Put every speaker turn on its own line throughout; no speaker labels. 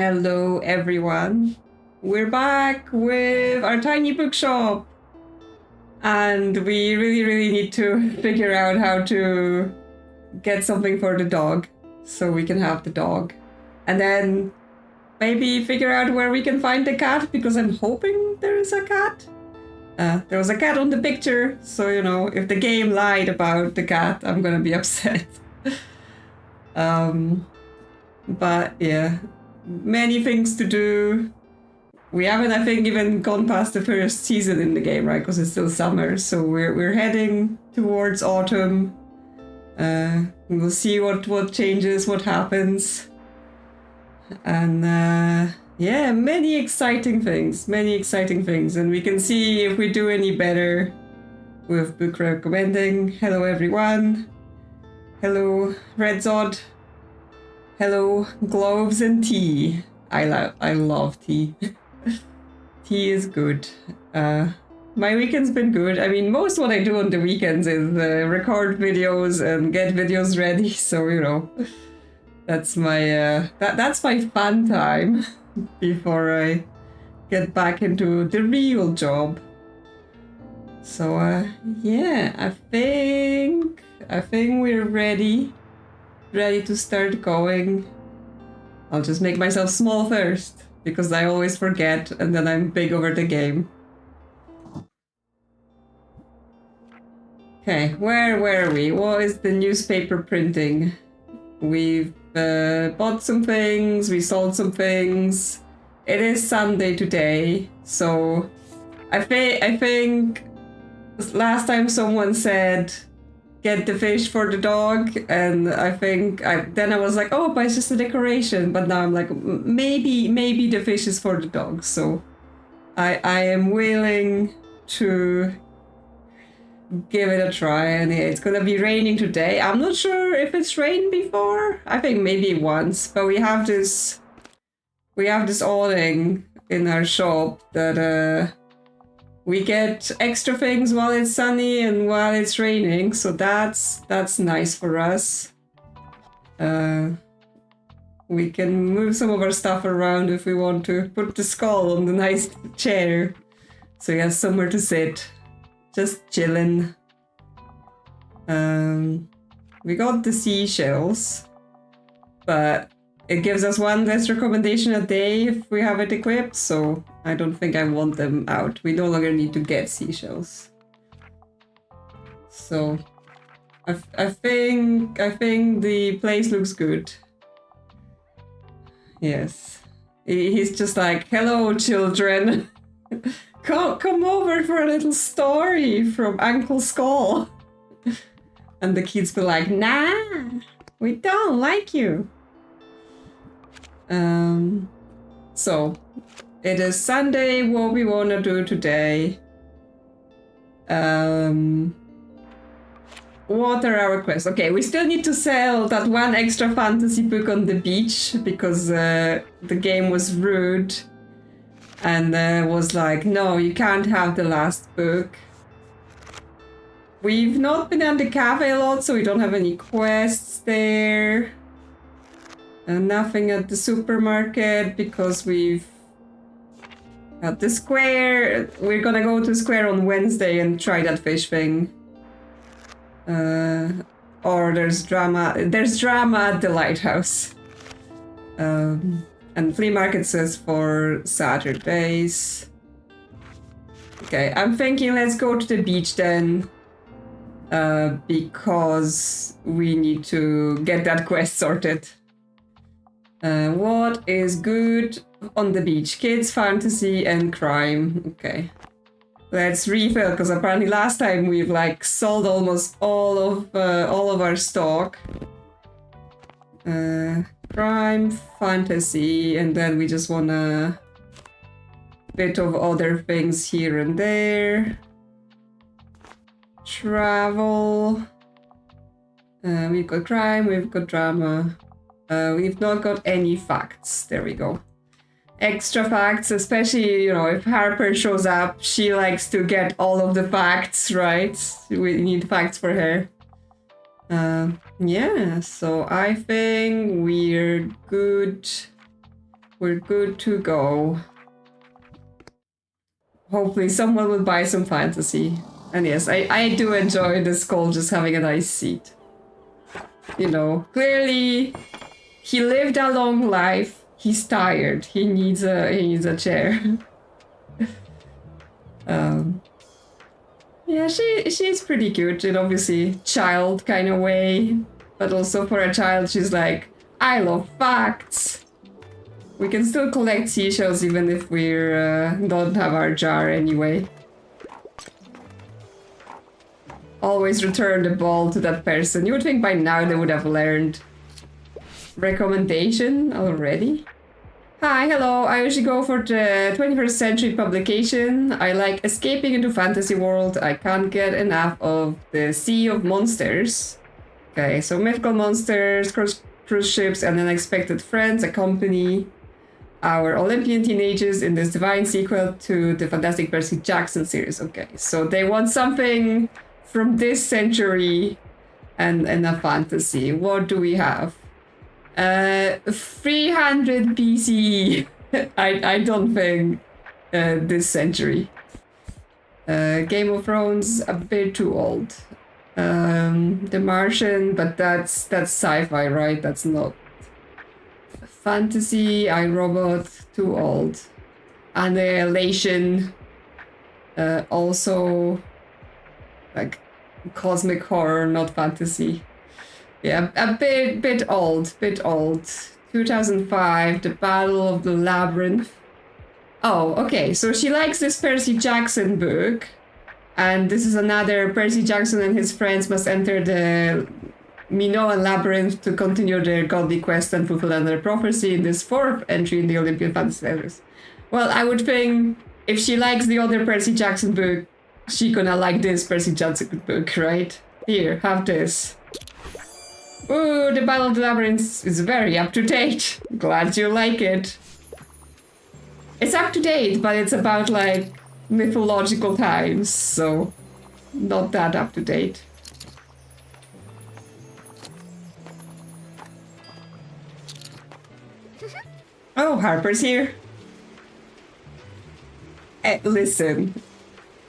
Hello everyone. We're back with our tiny bookshop. And we really need to figure out how to get something for the dog so we can have the dog. And then maybe figure out where we can find the cat, because I'm hoping there is a cat. There was a cat on the picture, so you know, if the game lied about the cat, I'm gonna be upset. But yeah, many things to do. We haven't, I think, even gone past the first season in the game, right? Because it's still summer, so we're heading towards autumn. We'll see what changes, what happens, and yeah, many exciting things, and we can see if we do any better with book recommending. Hello everyone. Hello Redzod. Hello Gloves and tea. I love tea. Tea is good. My weekend's been good. I mean, most what I do on the weekends is record videos and get videos ready. So you know, that's my that's my fun time before I get back into the real job. So yeah, I think we're ready to start going. I'll just make myself small first, because I always forget and then I'm big over the game. Okay, where were we? What is the newspaper printing? We've bought some things, we sold some things. It is Sunday today, so I think last time someone said get the fish for the dog, and I think then I was like, oh, but it's just a decoration. But now I'm like, maybe the fish is for the dog. So I am willing to give it a try. And it's gonna be raining today. I'm not sure if it's rained before. I think maybe once. But we have this awning in our shop that we get extra things while it's sunny and while it's raining, so that's nice for us. We can move some of our stuff around if we want to. Put the skull on the nice chair, so he has somewhere to sit, just chilling. We got the seashells, but it gives us one less recommendation a day if we have it equipped, so I don't think I want them out. We no longer need to get seashells. So I think the place looks good. Yes. He's just like, hello children. Come over for a little story from Uncle Skull. And the kids be like, nah, we don't like you. So it is Sunday. What we want to do today? What are our quests? Okay, we still need to sell that one extra fantasy book on the beach, because the game was rude and was like, no, you can't have the last book. We've not been at the cafe a lot, so we don't have any quests there. And nothing at the supermarket, because we've at the square. We're gonna go to square on Wednesday and try that fish thing. Or there's drama at the lighthouse. And flea market says for Saturdays. Okay, I'm thinking let's go to the beach then. Because we need to get that quest sorted. What is good on the beach? Kids, fantasy, and crime. Okay. Let's refill, because apparently last time we've like sold almost all of our stock. Crime, fantasy, and then we just want a bit of other things here and there. Travel. We've got crime, we've got drama. We've not got any facts. There we go. Extra facts, especially, you know, if Harper shows up, she likes to get all of the facts, right? We need facts for her. Yeah, so I think we're good We're good to go. Hopefully someone will buy some fantasy. And yes, I do enjoy the skull just having a nice seat. You know, clearly he lived a long life. He's tired. He needs a chair. Yeah, she's pretty cute in obviously child kind of way, but also for a child she's like, I love facts. We can still collect seashells even if we're don't have our jar anyway. Always return the ball to that person. You would think by now they would have learned. Recommendation already? Hi, hello. I usually go for the 21st century publication. I like escaping into fantasy world. I can't get enough of the Sea of Monsters. Okay, so mythical monsters, cruise ships, and unexpected friends accompany our Olympian teenagers in this divine sequel to the Fantastic Percy Jackson series. Okay, so they want something from this century and a fantasy. What do we have? 300 BCE. I don't think this century. Game of Thrones, a bit too old. The Martian, but that's sci-fi, right? That's not fantasy. iRobot, too old. Annihilation, also like cosmic horror, not fantasy. Yeah, a bit old. 2005, The Battle of the Labyrinth. Oh, okay, so she likes this Percy Jackson book, and this is another Percy Jackson and his friends must enter the Minoan Labyrinth to continue their godly quest and fulfill another prophecy in this fourth entry in the Olympian Fantasy series. Well, I would think if she likes the other Percy Jackson book, she gonna like this Percy Jackson book, right? Here, have this. Ooh, the Battle of the Labyrinth is very up to date. Glad you like it. It's up to date, but it's about like mythological times, so not that up to date. Oh, Harper's here. Listen,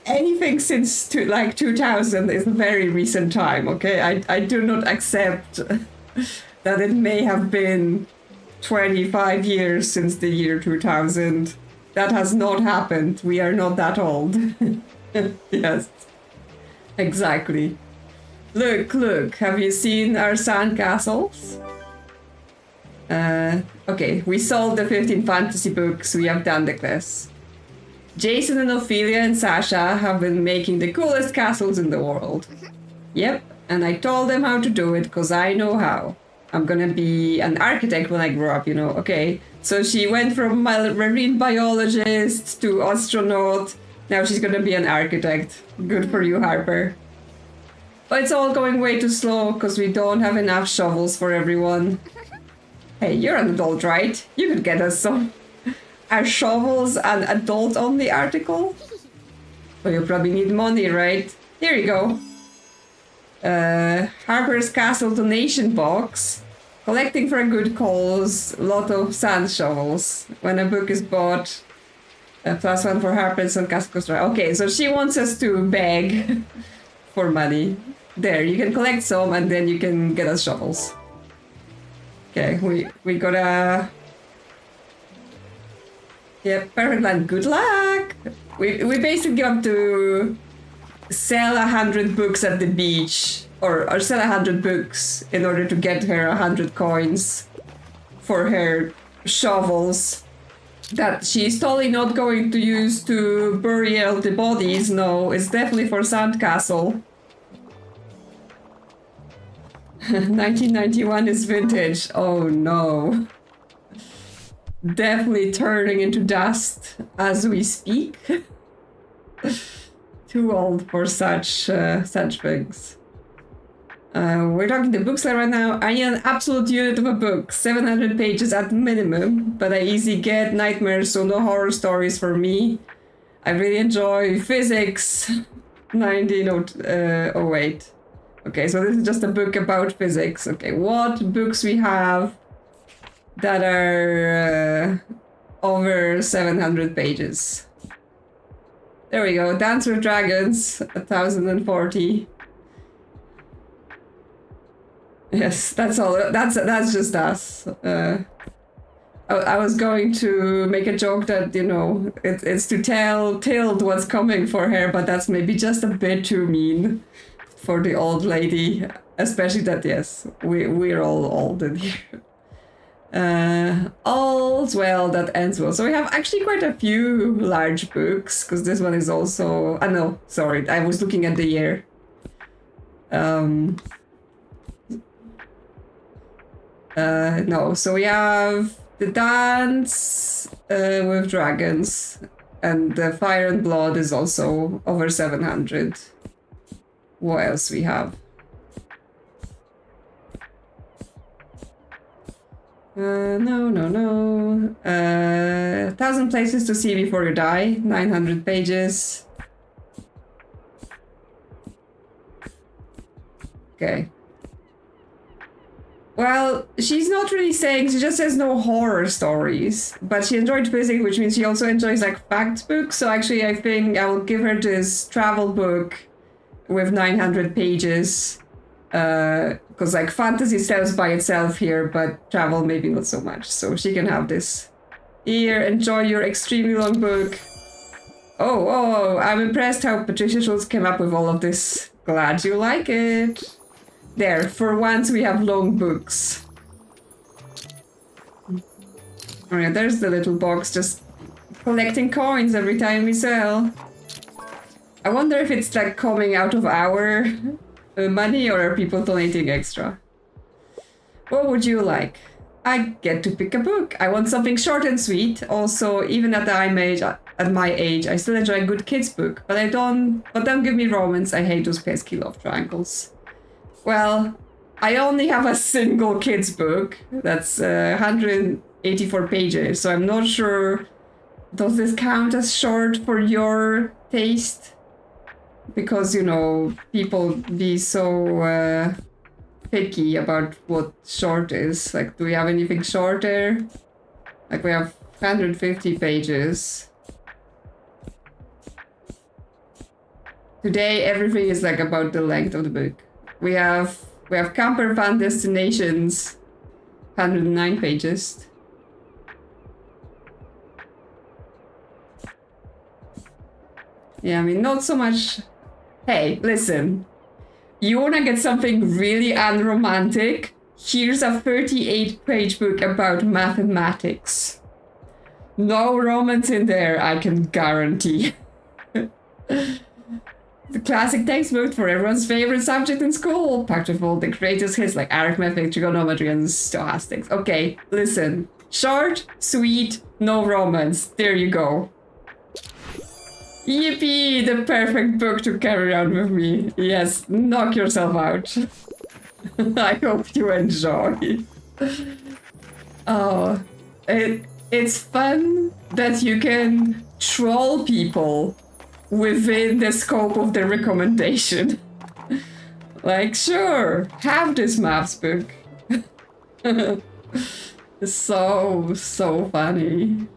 anything since 2000 is a very recent time, okay? I do not accept that it may have been 25 years since the year 2000. That has not happened. We are not that old. Yes, exactly. Look, have you seen our sandcastles? Okay, we sold the 15 fantasy books, we have done the quest. Jason and Ophelia and Sasha have been making the coolest castles in the world. Yep, and I told them how to do it, because I know how. I'm gonna be an architect when I grow up, you know, okay. So she went from marine biologist to astronaut, now she's gonna be an architect. Good for you, Harper. But it's all going way too slow, because we don't have enough shovels for everyone. Hey, you're an adult, right? You could get us some. Are shovels an adult-only article? Well, you probably need money, right? Here you go. Harper's Castle donation box. Collecting for a good cause. Lot of sand shovels. When a book is bought, +1 for Harper's and Castle Construction. Okay, so she wants us to beg for money. There, you can collect some and then you can get us shovels. Okay, we gotta... Yep, perfect plan. Good luck! We basically have to sell 100 books at the beach, or sell 100 books in order to get her 100 coins for her shovels that she's totally not going to use to bury all the bodies. No, it's definitely for Sandcastle. 1991 is vintage. Oh no. Definitely turning into dust as we speak. Too old for such things. We're talking the bookseller right now. I need an absolute unit of a book. 700 pages at minimum, but I easy get nightmares, so no horror stories for me. I really enjoy physics. 1908. Okay, so this is just a book about physics. Okay, what books we have that are over 700 pages. There we go. Dance with Dragons, 1040. Yes, that's all. That's just us. I was going to make a joke that, you know, it's to tell Tild what's coming for her, but that's maybe just a bit too mean for the old lady. Especially that, yes, we're all old in here. All's well that ends well. So we have actually quite a few large books, because this one is also... no, sorry, I was looking at the year. No, so we have the Dance with Dragons, and the Fire and Blood is also over 700. What else we have? No. 1,000 Places to See Before You Die, 900 pages. Okay. Well, she's not really saying, she just says no horror stories, but she enjoyed physics, which means she also enjoys like fact books. So actually I think I will give her this travel book with 900 pages, because like fantasy sells by itself here, but travel maybe not so much. So she can have this. Here, enjoy your extremely long book. Oh, I'm impressed how Patricia Schultz came up with all of this. Glad you like it. There, for once we have long books. Oh yeah, there's the little box just collecting coins every time we sell. I wonder if it's like coming out of our money, or are people donating extra? What would you like? I get to pick a book. I want something short and sweet. Also, even at my age, I still enjoy a good kids book, but don't give me romance. I hate those pesky love triangles. Well, I only have a single kids book that's 184 pages, so I'm not sure. Does this count as short for your taste? Because, you know, people be so picky about what short is. Like, do we have anything shorter? Like, we have 150 pages. Today, everything is like about the length of the book. We have Camper Van Destinations, 109 pages. Yeah, I mean, not so much. Hey, listen. You wanna get something really unromantic? Here's a 38-page book about mathematics. No romance in there, I can guarantee. The classic textbook for everyone's favorite subject in school, packed with all the greatest hits like arithmetic, trigonometry, and stochastics. Okay, listen. Short, sweet, no romance. There you go. Yippee! The perfect book to carry around with me. Yes, knock yourself out. I hope you enjoy. Oh, it's fun that you can troll people within the scope of the recommendation. Like, sure, have this maths book. So funny.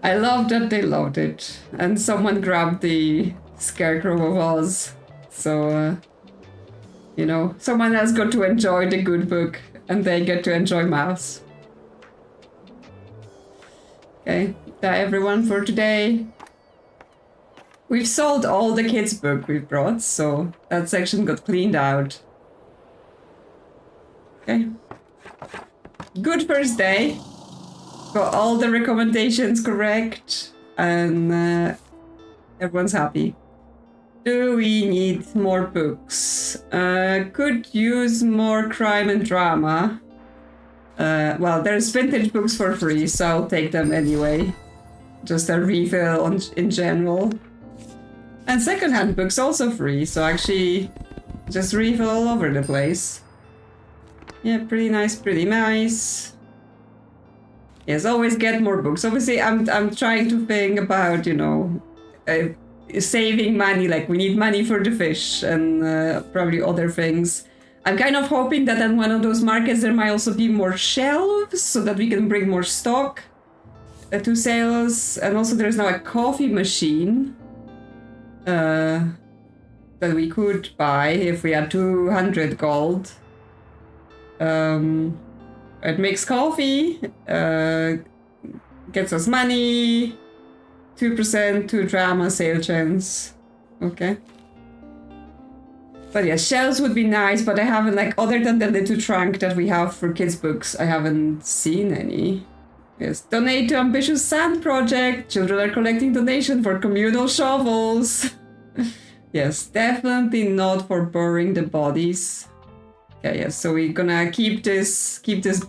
I love that they loved it. And someone grabbed the Scarecrow of Oz. So, you know, someone else got to enjoy the good book, and they get to enjoy maths. Okay. Everyone for today. We've sold all the kids' book we've brought, so that section got cleaned out. Okay. Good first day. Got all the recommendations correct, and everyone's happy. Do we need more books? Could use more crime and drama. Well, there's vintage books for free, so I'll take them anyway. Just a refill in general. And secondhand books also free, so actually just refill all over the place. Yeah, pretty nice. Yes, always get more books. Obviously, I'm trying to think about, you know, saving money. Like, we need money for the fish and probably other things. I'm kind of hoping that on one of those markets there might also be more shelves so that we can bring more stock to sales. And also there's now a coffee machine that we could buy if we had 200 gold. It makes coffee, gets us money, 2% to drama sale chance. Okay. But yeah, shelves would be nice, but I haven't, like, other than the little trunk that we have for kids' books, I haven't seen any. Yes, donate to Ambitious Sand Project. Children are collecting donation for communal shovels. Yes, definitely not for burying the bodies. Okay, yes, so we're gonna keep this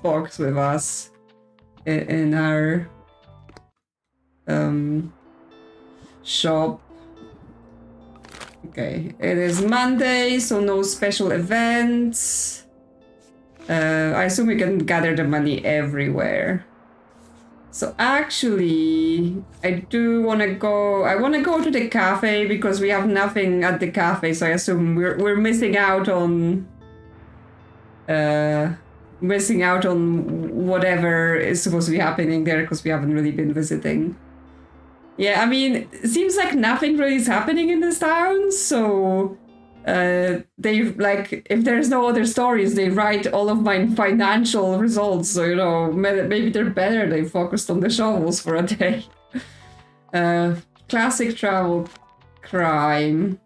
box with us in our shop. Okay, it is Monday, so no special events. I assume we can gather the money everywhere. So actually, I want to go to the cafe because we have nothing at the cafe, so I assume we're missing out on whatever is supposed to be happening there because we haven't really been visiting. Yeah, I mean, it seems like nothing really is happening in this town, so they, like, if there's no other stories, they write all of my financial results, so, you know, maybe they're better, they focused on the shovels for a day. Classic travel crime.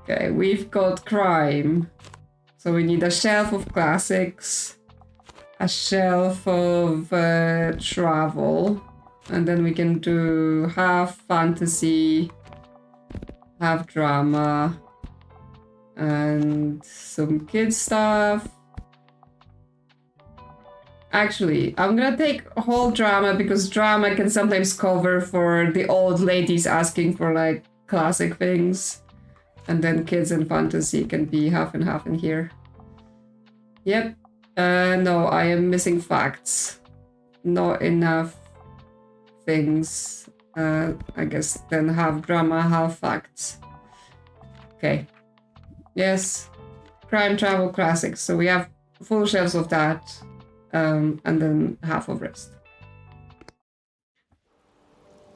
Okay, we've got crime. So we need a shelf of classics, a shelf of travel, and then we can do half fantasy, half drama, and some kids stuff. Actually, I'm gonna take a whole drama because drama can sometimes cover for the old ladies asking for, like, classic things. And then kids and fantasy can be half and half in here. Yep. No, I am missing facts. Not enough things. I guess then half drama, half facts. Okay. Yes. Crime, travel, classics. So we have full shelves of that. And then half of rest.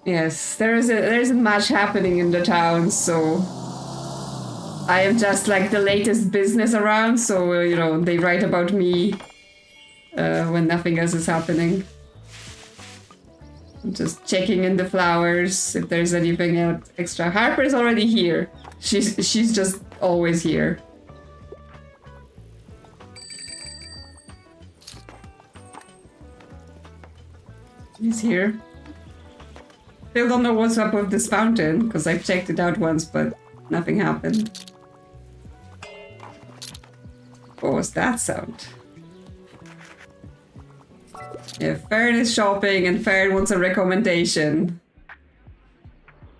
Yes, there isn't much happening in the town, so I am just like the latest business around, so, you know, they write about me when nothing else is happening. I'm just checking in the flowers if there's anything else extra. Harper's already here. She's just always here. She's here. Still don't know what's up with this fountain, because I've checked it out once, but nothing happened. What was that sound? Yeah, Farron is shopping and Farron wants a recommendation.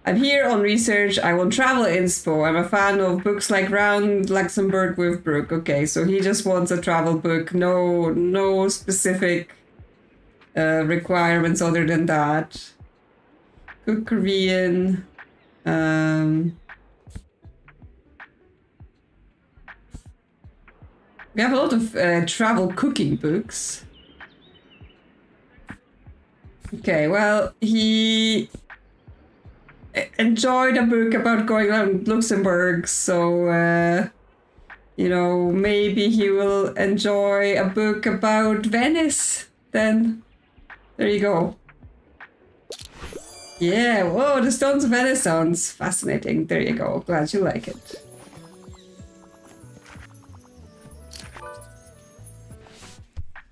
I'm here on research. I want travel inspo. I'm a fan of books like Round Luxembourg with Brooke. Okay, so he just wants a travel book. No specific requirements other than that. Cook Korean. We have a lot of travel cooking books. Okay, well, he enjoyed a book about going around Luxembourg, so, you know, maybe he will enjoy a book about Venice, then. There you go. Yeah, whoa, the Stones of Venice sounds fascinating. There you go, glad you like it.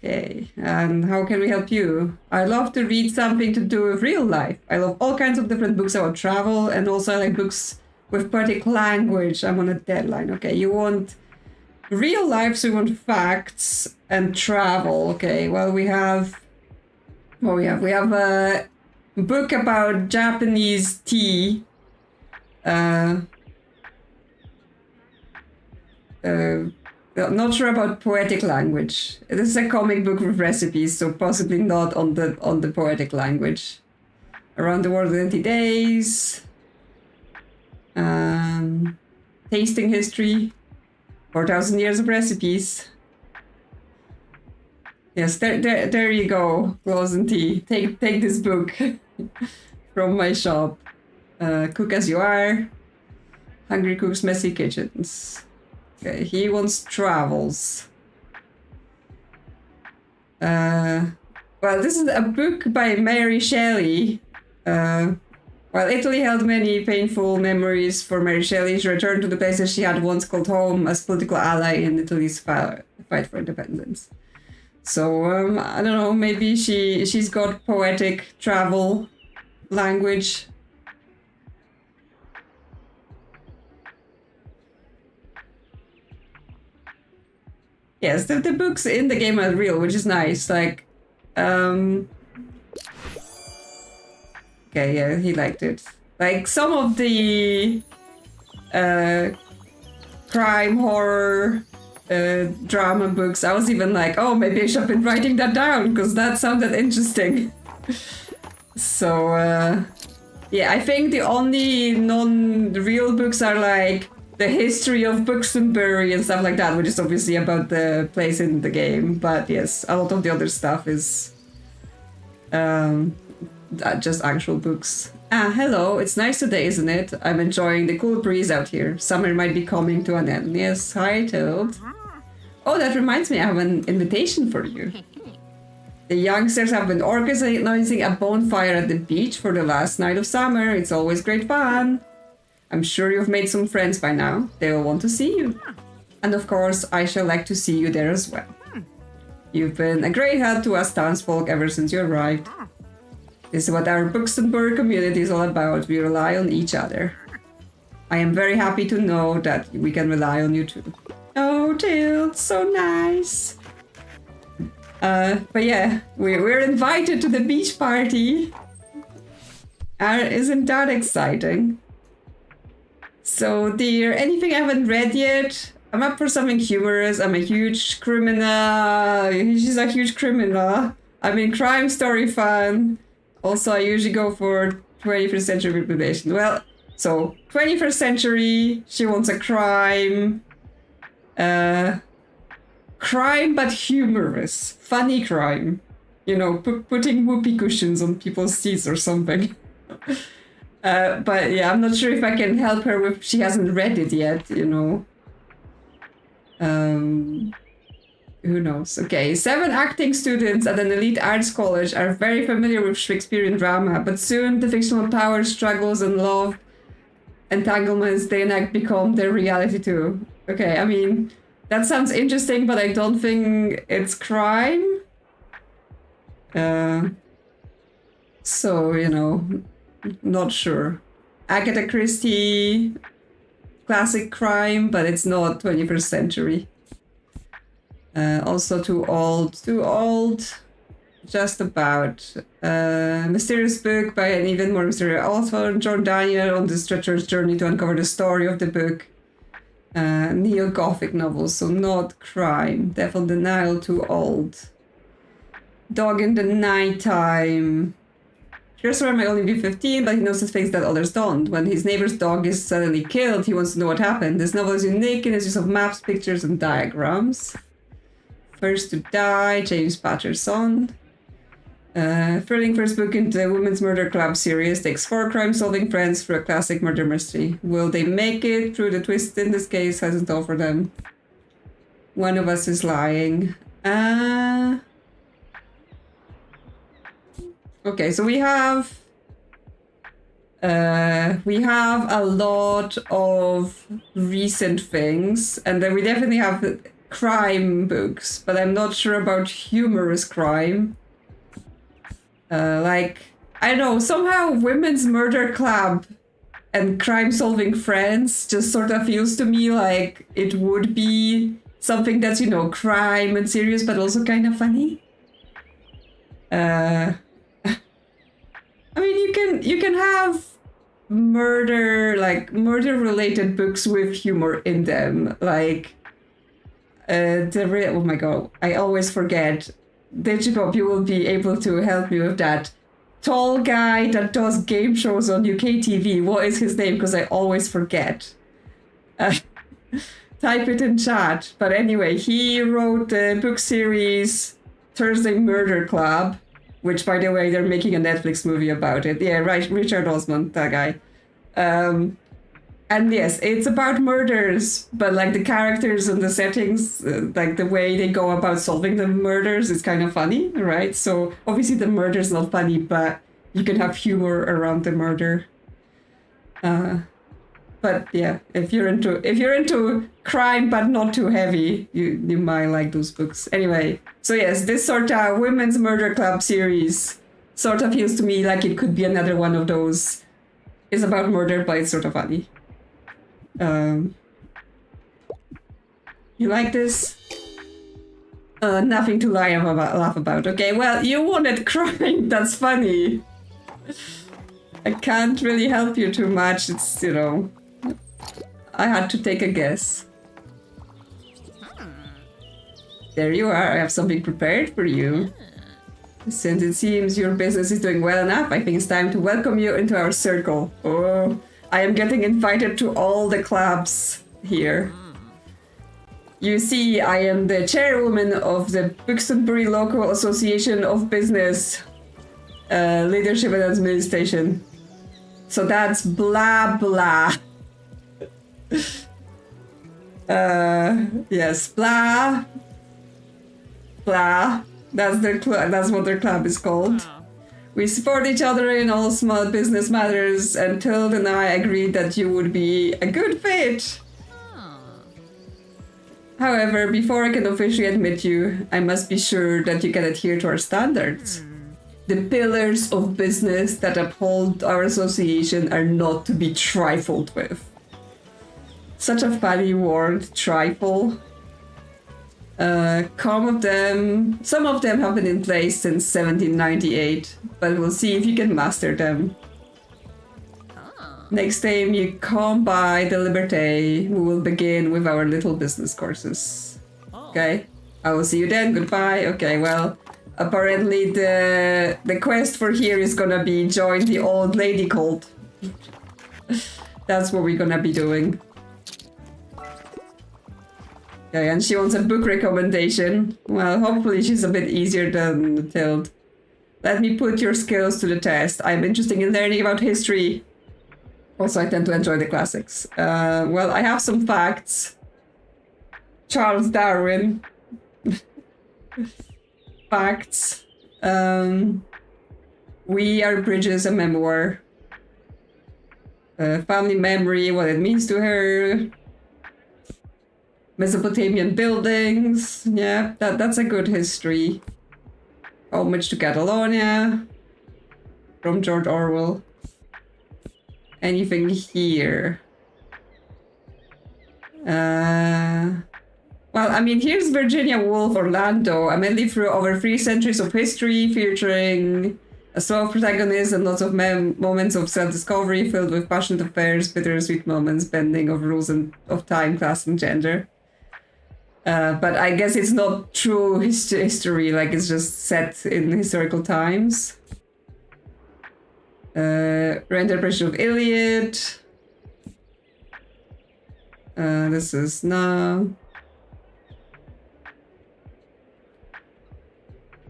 Okay, and how can we help you? I love to read something to do with real life. I love all kinds of different books about travel, and also I like books with poetic language. I'm on a deadline. Okay, you want real life, so you want facts and travel. Okay, well, we have a book about Japanese tea. Not sure about poetic language. This is a comic book with recipes, so possibly not on the poetic language. Around the World in 20 Days. Tasting history. 4,000 years of recipes. Yes, there you go, Claus and Tea. Take this book from my shop. Cook as you are. Hungry cooks, messy kitchens. Okay, he wants travels. Well, this is a book by Mary Shelley. While Italy held many painful memories for Mary Shelley, she returned to the places she had once called home as political ally in Italy's fight for independence. So, I don't know, maybe she's got poetic travel language. Yes, the books in the game are real, which is nice. Like, okay, yeah, he liked it. Like, some of the crime, horror, drama books, I was even like, oh, maybe I should have been writing that down, because that sounded interesting. So, yeah, I think the only non-real books are like the history of Buxtonbury and stuff like that, which is obviously about the place in the game. But yes, a lot of the other stuff is just actual books. Ah, hello, it's nice today, isn't it? I'm enjoying the cool breeze out here. Summer might be coming to an end. Yes, hi, Toad. Oh, that reminds me, I have an invitation for you. The youngsters have been organizing a bonfire at the beach for the last night of summer. It's always great fun. I'm sure you've made some friends by now. They will want to see you. And of course, I shall like to see you there as well. You've been a great help to us townsfolk ever since you arrived. This is what our Buxtonbury community is all about. We rely on each other. I am very happy to know that we can rely on you too. Oh, Tilt, so nice. But yeah, we're invited to the beach party. Isn't that exciting? So, dear, anything I haven't read yet? I'm up for something humorous. I'm a huge criminal. She's a huge criminal. I mean, crime story fan. Also, I usually go for 21st century reputation. Well, so 21st century, she wants a crime. Crime, but humorous. Funny crime. You know, putting whoopee cushions on people's seats or something. But yeah, I'm not sure if I can help her if she hasn't read it yet, you know. Who knows? Okay, 7 acting students at an elite arts college are very familiar with Shakespearean drama, but soon the fictional power struggles and love entanglements they enact become their reality too. Okay, I mean, that sounds interesting, but I don't think it's crime. So, you know, not sure. Agatha Christie, classic crime, but it's not 21st century. Also too old, just about. Mysterious book by an even more mysterious author, John Daniel, on this treacherous journey to uncover the story of the book. Neo-Gothic novels, so not crime. Death on the Nile, too old. Dog in the Nighttime. Here's might only be 15, but he notices things that others don't. When his neighbor's dog is suddenly killed, he wants to know what happened. This novel is unique in its use of maps, pictures, and diagrams. First to Die, James Patterson. Thrilling first book in the Women's Murder Club series takes 4 crime-solving friends through a classic murder mystery. Will they make it through the twist in this case? Hasn't all for them. One of us is lying. Okay, so we have a lot of recent things, and then we definitely have crime books, but I'm not sure about humorous crime. Like, I don't know, somehow Women's Murder Club and crime-solving friends just sort of feels to me like it would be something that's, you know, crime and serious, but also kind of funny. I mean, you can have murder-related books with humor in them. Like, oh my god, I always forget. Digipop, you will be able to help me with that. Tall guy that does game shows on UK TV. What is his name? Because I always forget. type it in chat. But anyway, he wrote the book series Thursday Murder Club, which, by the way, they're making a Netflix movie about it. Yeah, right, Richard Osman, that guy. And yes, it's about murders, but like the characters and the settings, like the way they go about solving the murders is kind of funny, right? So obviously the murder's not funny, but you can have humor around the murder. But yeah, if you're into crime but not too heavy, you might like those books. Anyway, so yes, this sort of women's murder club series sort of feels to me like it could be another one of those. It's about murder, but it's sort of funny. You like this? Nothing to laugh about. Okay, well, you wanted crime. That's funny. I can't really help you too much. It's, you know, I had to take a guess. There you are. I have something prepared for you. Since it seems your business is doing well enough, I think it's time to welcome you into our circle. Oh, I am getting invited to all the clubs here. You see, I am the chairwoman of the Buxtonbury Local Association of Business Leadership and Administration. So that's blah blah. Yes, blah blah. That's what their club is called. We support each other in all small business matters, and Tilde and I agreed that you would be a good fit. However, before I can officially admit you, I must be sure that you can adhere to our standards. The pillars of business that uphold our association are not to be trifled with. Such a funny word, trifle. Some of them have been in place since 1798, but we'll see if you can master them. Next time you come by the Liberté, we will begin with our little business courses. Okay? I will see you then. Goodbye. Okay, well, apparently the quest for here is gonna be join the old lady cult. That's what we're gonna be doing. Okay, and she wants a book recommendation. Well, hopefully she's a bit easier than Tilde. Let me put your skills to the test. I'm interested in learning about history. Also, I tend to enjoy the classics. Well, I have some facts. Charles Darwin. Facts. We Are Bridges, a memoir. Family memory, what it means to her. Mesopotamian buildings. Yeah, that's a good history. Homage to Catalonia. From George Orwell. Anything here? Well, I mean, here's Virginia Woolf Orlando. I mainly through over 3 centuries of history, featuring a soft protagonist and lots of moments of self-discovery filled with passionate affairs, bittersweet moments, bending of rules and of time, class, and gender. But I guess it's not true history, like it's just set in historical times. Reinterpretation of Iliad. This is no.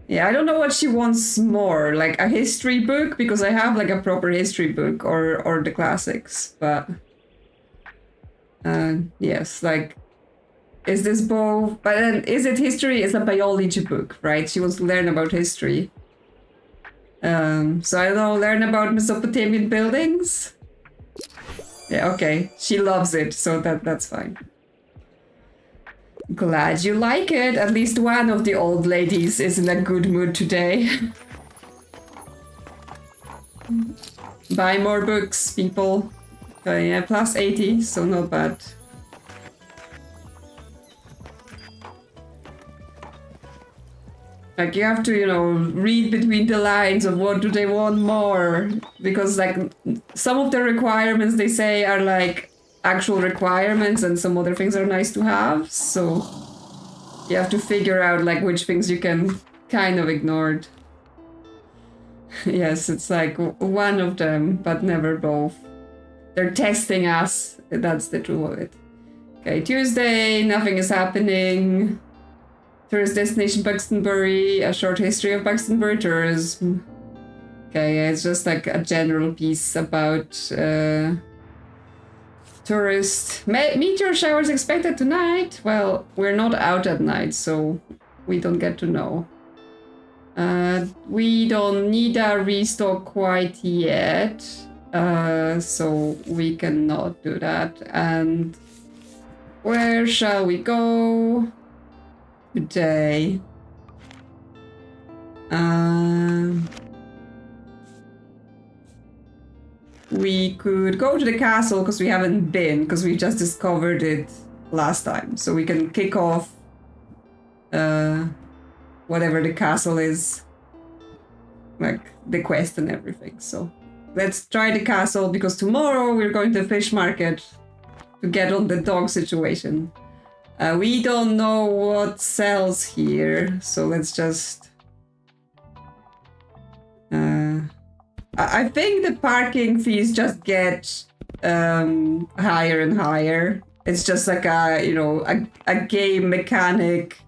Yeah, I don't know what she wants more, like a history book, because I have like a proper history book or the classics, but yes, like, is this both? But then, is it history? It's a biology book, right? She wants to learn about history. So I don't know, learn about Mesopotamian buildings? Yeah, okay. She loves it, so that's fine. Glad you like it. At least one of the old ladies is in a good mood today. Buy more books, people. Yeah, plus 80, so not bad. Like, you have to, you know, read between the lines of what do they want more. Because, like, some of the requirements they say are, like, actual requirements, and some other things are nice to have. So you have to figure out, like, which things you can kind of ignore. Yes, it's like one of them, but never both. They're testing us. That's the truth of it. Okay, Tuesday, nothing is happening. Tourist destination Buxtonbury, a short history of Buxtonbury tourism. Okay, yeah, it's just like a general piece about tourist meteor showers expected tonight. Well, we're not out at night, so we don't get to know. We don't need a restock quite yet, so we cannot do that. And where shall we go today? We could go to the castle because we haven't been, because we just discovered it last time. So we can kick off whatever the castle is, like the quest and everything. So let's try the castle, because tomorrow we're going to the fish market to get on the dog situation. We don't know what sells here, so let's just... I think the parking fees just get higher and higher. It's just like a game mechanic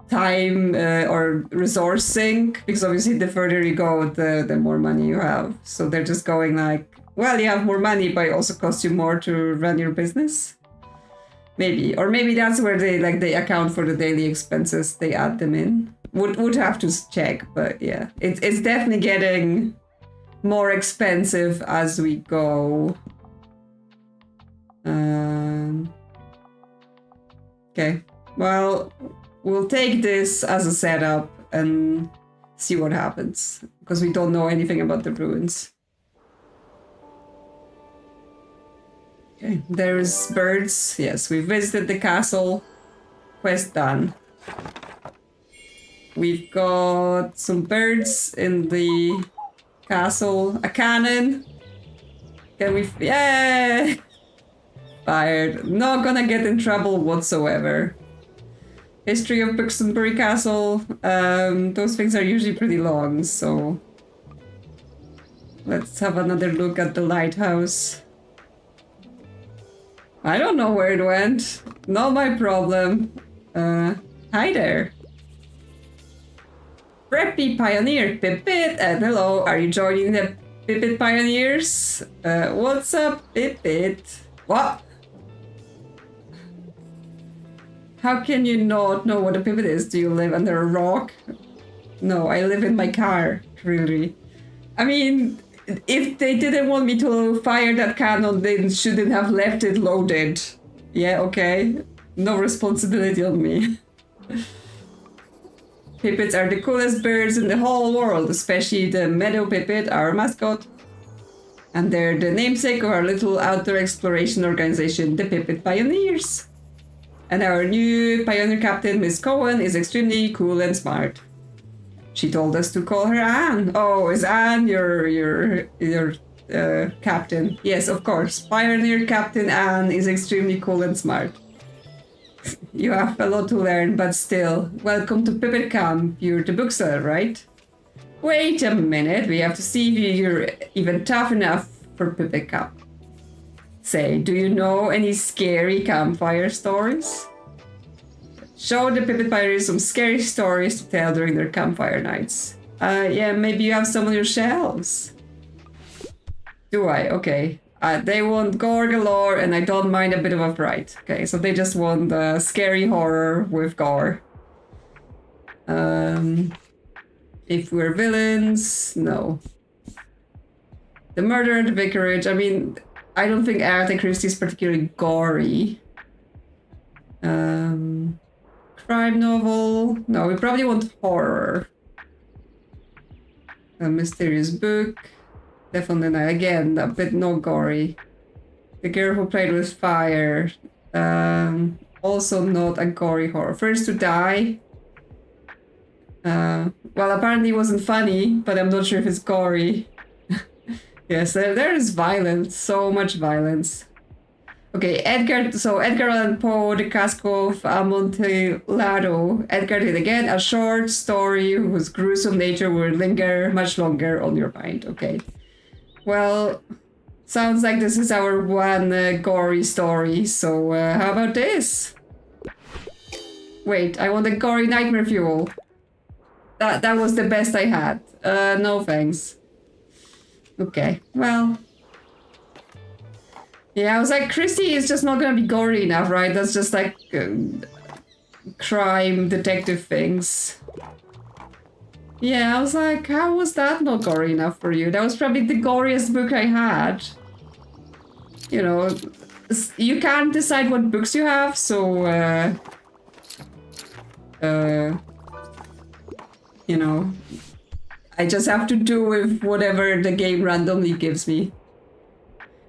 time or resource sink, because obviously the further you go, the more money you have. So they're just going like, well, you have more money, but it also costs you more to run your business. Maybe, or maybe that's where they account for the daily expenses. They add them in. Would have to check, but yeah, it's definitely getting more expensive as we go. Okay, well, we'll take this as a setup and see what happens, because we don't know anything about the ruins. Okay, there's birds. Yes, we visited the castle. Quest done. We've got some birds in the castle. A cannon. Can we... Yeah! Fired. Not gonna get in trouble whatsoever. History of Buxtonbury Castle. Those things are usually pretty long, so... Let's have another look at the lighthouse. I don't know where it went. Not my problem. Hi there. Preppy Pioneer Pipit, and hello, are you joining the Pipit Pioneers? What's up, Pipit? What? How can you not know what a pipit is? Do you live under a rock? No, I live in my car, really. I mean, if they didn't want me to fire that cannon, they shouldn't have left it loaded. Yeah, okay. No responsibility on me. Pipits are the coolest birds in the whole world, especially the meadow pipit, our mascot. And they're the namesake of our little outdoor exploration organization, the Pipit Pioneers. And our new pioneer captain, Miss Cohen, is extremely cool and smart. She told us to call her Anne. Oh, is Anne your captain? Yes, of course. Pioneer Captain Anne is extremely cool and smart. You have a lot to learn, but still. Welcome to Pipit Camp. You're the bookseller, right? Wait a minute. We have to see if you're even tough enough for Pipit Camp. Say, do you know any scary campfire stories? Show the Pipit Pioneers some scary stories to tell during their campfire nights. Yeah, maybe you have some on your shelves. Do I? Okay. They want gore galore, and I don't mind a bit of a fright. Okay, so they just want scary horror with gore. If we're villains, no. The Murder at the Vicarage, I mean, I don't think Agatha Christie is particularly gory. Crime novel, no, we probably want horror. A mysterious book. Definitely not. Again, a bit no gory. The Girl Who Played with Fire. Also not a gory horror. First to Die. Well, apparently it wasn't funny, but I'm not sure if it's gory. Yes, there is violence. So much violence. Okay, Edgar Allan Poe, The Cask of Amontillado. Edgar did again a short story whose gruesome nature will linger much longer on your mind. Okay. Well, Sounds like this is our one gory story, so how about this? Wait, I want a gory nightmare fuel. That was the best I had. No thanks. Okay, well... Yeah, I was like, Christy is just not gonna be gory enough, right? That's just like... crime detective things. Yeah, I was like, how was that not gory enough for you? That was probably the goriest book I had. You know, you can't decide what books you have, so you know, I just have to do with whatever the game randomly gives me.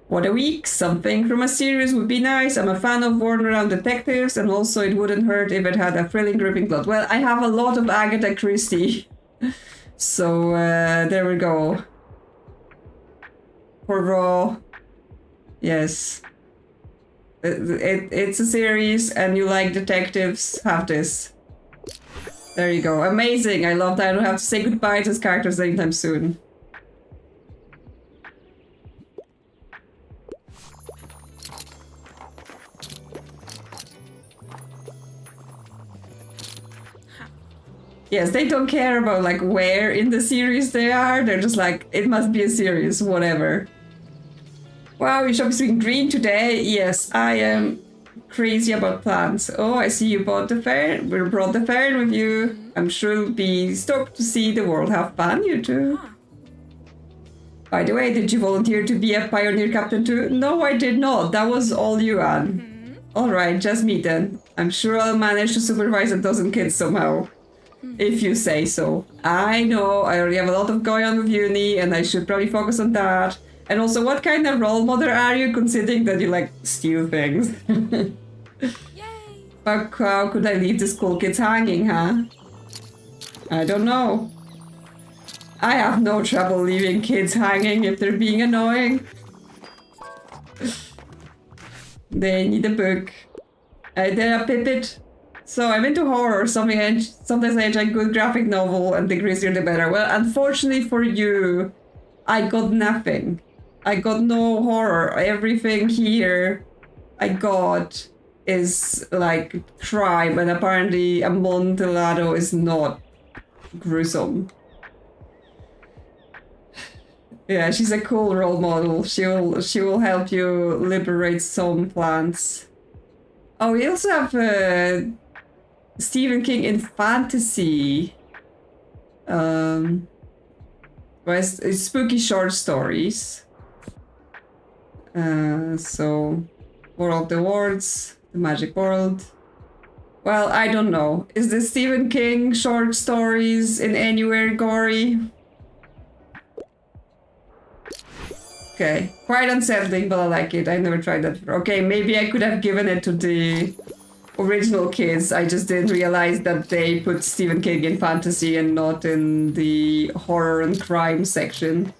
What a week! Something from a series would be nice. I'm a fan of worn around detectives, and also it wouldn't hurt if it had a thrilling, gripping plot. Well, I have a lot of Agatha Christie. So, there we go. Hurrah. Yes. It's a series, and you like detectives, have this. There you go. Amazing! I love that I don't have to say goodbye to these characters anytime soon. Yes, they don't care about like where in the series they are. They're just like, it must be a series, whatever. Wow, your shop is being green today. Yes, I am crazy about plants. Oh, I see you bought the fern. We brought the fern with you. I'm sure you'll be stoked to see the world. Have fun, you too. By the way, did you volunteer to be a pioneer captain too? No, I did not. That was all you, Anne. Alright, just me then. I'm sure I'll manage to supervise a dozen kids somehow. If you say so. I know, I already have a lot of going on with uni and I should probably focus on that. And also, what kind of role model are you, considering that you like steal things?
Yay!
But how could I leave the school kids hanging, huh? I don't know. I have no trouble leaving kids hanging if they're being annoying. They need a book. They're a pipit. So I'm into horror. Sometimes I enjoy a good graphic novel, and the grittier the better. Well, unfortunately for you, I got nothing. I got no horror. Everything here I got is like crime, and apparently Amontillado is not gruesome. Yeah, she's a cool role model. She will help you liberate some plants. Oh, we also have Stephen King in fantasy. Well, it's spooky short stories. So, World of the Words, The Magic World. Well, I don't know. Is the Stephen King short stories in anywhere gory? Okay, quite unsettling, but I like it. I never tried that before. Okay, maybe I could have given it to the original kids. I just didn't realize that they put Stephen King in fantasy and not in the horror and crime section.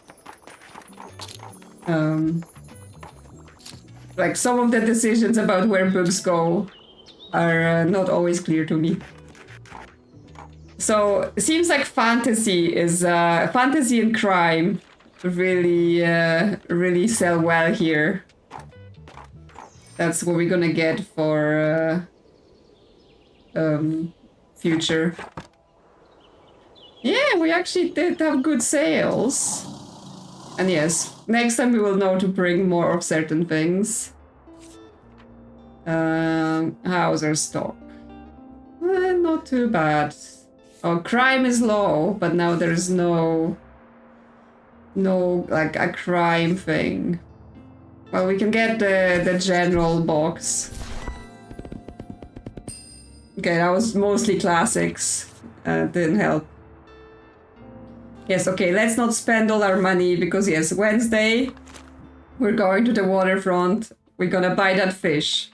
Like, some of the decisions about where books go are not always clear to me. So, it seems like fantasy is fantasy and crime really really sell well here. That's what we're gonna get for future. Yeah, we actually did have good sales. And yes, next time we will know to bring more of certain things. How's our stock? Not too bad. Oh, crime is low, but now there's no like a crime thing. Well, we can get the general box. Okay, that was mostly classics. Didn't help. Yes, okay, let's not spend all our money because yes, Wednesday we're going to the waterfront. We're gonna buy that fish.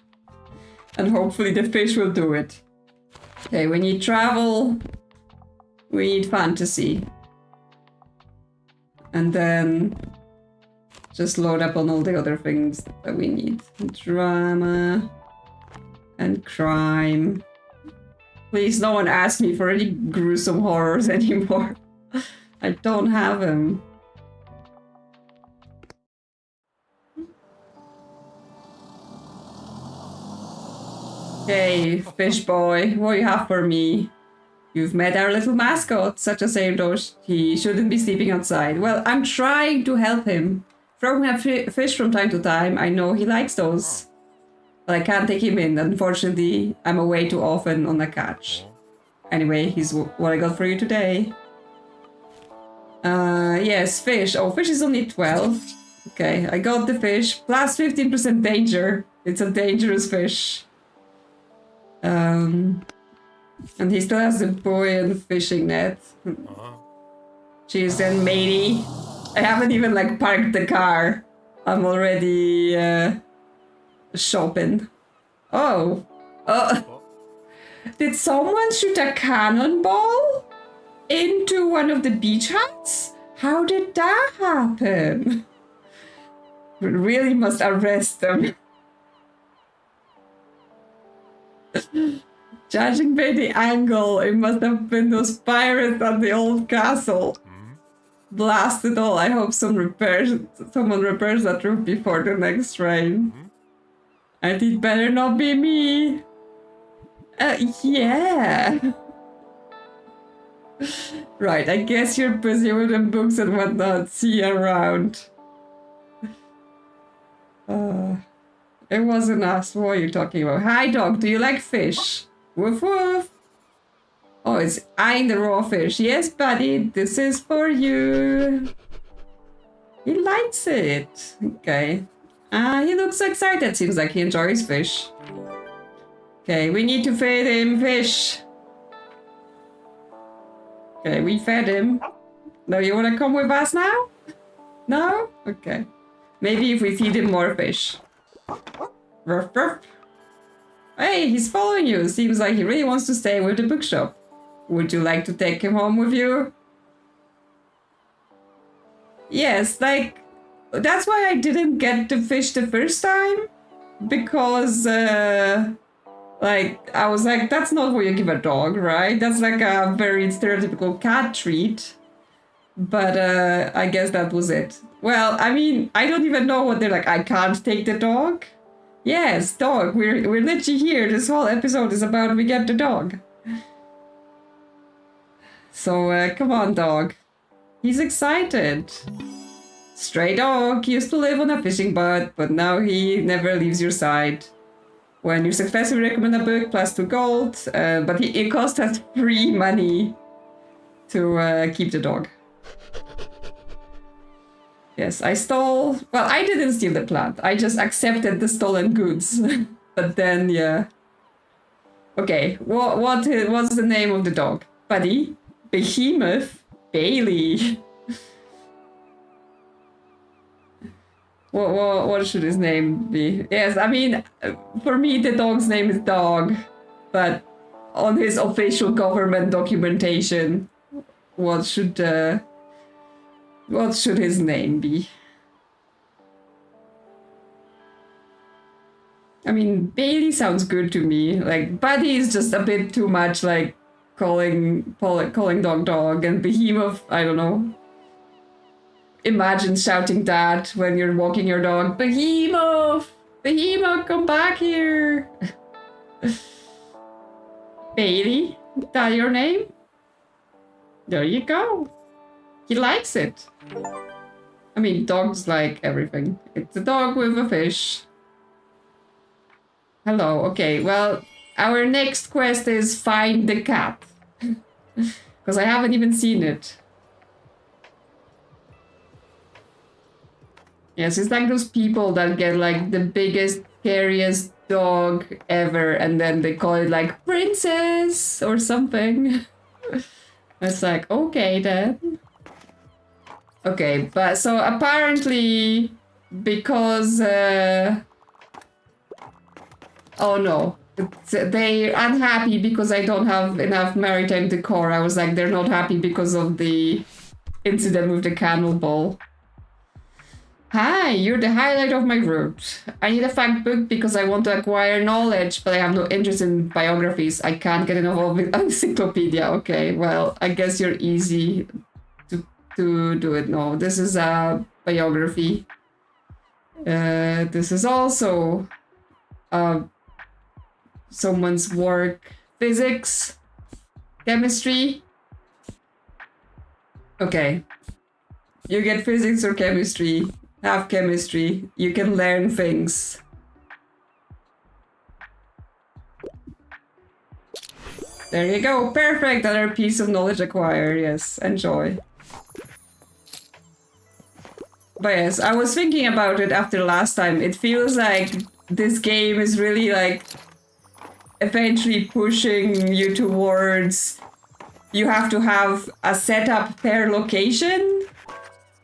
And hopefully the fish will do it. Okay, we need travel. We need fantasy. And then just load up on all the other things that we need. Drama and crime. Please, no one ask me for any gruesome horrors anymore. I don't have them. Hey, fish boy, what do you have for me? You've met our little mascot, such a shame though. He shouldn't be sleeping outside. Well, I'm trying to help him. Throw him a fish from time to time. I know he likes those. But I can't take him in. Unfortunately, I'm away too often on a catch. Anyway, here's what I got for you today. Yes, fish. Oh, fish is only 12. Okay, I got the fish. Plus 15% danger. It's a dangerous fish. And he still has the buoyant fishing net. Cheers then, matey. I haven't even like parked the car. I'm already shopping. Oh. Did someone shoot a cannonball into one of the beach huts? How did that happen? We really must arrest them. Judging by the angle, it must have been those pirates at the old castle. Blast it all. I hope someone repairs that roof before the next rain. And it better not be me. Yeah. Right, I guess you're busy with the books and whatnot. See you around. It wasn't us. What are you talking about? Hi, dog. Do you like fish? Woof woof. Oh, it's eyeing the raw fish. Yes, buddy. This is for you. He likes it. Okay. He looks excited. Seems like he enjoys fish. Okay, we need to feed him fish. Okay, we fed him. Now you want to come with us now? No? Okay. Maybe if we feed him more fish. Ruff, ruff. Hey, he's following you. Seems like he really wants to stay with the bookshop. Would you like to take him home with you? Yes, like, that's why I didn't get the fish the first time. Because, like, I was like, that's not what you give a dog, right? That's like a very stereotypical cat treat. But I guess that was it. Well, I mean, I don't even know what they're like. I can't take the dog. Yes, dog. We're literally here. This whole episode is about we get the dog. So come on, dog. He's excited. Stray dog. He used to live on a fishing boat, but now he never leaves your side. When you successfully recommend a book, plus 2 gold. But it cost us free money to keep the dog. Yes, I stole... Well, I didn't steal the plant. I just accepted the stolen goods. But then, yeah. Okay, what's the name of the dog? Buddy? Behemoth? Bailey? What should his name be? Yes, I mean, for me, the dog's name is Dog. But on his official government documentation, what should his name be? I mean, Bailey sounds good to me. Like, Buddy is just a bit too much like calling dog, and Behemoth, I don't know. Imagine shouting that when you're walking your dog. Behemoth! Behemoth, come back here! Bailey, is that your name? There you go. He likes it. I mean, dogs like everything. It's a dog with a fish. Hello, okay, well, our next quest is find the cat. Because I haven't even seen it. Yes, it's like those people that get like the biggest, scariest dog ever and then they call it like princess or something. It's like, okay then. Okay, but so apparently because oh no, they're unhappy because I don't have enough maritime decor. I was like, they're not happy because of the incident with the cannonball. Hi, you're the highlight of my route. I need a fact book because I want to acquire knowledge, but I have no interest in biographies. I can't get enough of an encyclopedia. Okay, well, I guess you're easy to do it. No, this is a biography. This is also a someone's work. Physics? Chemistry? Okay. You get physics or chemistry. Have chemistry. You can learn things. There you go. Perfect. Another piece of knowledge acquired. Yes, enjoy. But yes, I was thinking about it after last time. It feels like this game is really like eventually pushing you towards you have to have a setup per location,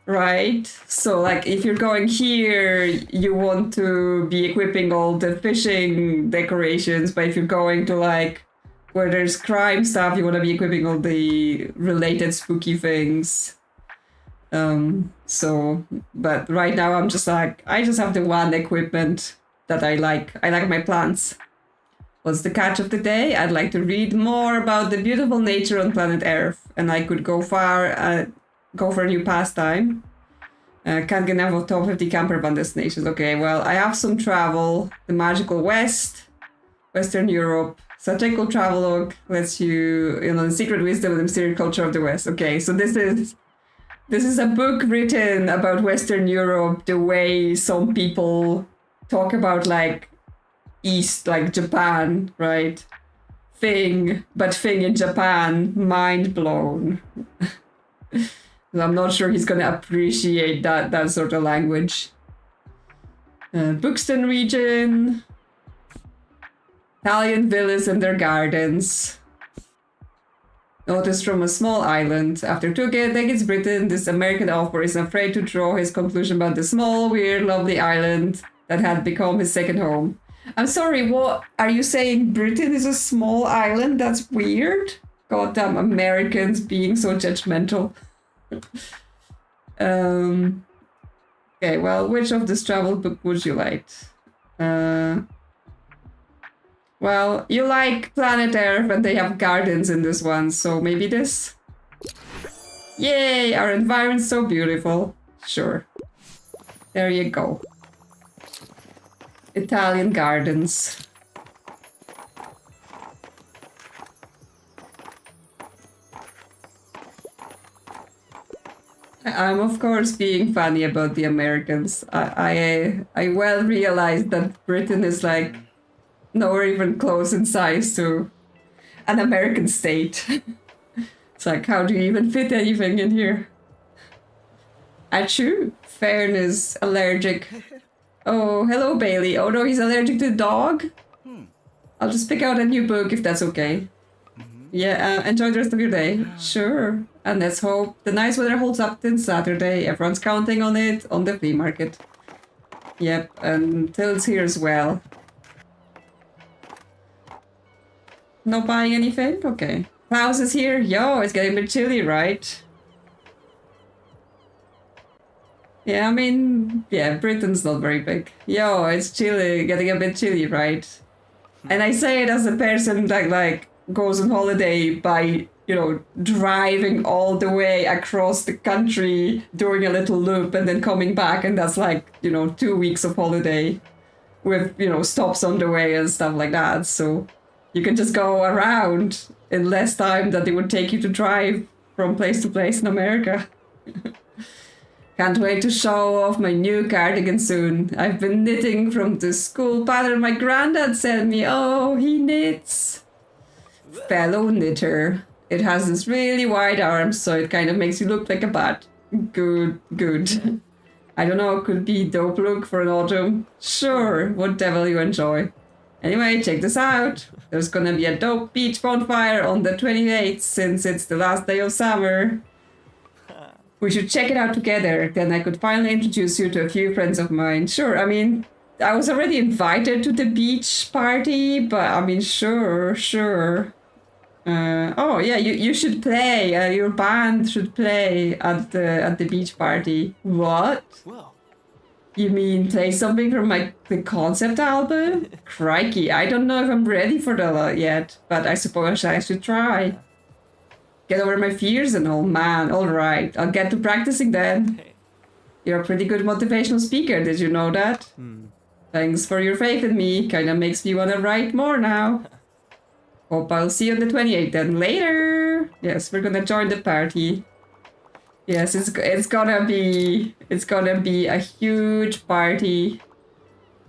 right? So like if you're going here, you want to be equipping all the fishing decorations, but if you're going to like where there's crime stuff, you want to be equipping all the related spooky things. But right now I'm just like, I just have the one equipment that I like. I like my plants. What's the catch of the day? I'd like to read more about the beautiful nature on planet Earth, and I could go far, go for a new pastime. Can't get enough of top 50 camper van destinations. Okay, well, I have some travel. The magical West, Western Europe. Satirical travelogue lets you, the secret wisdom and the mysterious culture of the West. Okay, so this is a book written about Western Europe the way some people talk about like East, like Japan, right? Thing in Japan, mind blown. I'm not sure he's gonna appreciate that sort of language. Buxton region. Italian villas and their gardens. Notice from a small island. After 2 decades Britain, this American author is afraid to draw his conclusion about the small, weird, lovely island that had become his second home. I'm sorry, what are you saying? Britain is a small island? That's weird. Goddamn Americans being so judgmental. Okay, well, which of this travel book would you like? Well, you like planet Earth and they have gardens in this one, so maybe this? Yay, our environment's so beautiful. Sure. There you go. Italian gardens. I'm of course being funny about the Americans. I well realize that Britain is like nowhere even close in size to an American state. It's like, how do you even fit anything in here? Achoo, Fairness, allergic. Oh, hello Bailey. Oh no, he's allergic to the dog? I'll just pick out a new book if that's okay. Yeah, enjoy the rest of your day. Sure. And let's hope the nice weather holds up till Saturday. Everyone's counting on it on the flea market. Yep, and Till's here as well. Not buying anything? Okay. Klaus is here? Yo, it's getting a bit chilly, right? Yeah, I mean, yeah, Britain's not very big. Yo, it's chilly, getting a bit chilly, right? And I say it as a person that, like, goes on holiday by, driving all the way across the country, doing a little loop, and then coming back, and that's like, 2 weeks of holiday with, stops on the way and stuff like that, so you can just go around in less time than it would take you to drive from place to place in America. Can't wait to show off my new cardigan soon. I've been knitting from the school pattern my granddad sent me. Oh, he knits. Fellow knitter. It has this really wide arms, so it kind of makes you look like a bat. Good. I don't know, could be dope look for an autumn. Sure, whatever you enjoy. Anyway, check this out. There's gonna be a dope beach bonfire on the 28th since it's the last day of summer. We should check it out together. Then I could finally introduce you to a few friends of mine. Sure, I mean, I was already invited to the beach party, but I mean, sure. Oh yeah, you should play. Your band should play at the beach party. What?
Well,
You mean play something from the concept album? Crikey, I don't know if I'm ready for that yet, but I suppose I should try. Get over my fears and all, man. All right, I'll get to practicing then.
hey.
You're a pretty good motivational speaker. Did you know that? Thanks for your faith in me. Kinda makes me wanna write more now. Hope I'll see you on the 28th then. Later! Yes, we're gonna join the party. Yes, it's gonna be a huge party.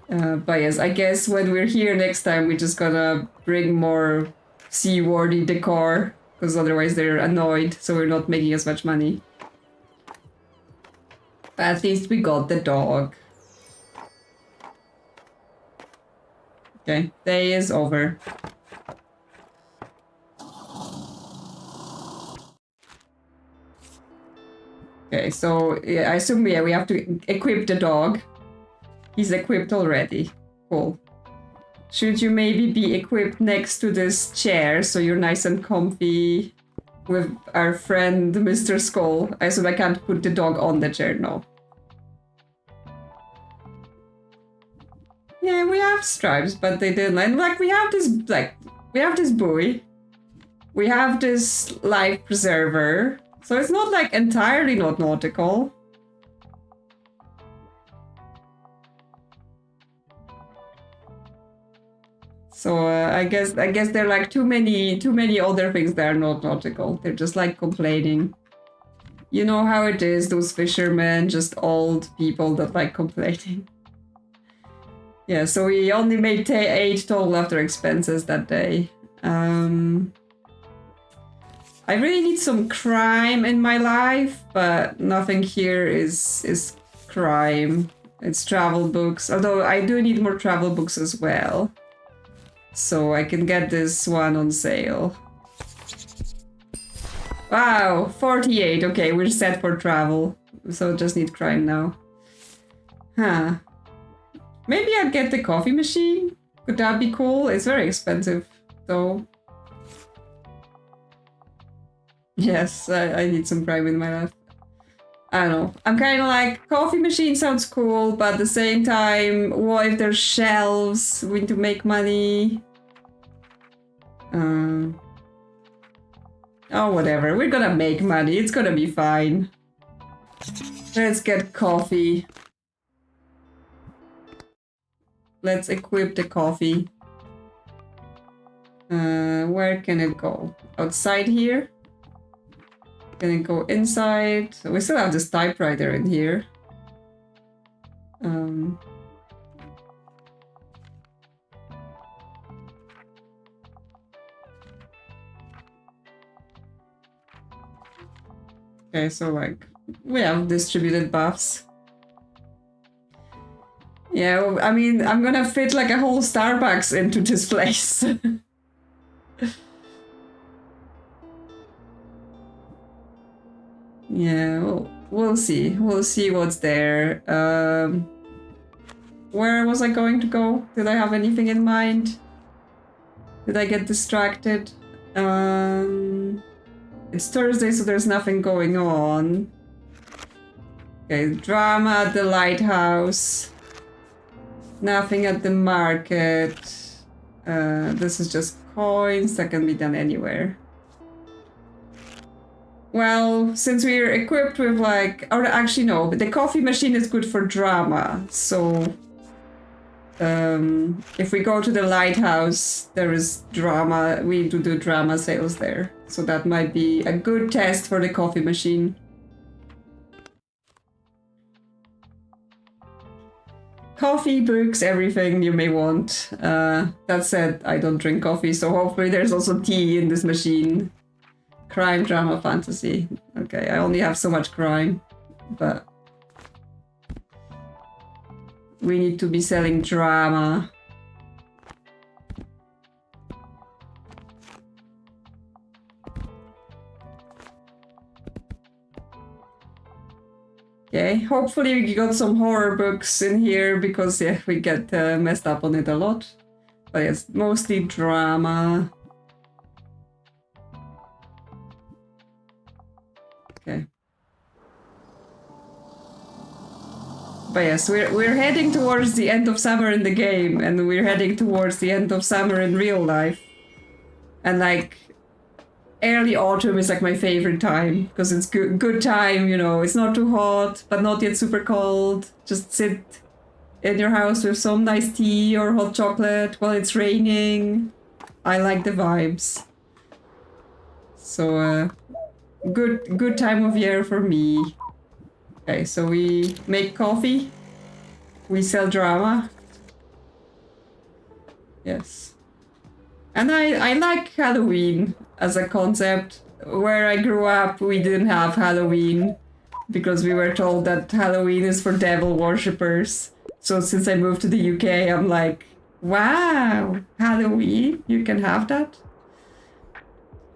But yes, I guess when we're here next time, we just gotta bring more seaworthy decor, because otherwise they're annoyed, so we're not making as much money. But at least we got the dog. Okay, day is over. Okay, so yeah, I assume we have to equip the dog. He's equipped already. Cool. Should you maybe be equipped next to this chair so you're nice and comfy with our friend Mr. Skull? I assume I can't put the dog on the chair, no. Yeah, we have stripes, but they didn't. And like we have this buoy. We have this life preserver. So it's not like entirely not nautical. So I guess there are like too many other things that are not nautical. They're just like complaining. You know how it is, those fishermen, just old people that like complaining. Yeah, so we only made 8 total after expenses that day. I really need some crime in my life, but nothing here is crime. It's travel books, although I do need more travel books as well. So I can get this one on sale. Wow, 48. Okay, we're set for travel. So just need crime now. Huh. Maybe I'll get the coffee machine? Could that be cool? It's very expensive, though. Yes, I need some crime in my life. I don't know. I'm kind of like, coffee machine sounds cool, but at the same time, what if there's shelves? We need to make money. Oh, whatever. We're gonna make money. It's gonna be fine. Let's get coffee. Let's equip the coffee. Where can it go? Outside here? Can it go inside? We still have this typewriter in here. Okay, so like, we have distributed buffs. Yeah, I mean, I'm gonna fit like a whole Starbucks into this place. Yeah, we'll see. We'll see what's there. Where was I going to go? Did I have anything in mind? Did I get distracted? It's Thursday, so there's nothing going on. Okay, drama at the lighthouse. Nothing at the market. This is just coins that can be done anywhere. Well, since we're equipped with like... Or actually no, but the coffee machine is good for drama. So if we go to the lighthouse, there is drama. We do drama sales there. So that might be a good test for the coffee machine. Coffee, books, everything you may want. That said, I don't drink coffee, so hopefully there's also tea in this machine. Crime, drama, fantasy. Okay, I only have so much crime, but we need to be selling drama. Okay, hopefully we got some horror books in here because yeah, we get messed up on it a lot. But it's mostly drama. Okay. But yes, we're heading towards the end of summer in the game, and we're heading towards the end of summer in real life. And like, early autumn is like my favorite time because it's good time, you know. It's not too hot, but not yet super cold. Just sit in your house with some nice tea or hot chocolate while it's raining. I like the vibes. So, good time of year for me. Okay, so we make coffee. We sell drama. Yes. And I like Halloween as a concept. Where I grew up, we didn't have Halloween because we were told that Halloween is for devil worshippers. So since I moved to the UK, I'm like, wow, Halloween, you can have that?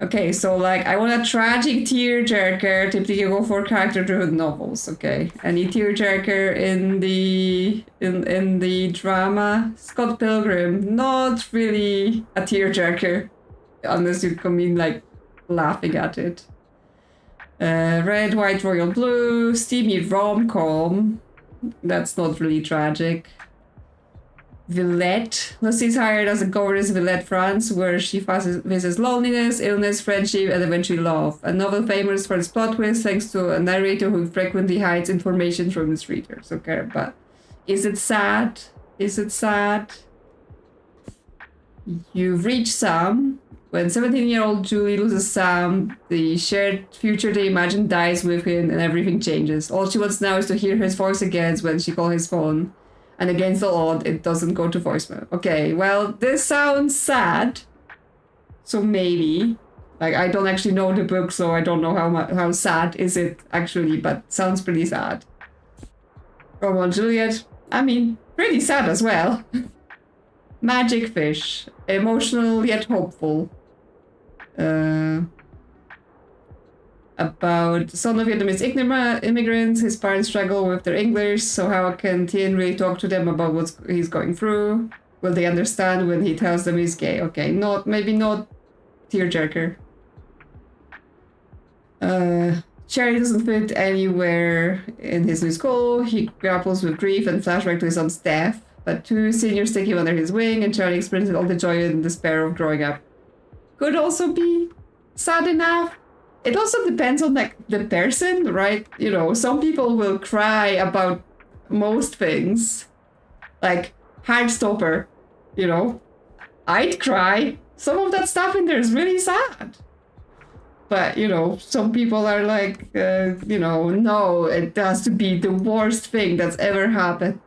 Okay, so like I want a tragic tearjerker. Typically you go for character-driven novels, okay. Any tearjerker in the drama? Scott Pilgrim, not really a tearjerker. Unless you come in like laughing at it. Red, white, royal blue, steamy rom-com. That's not really tragic. Villette. Lucy's hired as a governess in Villette, France, where she faces loneliness, illness, friendship, and eventually love. A novel famous for its plot twist thanks to a narrator who frequently hides information from its readers. Okay, but is it sad? Is it sad? You've reached Sam. When 17-year-old Julie loses Sam, the shared future they imagine dies with him and everything changes. All she wants now is to hear his voice again when she calls his phone. And against the odd, it doesn't go to voicemail. Okay, well, this sounds sad. So maybe. Like, I don't actually know the book, so I don't know how sad is it actually, but sounds pretty sad. Romeo and Juliet. I mean, pretty sad as well. Magic Fish. Emotional yet hopeful. About the son of Vietnamese immigrants, his parents struggle with their English, so how can Tien really talk to them about what he's going through? Will they understand when he tells them he's gay? Okay, maybe not tearjerker. Cherry doesn't fit anywhere in his new school. He grapples with grief and flashback to his son's death, but two seniors take him under his wing, and Charlie experiences all the joy and despair of growing up. Could also be sad enough. It also depends on like the person, right? You know, some people will cry about most things. Like Heartstopper, you know. I'd cry. Some of that stuff in there is really sad. But, you know, some people are like, you know, no, it has to be the worst thing that's ever happened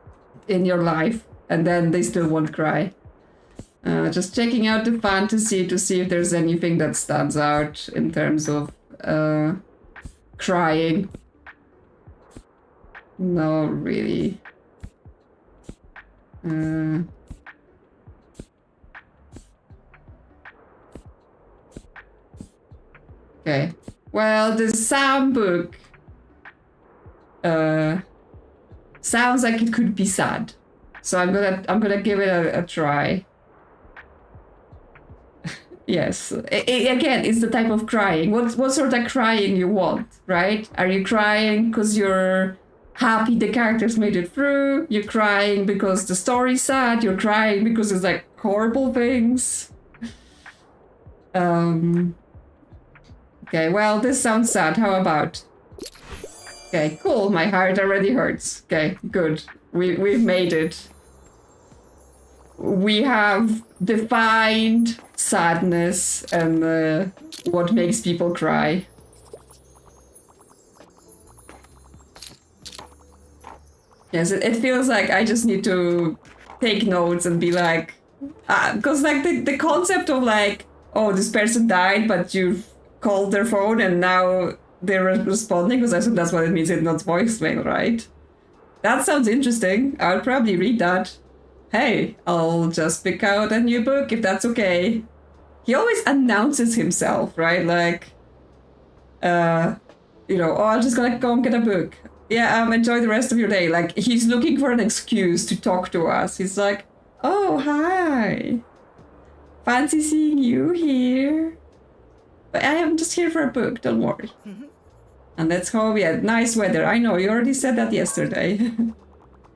in your life. And then they still won't cry. Just checking out the fantasy to see if there's anything that stands out in terms of crying. No, really. Okay. Well, the Sam book sounds like it could be sad. So I'm gonna give it a try. Yes. Again, it's the type of crying. What sort of crying you want, right? Are you crying because you're happy the characters made it through? You're crying because the story's sad? You're crying because it's like horrible things? Okay, well, this sounds sad. How about? Okay, cool. My heart already hurts. Okay, good. We've made it. We have defined sadness and what makes people cry. Yes, it feels like I just need to take notes and be like, because like the concept of like, oh, this person died, but you've called their phone and now they're responding, because I assume that's what it means, it's not voicemail, right? That sounds interesting. I'll probably read that. Hey, I'll just pick out a new book if that's okay. He always announces himself, right? Like, you know, oh, I'm just gonna go and get a book. Yeah, enjoy the rest of your day. Like, he's looking for an excuse to talk to us. He's like, oh, hi. Fancy seeing you here. But I am just here for a book, don't worry. And that's how we had nice weather. I know, you already said that yesterday.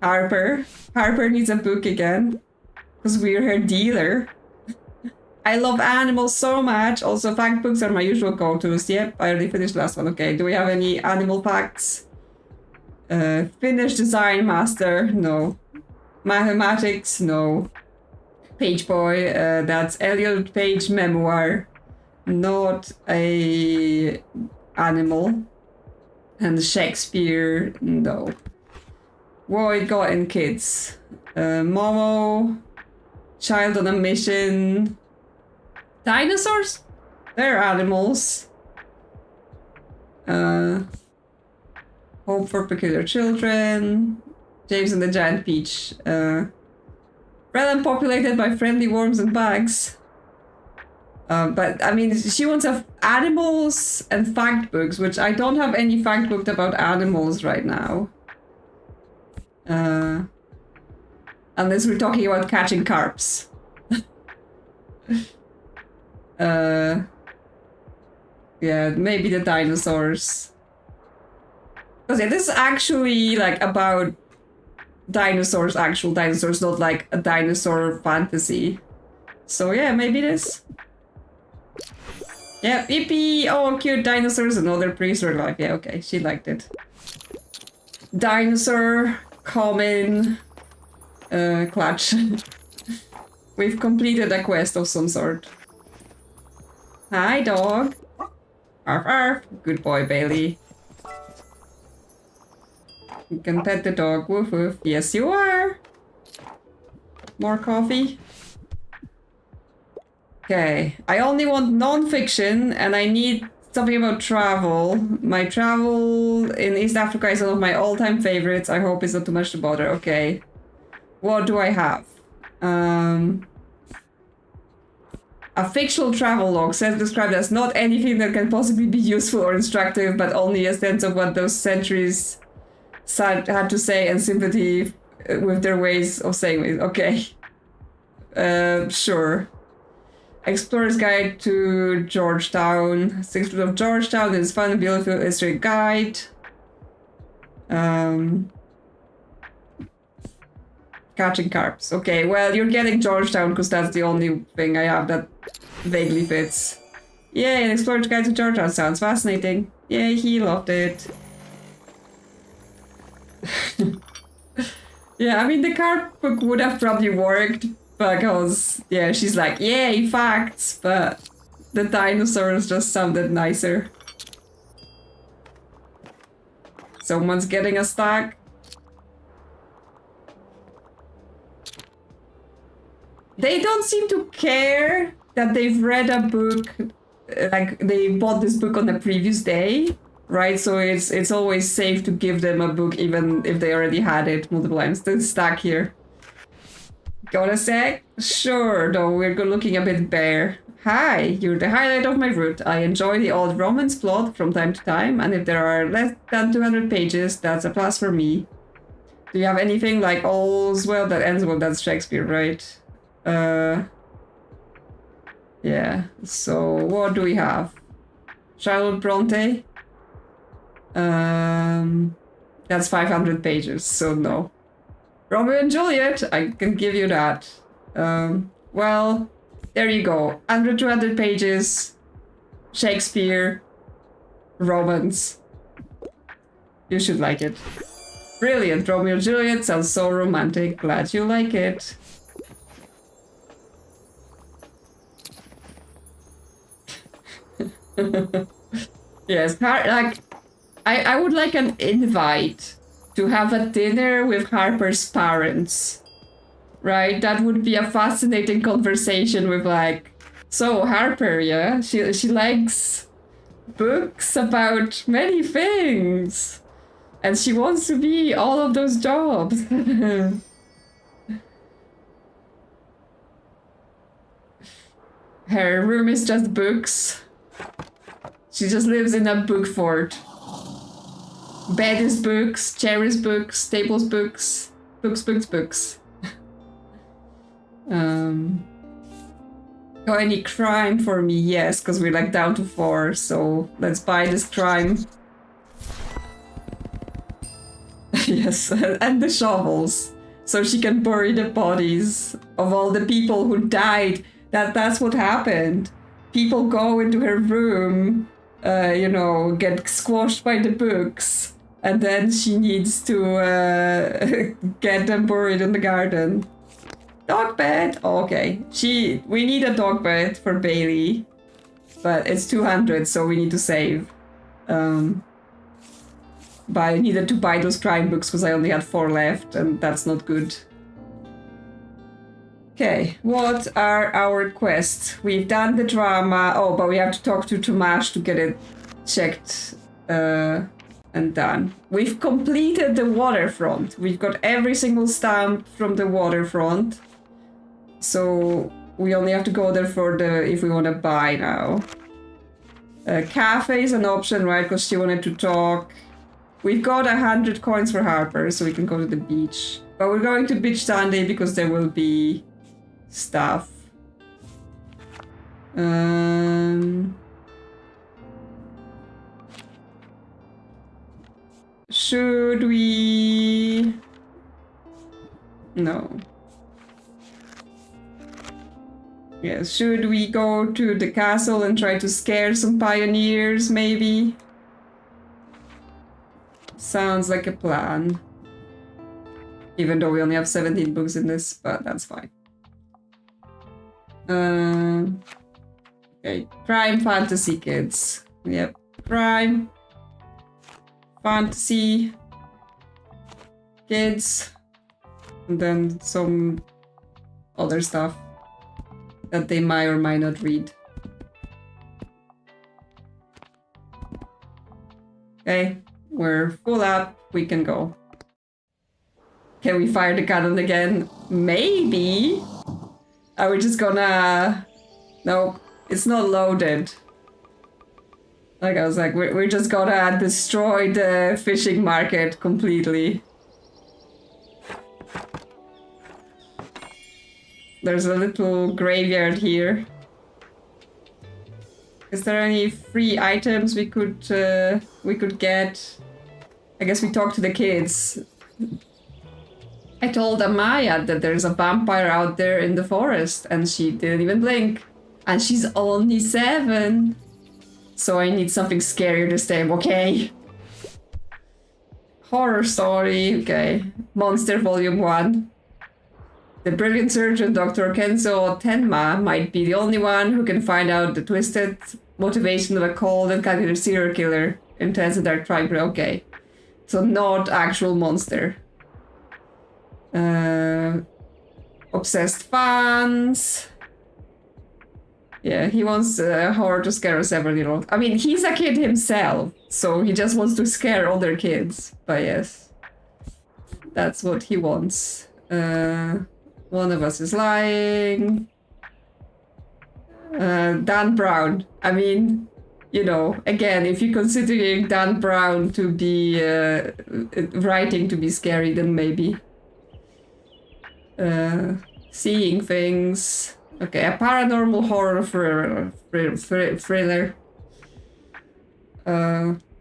Harper needs a book again. Because we're her dealer. I love animals so much. Also, fact books are my usual go-tos. Yep, I already finished the last one. Okay, do we have any animal facts? Finnish design master? No. Mathematics, no. Page Boy, that's Elliot Page memoir, not a animal. And Shakespeare, no. What got in kids? Momo, Child on a Mission. Dinosaurs? They're animals. Hope for Peculiar Children. James and the Giant Peach. Realm populated by friendly worms and bugs. But I mean, she wants animals and fact books, which I don't have any fact book about animals right now. Unless we're talking about catching carps. Yeah, maybe the dinosaurs. Because yeah, this is actually like about dinosaurs, actual dinosaurs, not like a dinosaur fantasy. So yeah, maybe this. Yeah, Ippy! Oh, cute dinosaurs, another prehistoric life. Yeah, okay, she liked it. Dinosaur, common, clutch. We've completed a quest of some sort. Hi, dog. Arf, arf. Good boy, Bailey. You can pet the dog. Woof, woof. Yes, you are. More coffee. Okay, I only want non-fiction, and I need something about travel. My travel in East Africa is one of my all-time favorites. I hope it's not too much to bother. Okay. What do I have? A fictional travel log, self-described as not anything that can possibly be useful or instructive, but only a sense of what those centuries had to say and sympathy with their ways of saying it. Okay. Sure. Explorer's Guide to Georgetown. Six Foot of Georgetown is fun, beautiful history guide. Catching carps. Okay, well, you're getting Georgetown because that's the only thing I have that vaguely fits. Yay, an Explorer's Guide to Georgetown sounds fascinating. Yay, he loved it. Yeah, I mean, the carp book would have probably worked because, yeah, she's like, yay, facts, but the dinosaurs just sounded nicer. Someone's getting a stack. They don't seem to care that they've read a book, like they bought this book on the previous day, right? So it's always safe to give them a book even if they already had it multiple times. The stack here. Got a sec? Sure, though we're looking a bit bare. Hi, you're the highlight of my route. I enjoy the old romance plot from time to time, and if there are less than 200 pages, that's a plus for me. Do you have anything like all's well that ends well? That's Shakespeare, right? Yeah, so what do we have? Charlotte Bronte? That's 500 pages, so no. Romeo and Juliet, I can give you that. Well, there you go. 200 pages, Shakespeare, romance. You should like it. Brilliant, Romeo and Juliet sounds so romantic. Glad you like it. Yes, like, I would like an invite to have a dinner with Harper's parents, right? That would be a fascinating conversation with like, so Harper, yeah, she likes books about many things, and she wants to be all of those jobs. Her room is just books. She just lives in a book fort. Bed is books, chair is books, tables books, books. Got any crime for me? Yes, because we're like down to 4, so let's buy this crime. Yes, and the shovels, so she can bury the bodies of all the people who died. That's what happened. People go into her room, you know, get squashed by the books, And then she needs to get them buried in the garden. Dog bed. Oh, okay. We need a dog bed for Bailey, but it's 200, so we need to save. But I needed to buy those crime books because I only had 4 left, and that's not good. Okay, what are our quests? We've done the drama. Oh, but we have to talk to Tomasz to get it checked and done. We've completed the waterfront. We've got every single stamp from the waterfront. So we only have to go there for if we want to buy now. Cafe is an option, right? Because she wanted to talk. We've got 100 coins for Harper, so we can go to the beach. But we're going to Beach Sunday because there will be stuff. Should we... No. Yeah, should we go to the castle and try to scare some pioneers, maybe? Sounds like a plan. Even though we only have 17 books in this, but that's fine. Okay, crime fantasy kids. Yep, crime fantasy kids, and then some other stuff that they might or might not read. Okay, we're full up, we can go. Can we fire the cannon again? Maybe. Are we just gonna... No, it's not loaded. Like I was like, we're just gonna destroy the fishing market completely. There's a little graveyard here. Is there any free items we could get? I guess we talked to the kids. I told Amaya that there's a vampire out there in the forest, and she didn't even blink. And she's only 7. So I need something scarier this time, okay? Horror story, okay. Monster Volume 1. The brilliant surgeon Dr. Kenzo Tenma might be the only one who can find out the twisted motivation of a cold and calculated serial killer. Intense and dark crime, okay. So not actual monster. Obsessed fans. Yeah, he wants horror to scare us every little. I mean, he's a kid himself, so he just wants to scare other kids. But yes, that's what he wants. One of us is lying. Dan Brown. I mean, you know, again, if you're considering Dan Brown to be writing to be scary, then maybe. Seeing things. Okay, a paranormal horror thriller.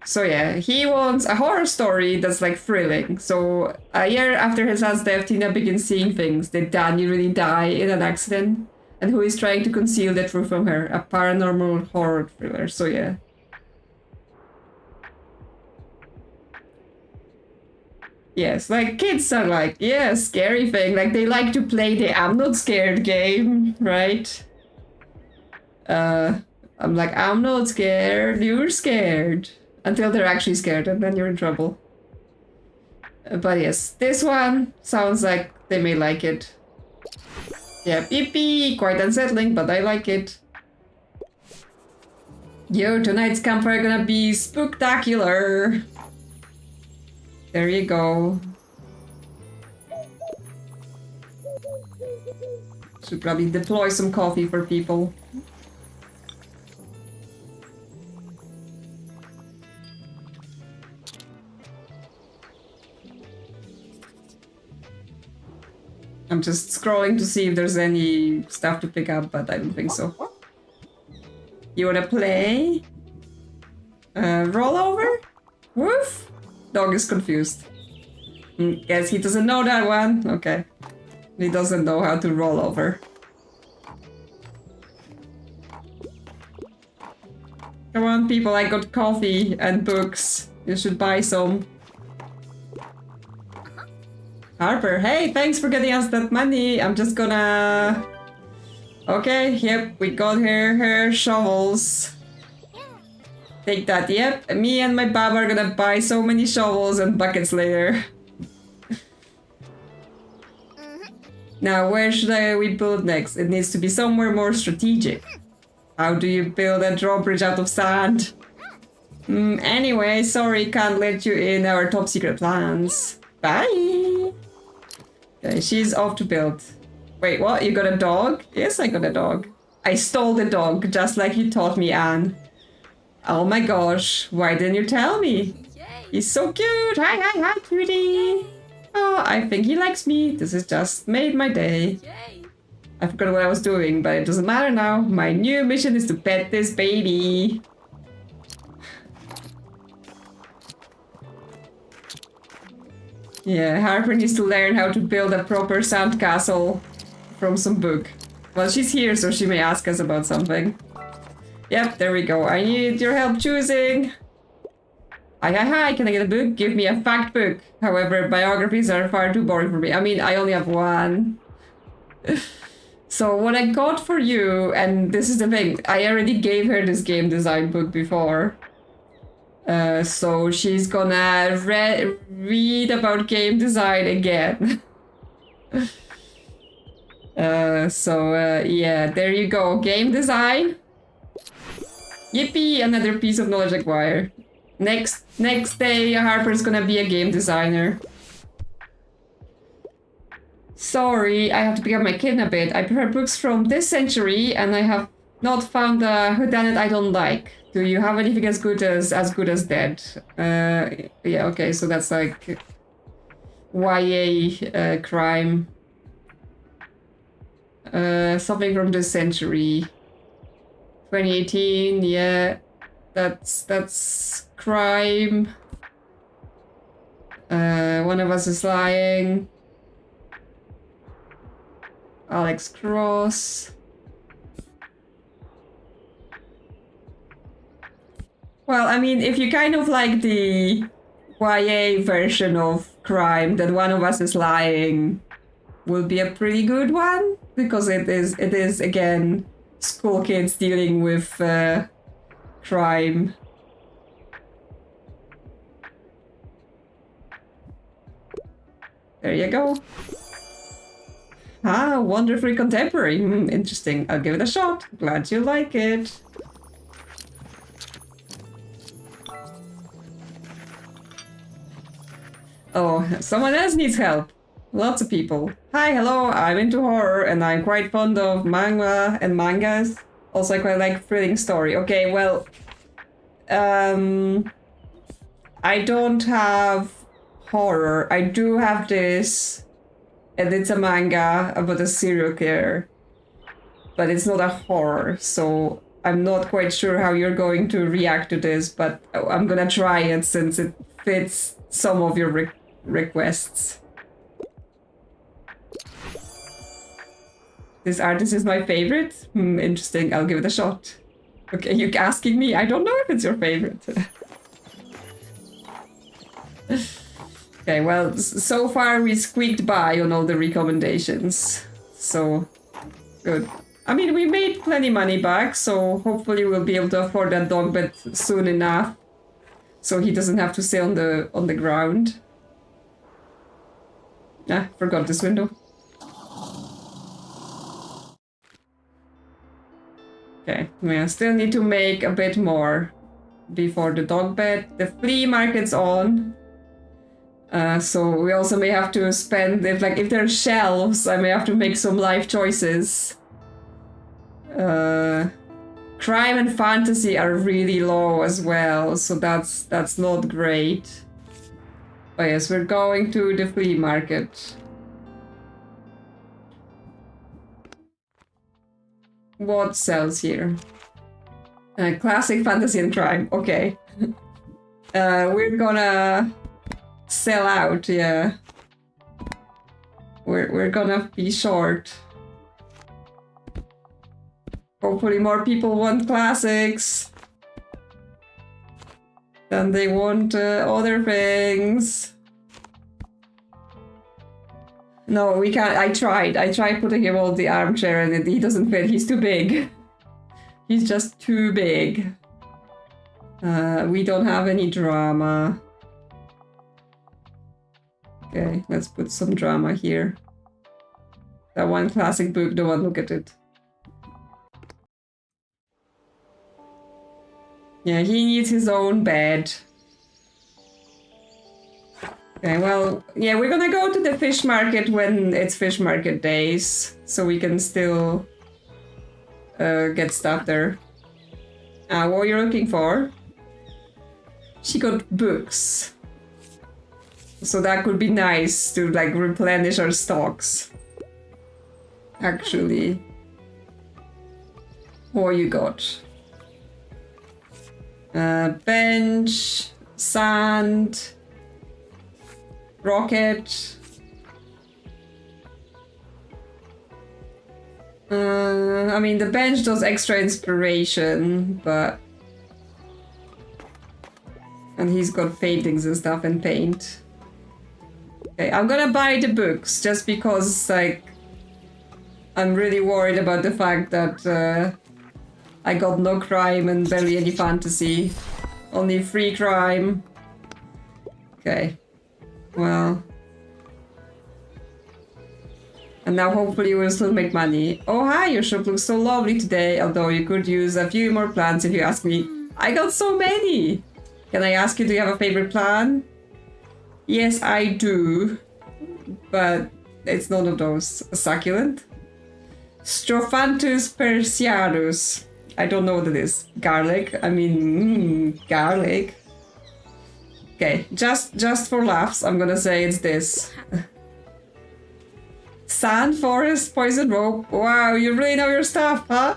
So yeah, he wants a horror story that's like thrilling. So a year after his son's death, Tina begins seeing things. Did Danny really die in an accident? And who is trying to conceal the truth from her? A paranormal horror thriller. So yeah. Yes, like kids are like, yeah, scary thing. Like they like to play the I'm not scared game, right? I'm like, I'm not scared, you're scared. Until they're actually scared and then you're in trouble. But yes, this one sounds like they may like it. Yeah, yippee, quite unsettling, but I like it. Yo, tonight's campfire gonna be spooktacular. There you go. Should probably deploy some coffee for people. I'm just scrolling to see if there's any stuff to pick up, but I don't think so. You wanna play? Rollover? Woof? Dog is confused. Guess he doesn't know that one. Okay. He doesn't know how to roll over. Come on, people, I got coffee and books. You should buy some. Harper, hey, thanks for getting us that money. I'm just gonna... Okay, yep, we got her shovels. Take that, yep. Me and my baba are gonna buy so many shovels and buckets later. Now, where should we build next? It needs to be somewhere more strategic. How do you build a drawbridge out of sand? Anyway, sorry, can't let you in our top secret plans. Bye! Okay, she's off to build. Wait, what? You got a dog? Yes, I got a dog. I stole the dog, just like you taught me, Anne. Oh my gosh, why didn't you tell me?
Yay.
He's so cute! Hi, cutie!
Yay.
Oh, I think he likes me. This has just made my day.
Yay.
I forgot what I was doing, but it doesn't matter now. My new mission is to pet this baby. Yeah, Harper needs to learn how to build a proper sandcastle from some book. Well, she's here, so she may ask us about something. Yep, there we go. I need your help choosing. Hi, can I get a book? Give me a fact book. However, biographies are far too boring for me. I mean, I only have one. So what I got for you, and this is the thing, I already gave her this game design book before. So she's gonna read about game design again. Yeah, there you go. Game design. Yippee! Another piece of knowledge acquired. Next day, Harper's gonna be a game designer. Sorry, I have to pick up my kid a bit. I prefer books from this century, and I have not found a whodunit I don't like. Do you have anything as good as Dead? Yeah, okay, so that's like YA crime. Something from this century. 2018, yeah. That's crime. One of us is lying. Alex Cross. Well, I mean, if you kind of like the YA version of crime, then One of Us is Lying will be a pretty good one, because it is again school kids dealing with crime. There you go. Ah, wonderfully contemporary. Interesting. I'll give it a shot. Glad you like it. Oh, someone else needs help. Lots of people. Hi, hello, I'm into horror and I'm quite fond of manga and mangas. Also, I quite like thrilling story. Okay, well, I don't have horror. I do have this, and it's a manga about a serial killer. But it's not a horror, so I'm not quite sure how you're going to react to this, but I'm gonna try it since it fits some of your requests. This artist is my favorite? Interesting, I'll give it a shot. Okay, you're asking me? I don't know if it's your favorite. Okay, well, so far we squeaked by on all the recommendations. So, good. I mean, we made plenty money back, so hopefully we'll be able to afford that dog bed soon enough. So he doesn't have to stay on the ground. Ah, forgot this window. Okay, we still need to make a bit more before the dog bed. The flea market's on. So we also may have to spend, if there's shelves, I may have to make some life choices. Crime and fantasy are really low as well, so that's not great. But yes, we're going to the flea market. What sells here? Classic fantasy and crime. Okay. We're gonna sell out, yeah. We're gonna be short. Hopefully more people want classics than they want other things. No, we can't. I tried putting him on the armchair and he doesn't fit. He's too big. He's just too big. We don't have any drama. Okay, let's put some drama here. That one classic book, no one look at it. Yeah, he needs his own bed. Okay, well, yeah, we're gonna go to the fish market when it's fish market days, so we can still get stuff there. What you're looking for? She got books. So that could be nice to like replenish our stocks. Actually. What you got? Bench, sand, rocket. I mean, the bench does extra inspiration, but... And he's got paintings and stuff and paint. Okay, I'm gonna buy the books just because, like, I'm really worried about the fact that I got no crime and barely any fantasy. Only free crime. Okay. Well. And now hopefully we'll still make money. Oh hi, your shop looks so lovely today, although you could use a few more plants if you ask me. I got so many! Can I ask you, do you have a favorite plant? Yes, I do. But it's none of those. A succulent? Strophanthus persianus. I don't know what it is. Garlic? I mean, garlic. Okay, just for laughs, I'm gonna say it's this. Sand forest, poison rope. Wow, you really know your stuff, huh?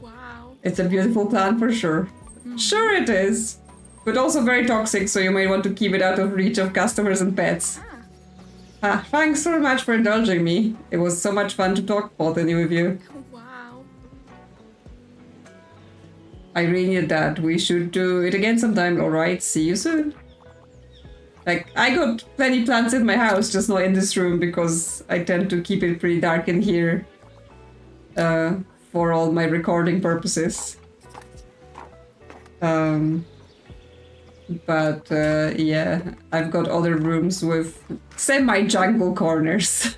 Wow.
It's a beautiful plant for sure. Sure it is. But also very toxic, so you might want to keep it out of reach of customers and pets. Thanks so much for indulging me. It was so much fun to talk botany with you.
Wow.
I really need that. We should do it again sometime, alright? See you soon. Like, I got plenty plants in my house, just not in this room, because I tend to keep it pretty dark in here. For all my recording purposes. But yeah, I've got other rooms with semi-jungle corners.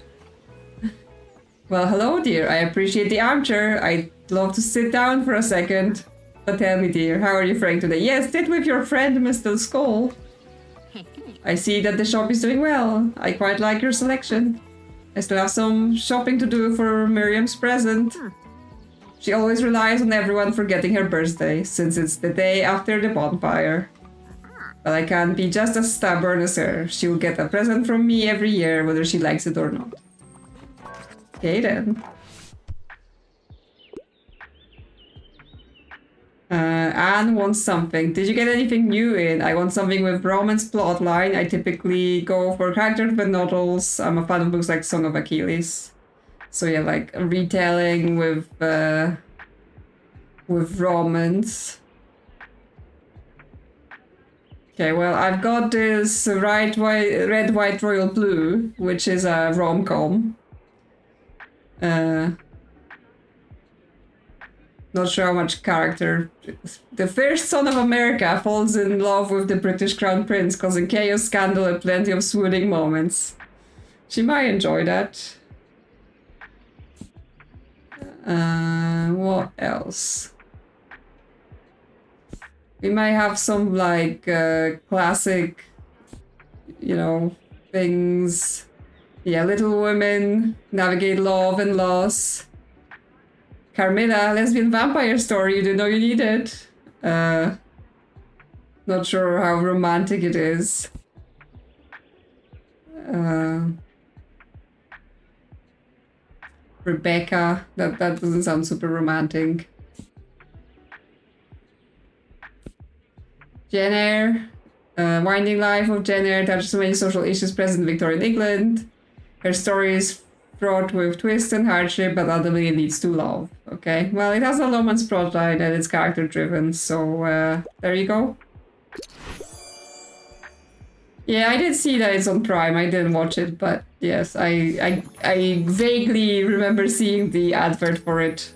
Well, hello dear, I appreciate the armchair. I'd love to sit down for a second. But tell me dear, how are you faring today? Yes, sit with your friend Mr. Skull. I see that the shop is doing well. I quite like your selection. I still have some shopping to do for Miriam's present. She always relies on everyone forgetting her birthday, since it's the day after the bonfire. But I can't be just as stubborn as her. She'll get a present from me every year, whether she likes it or not. Okay then. Anne wants something. Did you get anything new in? I want something with romance plotline. I typically go for character novels. I'm a fan of books like Song of Achilles. So yeah, like a retelling with romance. Okay, well, I've got this Red, White, Royal Blue, which is a rom-com. Not sure how much character. The first son of America falls in love with the British Crown Prince, causing chaos, scandal, and plenty of swooning moments. She might enjoy that. What else? We might have some like classic, you know, things. Yeah, Little Women, Navigate Love and Loss. Carmilla, lesbian vampire story, you didn't know you needed. Not sure how romantic it is. Rebecca, that doesn't sound super romantic. Jane Eyre, winding life of Jane Eyre touches so many social issues present in Victorian England. Her story is fraught with twist and hardship, but ultimately leads to love. Okay, well, it has a romance plotline and it's character driven, so there you go. Yeah, I did see that it's on Prime. I didn't watch it, but Yes, I vaguely remember seeing the advert for it.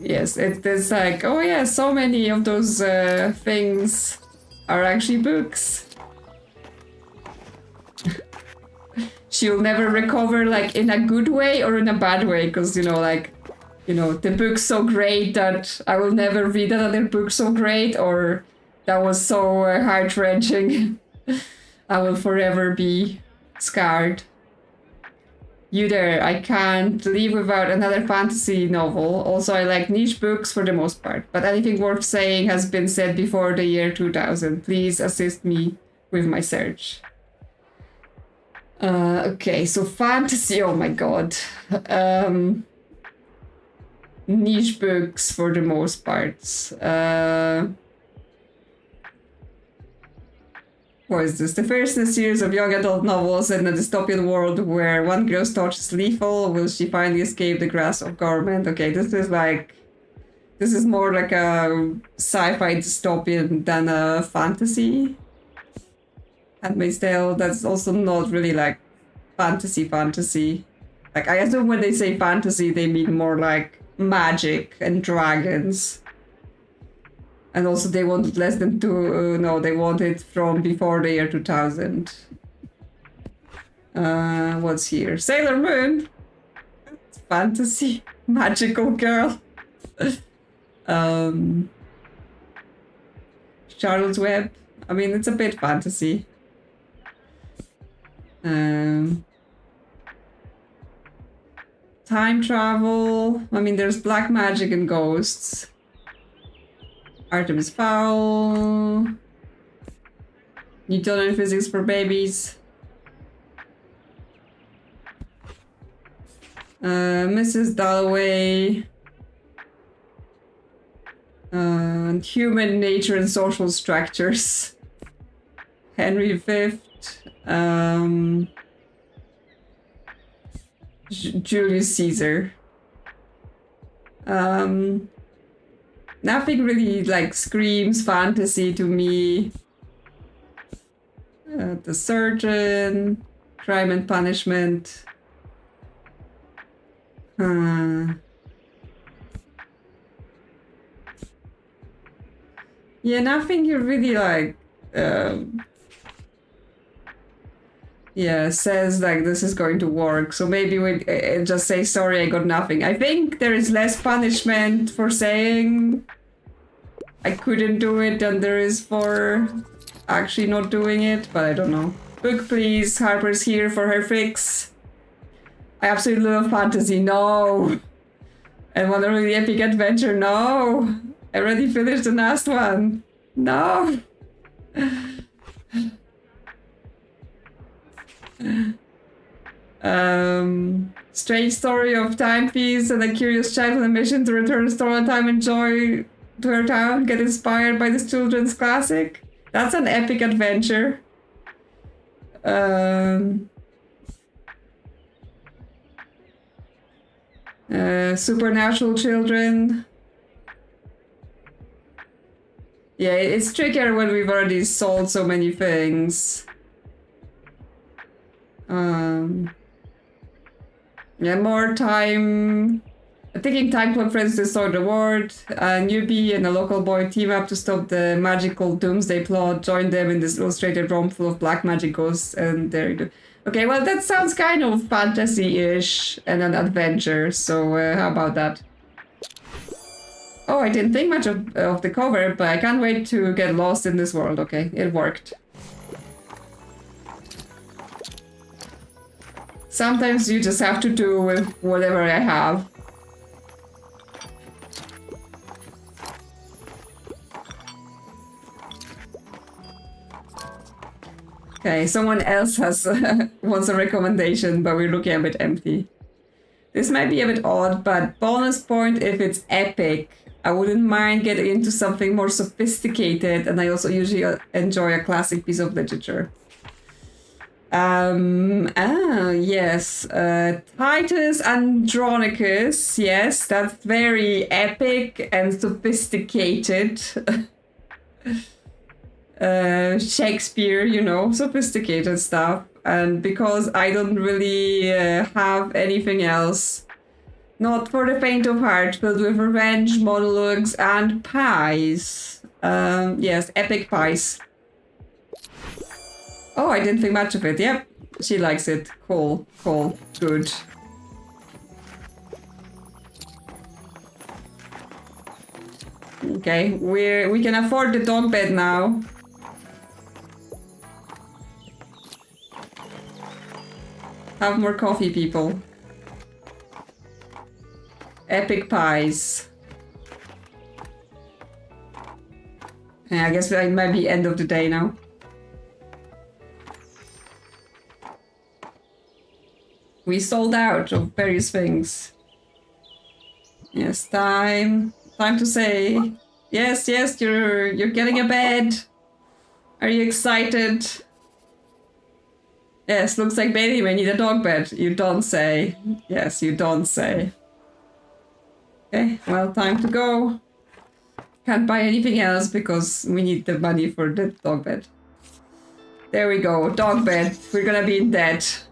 Yes, there's like, oh yeah, so many of those things are actually books. She'll never recover, like, in a good way or in a bad way, because, you know, like, you know, the book's so great that I will never read another book so great, or that was so heart-wrenching. I will forever be scarred. You there, I can't leave without another fantasy novel. Also, I like niche books for the most part, but anything worth saying has been said before the year 2000. Please assist me with my search. Okay, so fantasy, oh my god. Niche books for the most part. What is this? The first in a series of young adult novels in a dystopian world where one girl's touch is lethal. Will she finally escape the grasp of government? Okay, this is more like a sci-fi dystopian than a fantasy. Handmaid's Tale, that's also not really like fantasy. Like, I assume when they say fantasy, they mean more like magic and dragons. And also they want less than no, they want it from before the year 2000. What's here? Sailor Moon! It's fantasy. Magical girl. Charlotte's Web. I mean, it's a bit fantasy. Time travel. I mean, there's black magic and ghosts. Artemis Fowl. Newtonian physics for babies. Mrs. Dalloway. Human nature and social structures. Henry V. Julius Caesar. Nothing really like screams fantasy to me. The Surgeon, Crime and Punishment. Yeah, nothing you really like. Yeah, says like this is going to work. So maybe we just say sorry, I got nothing. I think there is less punishment for saying I couldn't do it than there is for actually not doing it, but I don't know. Book please, Harper's here for her fix. I absolutely love fantasy, no. And want a really epic adventure, no. I already finished the last one, no. Strange story of time thieves and a curious child on a mission to return stolen time and joy to her town. Get inspired by this children's classic. That's an epic adventure. Supernatural children. Yeah, it's trickier when we've already sold so many things. Yeah, more time. Taking time clock friends to sort the world. A newbie and a local boy team up to stop the magical doomsday plot. Join them in this illustrated room full of black magic ghosts, and there you go. Okay, well that sounds kind of fantasy-ish and an adventure. So how about that? Oh, I didn't think much of the cover, but I can't wait to get lost in this world. Okay, it worked. Sometimes you just have to do with whatever I have. Okay, someone else has wants a recommendation, but we're looking a bit empty. This might be a bit odd, but bonus point if it's epic. I wouldn't mind getting into something more sophisticated, and I also usually enjoy a classic piece of literature. Yes. Titus Andronicus. Yes, that's very epic and sophisticated. Shakespeare, you know, sophisticated stuff. And because I don't really have anything else, not for the faint of heart, filled with revenge, monologues, and pies. Yes, epic pies. Oh, I didn't think much of it. Yep, she likes it. Cool, cool, good. Okay, we can afford the dog bed now. Have more coffee, people. Epic pies. Yeah, I guess it might be end of the day now. We sold out of various things. Yes, time to say yes, you're getting a bed. Are you excited? Yes, looks like Bailey may need a dog bed. You don't say. Yes, you don't say. Okay, well, time to go. Can't buy anything else because we need the money for the dog bed. There we go, dog bed. We're gonna be in debt.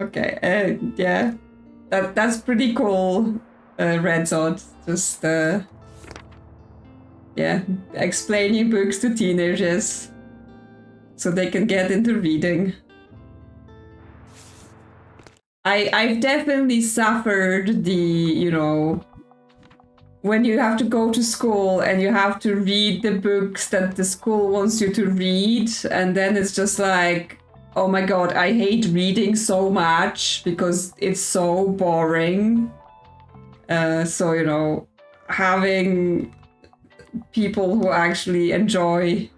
Okay, yeah. That's pretty cool, Red Zod. Just, yeah, explaining books to teenagers so they can get into reading. I've definitely suffered the, you know, when you have to go to school and you have to read the books that the school wants you to read, and then it's just like, oh my god, I hate reading so much because it's so boring. So, you know, having people who actually enjoy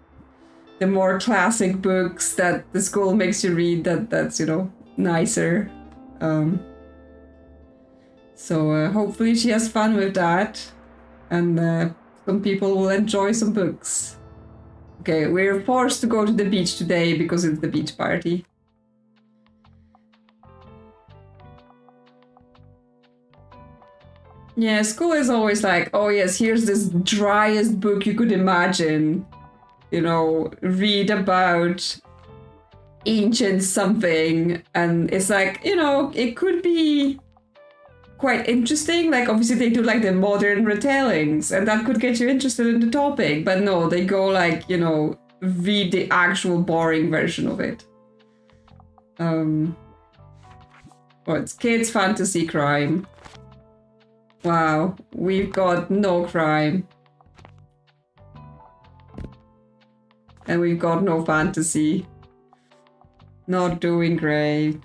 the more classic books that the school makes you read, that's, you know, nicer. So hopefully she has fun with that, and some people will enjoy some books. Okay, we're forced to go to the beach today because it's the beach party. Yeah, school is always like, oh yes, here's this driest book you could imagine. You know, read about ancient something, and it's like, you know, it could be quite interesting. Like, obviously they do like the modern retellings, and that could get you interested in the topic, but no, they go like, you know, read the actual boring version of it. Oh, it's kids fantasy crime. Wow, we've got no crime. And we've got no fantasy. Not doing great.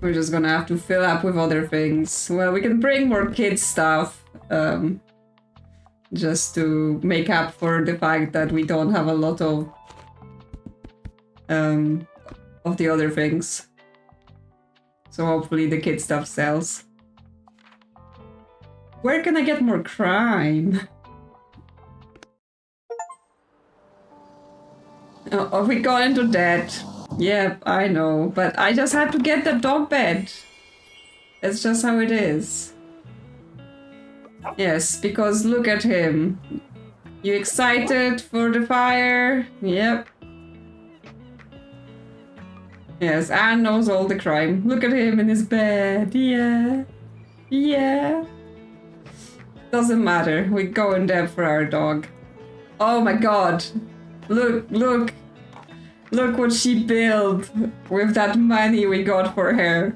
We're just gonna have to fill up with other things. Well, we can bring more kids stuff, just to make up for the fact that we don't have a lot of the other things. So hopefully the kid stuff sells. Where can I get more crime? Oh, we got into debt. Yep, I know, but I just had to get the dog bed. It's just how it is. Yes, because look at him. You excited for the fire? Yep. Yes, Anne knows all the crime. Look at him in his bed. Yeah. Yeah. Doesn't matter. We go in debt for our dog. Oh my god. Look, look. Look what she built with that money we got for her.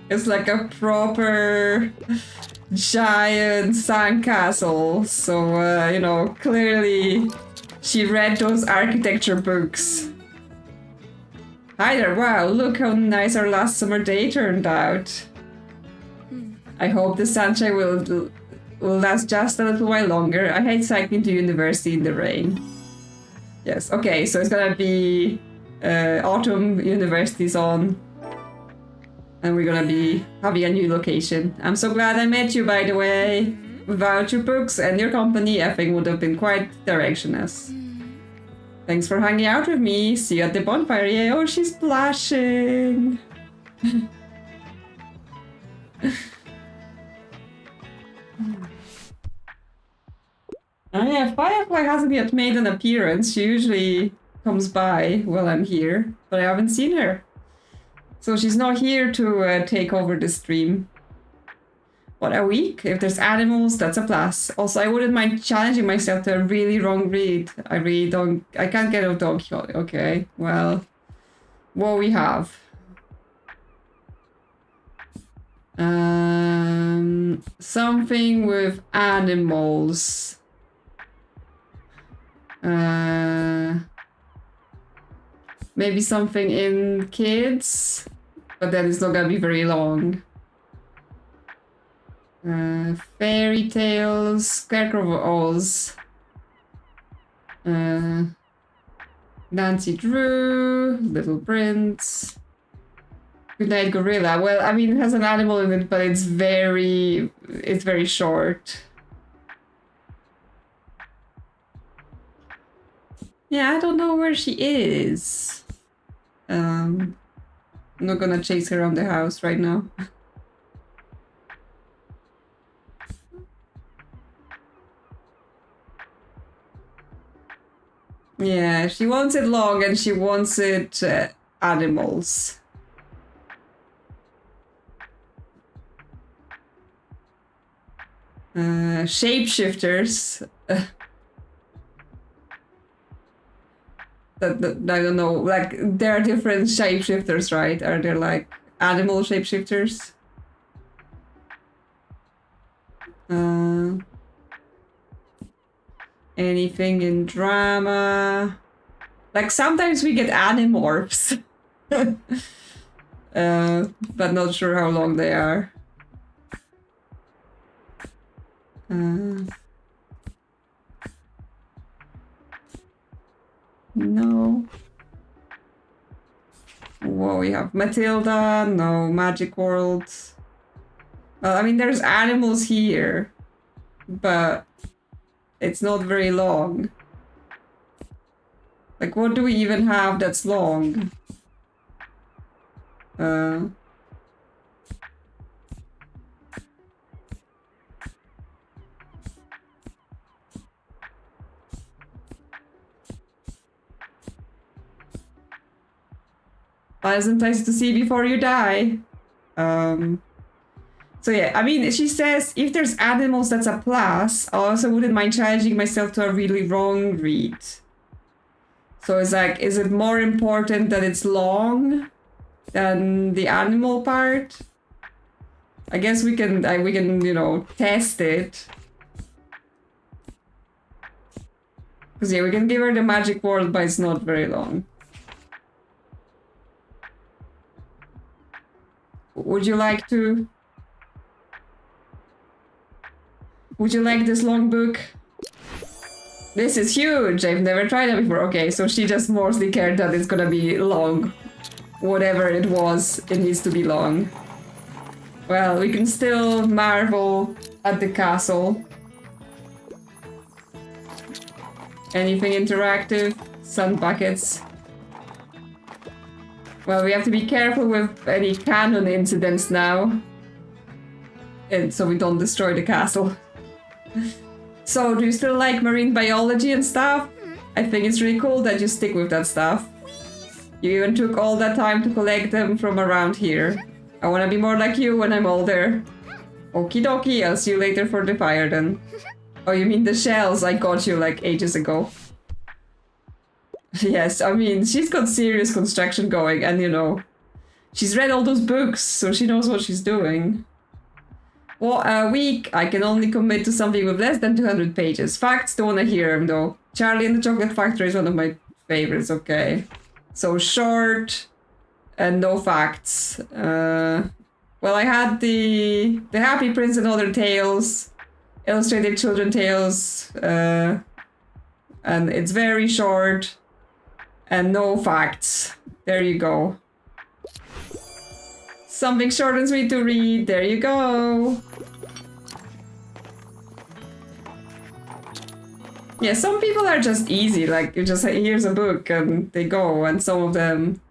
It's like a proper giant sandcastle. So, you know, clearly she read those architecture books. Hi there, wow, look how nice our last summer day turned out. I hope the sunshine will last just a little while longer. I hate cycling to university in the rain. Yes, okay, so it's gonna be autumn university's on. And we're gonna be having a new location. I'm so glad I met you, by the way. Without your books and your company, I think would have been quite directionless. Thanks for hanging out with me. See you at the bonfire. Yeah, oh, she's blushing. Oh yeah, Firefly hasn't yet made an appearance. She usually comes by while I'm here, but I haven't seen her. So she's not here to take over the stream. What a week. If there's animals, that's a plus. Also, I wouldn't mind challenging myself to a really wrong read. I really don't... I can't get a dog. Okay, well... What we have? Something with animals. Maybe something in kids, but then it's not gonna be very long. Fairy tales, Scarecrow of Oz, Nancy Drew, Little Prince, Goodnight Gorilla. Well, I mean, it has an animal in it, but it's very short. Yeah, I don't know where she is. I'm not gonna chase her around the house right now. Yeah, she wants it long and she wants it animals. Shapeshifters. I don't know, like, there are different shapeshifters, right? Are there, like, animal shapeshifters? Anything in drama? Like, sometimes we get animorphs. But not sure how long they are. No. Whoa, we have Matilda, no, Magic World. Well, I mean, there's animals here, but it's not very long. Like, what do we even have that's long? Pleasant place to see before you die. So yeah, I mean, she says if there's animals, that's a plus. I also wouldn't mind challenging myself to a really wrong read. So it's like, is it more important that it's long than the animal part? I guess we can, you know, test it. Because yeah, we can give her the magic world, but it's not very long. Would you like to... Would you like this long book? This is huge! I've never tried it before. Okay, so she just mostly cared that it's gonna be long. Whatever it was, it needs to be long. Well, we can still marvel at the castle. Anything interactive? Sun buckets. Well, we have to be careful with any canon incidents now. And so we don't destroy the castle. So, do you still like marine biology and stuff? I think it's really cool that you stick with that stuff. You even took all that time to collect them from around here. I wanna be more like you when I'm older. Okie dokie, I'll see you later for the fire then. Oh, you mean the shells I got you like ages ago. Yes, I mean, she's got serious construction going, and you know, she's read all those books, so she knows what she's doing. Well, a week, I can only commit to something with less than 200 pages. Facts, don't wanna hear them though. Charlie and the Chocolate Factory is one of my favorites, okay. So short, and no facts. Well, I had the Happy Prince and Other Tales, illustrated children tales, and it's very short. And no facts. There you go. Something short and sweet to read. There you go. Yeah, some people are just easy. Like, you just say, here's a book, and they go. And some of them...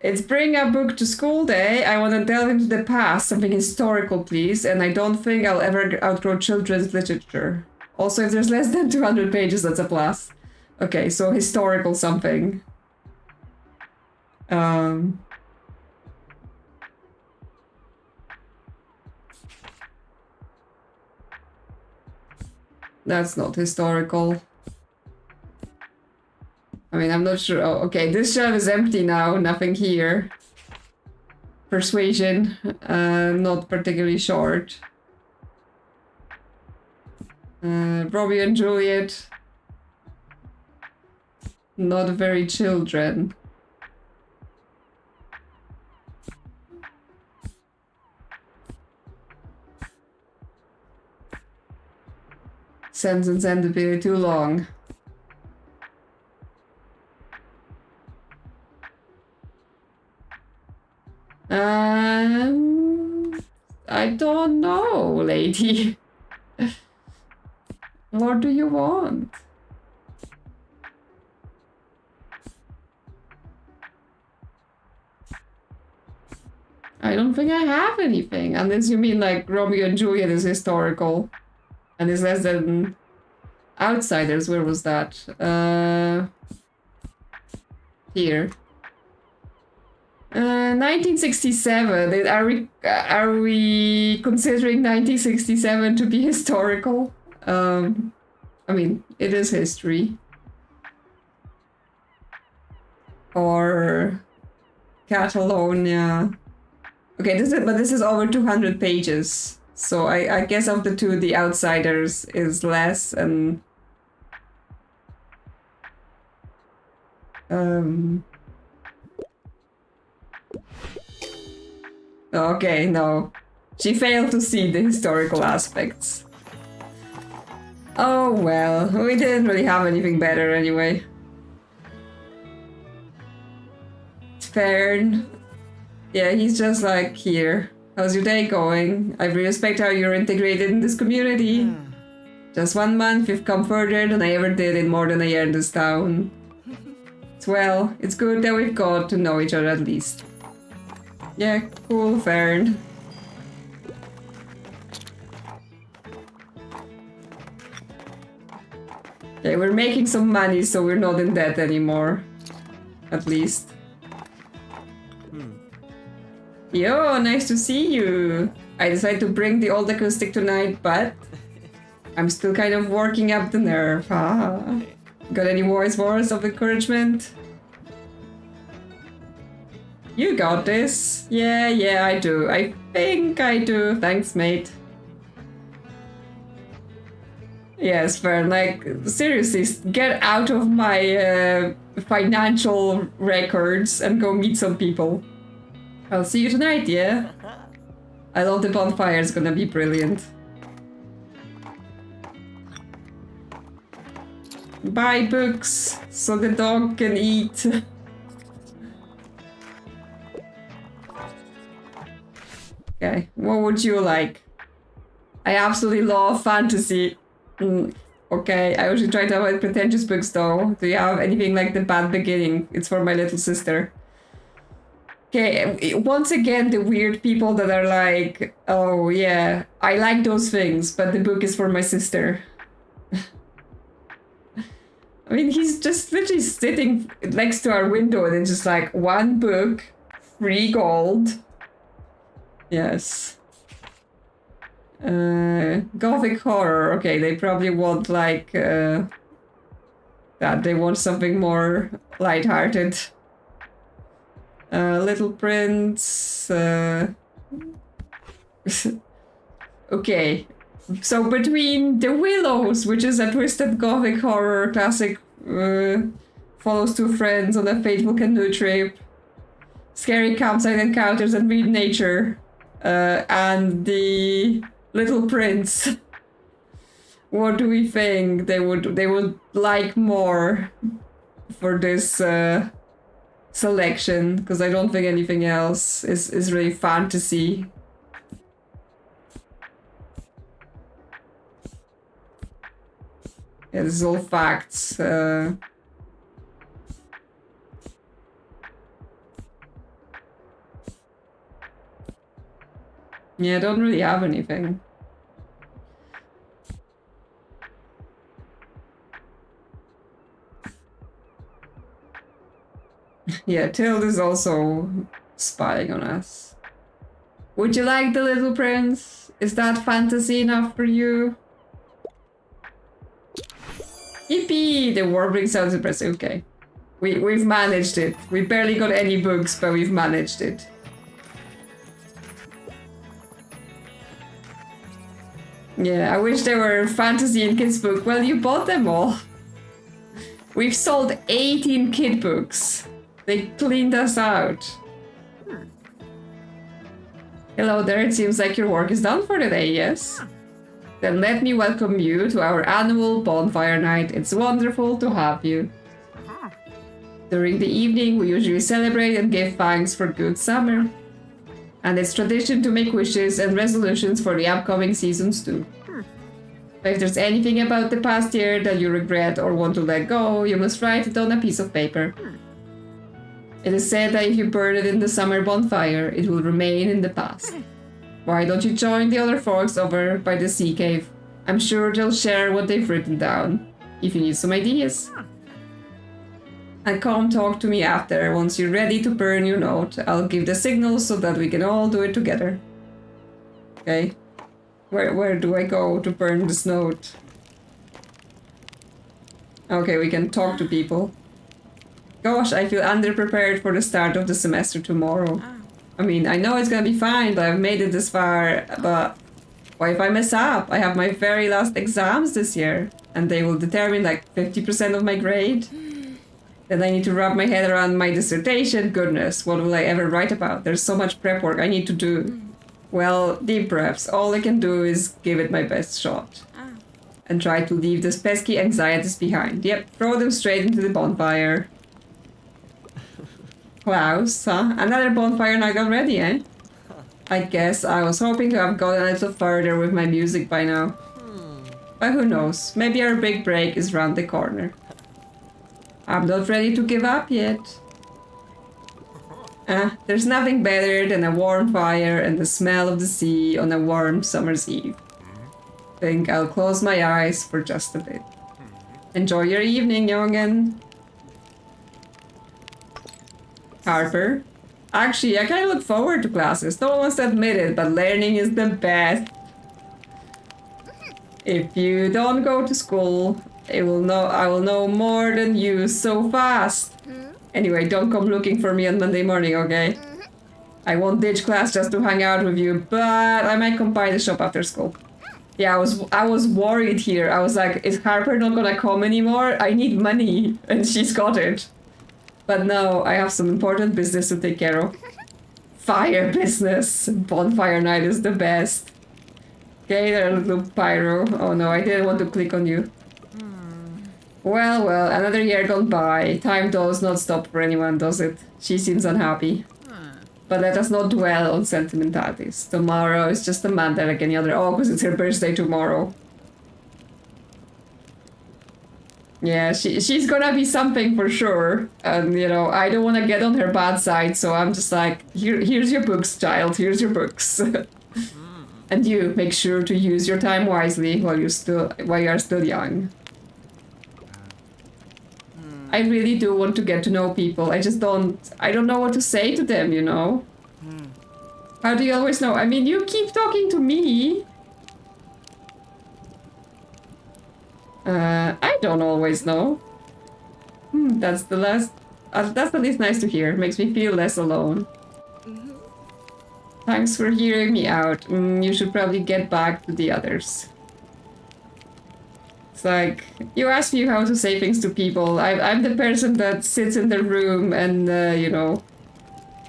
It's bring a book to school day. I want to delve into the past, something historical, please. And I don't think I'll ever outgrow children's literature. Also, if there's less than 200 pages, that's a plus. Okay, so historical something. That's not historical. I mean, I'm not sure. Oh, okay, this shelf is empty now. Nothing here. Persuasion, not particularly short. Romeo and Juliet. Not very children. Sense and Sensibility too long. I don't know, lady. What do you want? I don't think I have anything, unless you mean like Romeo and Juliet is historical and is less than Outsiders. Where was that? Here. 1967. Are we considering 1967 to be historical? I mean, it is history. Or Catalonia. Okay, this is over 200 pages. So I guess of the two, The Outsiders is less, and okay, no. She failed to see the historical aspects. Oh well, we didn't really have anything better anyway. Fern. Yeah, he's just like, here. How's your day going? I respect how you're integrated in this community. Just 1 month, you've come further than I ever did in more than a year in this town. Well, it's good that we've got to know each other at least. Yeah, cool, Fern. Okay, we're making some money, so we're not in debt anymore. At least. Yo, nice to see you. I decided to bring the old acoustic tonight, but I'm still kind of working up the nerve. Got any words of encouragement? You got this. Yeah, I do. I think I do. Thanks, mate. Yes, Fern, like, seriously, get out of my financial records and go meet some people. I'll see you tonight, yeah? I love the bonfire, it's gonna be brilliant. Buy books so the dog can eat. Okay, what would you like? I absolutely love fantasy. Okay, I usually try to avoid pretentious books though. Do you have anything like The Bad Beginning? It's for my little sister. Okay, once again, the weird people that are like, oh yeah, I like those things, but the book is for my sister. I mean, he's just literally sitting next to our window and it's just like, 1 book, 3 gold. Yes. Gothic horror. Okay, they probably want like, that. They want something more lighthearted. Little Prince. Okay. So between The Willows, which is a twisted gothic horror classic, follows 2 friends on a fateful canoe trip, scary campsite encounters and weird nature, and The Little Prince. What do we think they would like more for this selection? Because I don't think anything else is really fantasy. Yeah, this is all facts. Yeah, I don't really have anything. Yeah, Tild is also spying on us. Would you like The Little Prince? Is that fantasy enough for you? Yippee! The warbling sounds impressive. Okay. We've managed it. We barely got any books, but we've managed it. Yeah, I wish there were fantasy and kids books. Well, you bought them all. We've sold 18 kid books. They cleaned us out. Hello there, it seems like your work is done for the day, yes? Then let me welcome you to our annual bonfire night. It's wonderful to have you. During the evening, we usually celebrate and give thanks for good summer. And it's tradition to make wishes and resolutions for the upcoming seasons too. If there's anything about the past year that you regret or want to let go, you must write it on a piece of paper. It is said that if you burn it in the summer bonfire, it will remain in the past. Why don't you join the other folks over by the sea cave? I'm sure they'll share what they've written down, if you need some ideas. And come talk to me after, once you're ready to burn your note. I'll give the signal so that we can all do it together. Okay. Where do I go to burn this note? Okay, we can talk to people. Gosh, I feel underprepared for the start of the semester tomorrow. I mean, I know it's gonna be fine, but I've made it this far, but what if I mess up? I have my very last exams this year, and they will determine like 50% of my grade. Then I need to wrap my head around my dissertation. Goodness, what will I ever write about? There's so much prep work I need to do. Well, deep breaths. All I can do is give it my best shot. And try to leave those pesky anxieties behind. Yep, throw them straight into the bonfire. Klaus, huh? Another bonfire night already, eh? I guess I was hoping to have gone a little further with my music by now. But who knows? Maybe our big break is round the corner. I'm not ready to give up yet. There's nothing better than a warm fire and the smell of the sea on a warm summer's eve. Think I'll close my eyes for just a bit. Enjoy your evening, young'un. Harper? Actually, I kind of look forward to classes. No one wants to admit it, but learning is the best. If you don't go to school, I will know more than you so fast. Anyway, don't come looking for me on Monday morning, okay? I won't ditch class just to hang out with you, but I might come by the shop after school. Yeah, I was worried here. I was like, is Harper not gonna come anymore? I need money, and she's got it. But no, I have some important business to take care of. Fire business. Bonfire night is the best. Okay, there, little pyro. Oh no, I didn't want to click on you. Well, another year gone by. Time does not stop for anyone, does it? She seems unhappy. But let us not dwell on sentimentalities. Tomorrow is just a Monday like any other. Oh, because it's her birthday tomorrow. Yeah, she's gonna be something for sure. And, you know, I don't want to get on her bad side, so I'm just like, here's your books, child. Here's your books. And you, make sure to use your time wisely while you are still young. I really do want to get to know people. I don't know what to say to them, you know? How do you always know? I mean, you keep talking to me. I don't always know. That's at least nice to hear. Makes me feel less alone. Thanks for hearing me out. You should probably get back to the others. It's like, you ask me how to say things to people. I'm the person that sits in the room and, you know,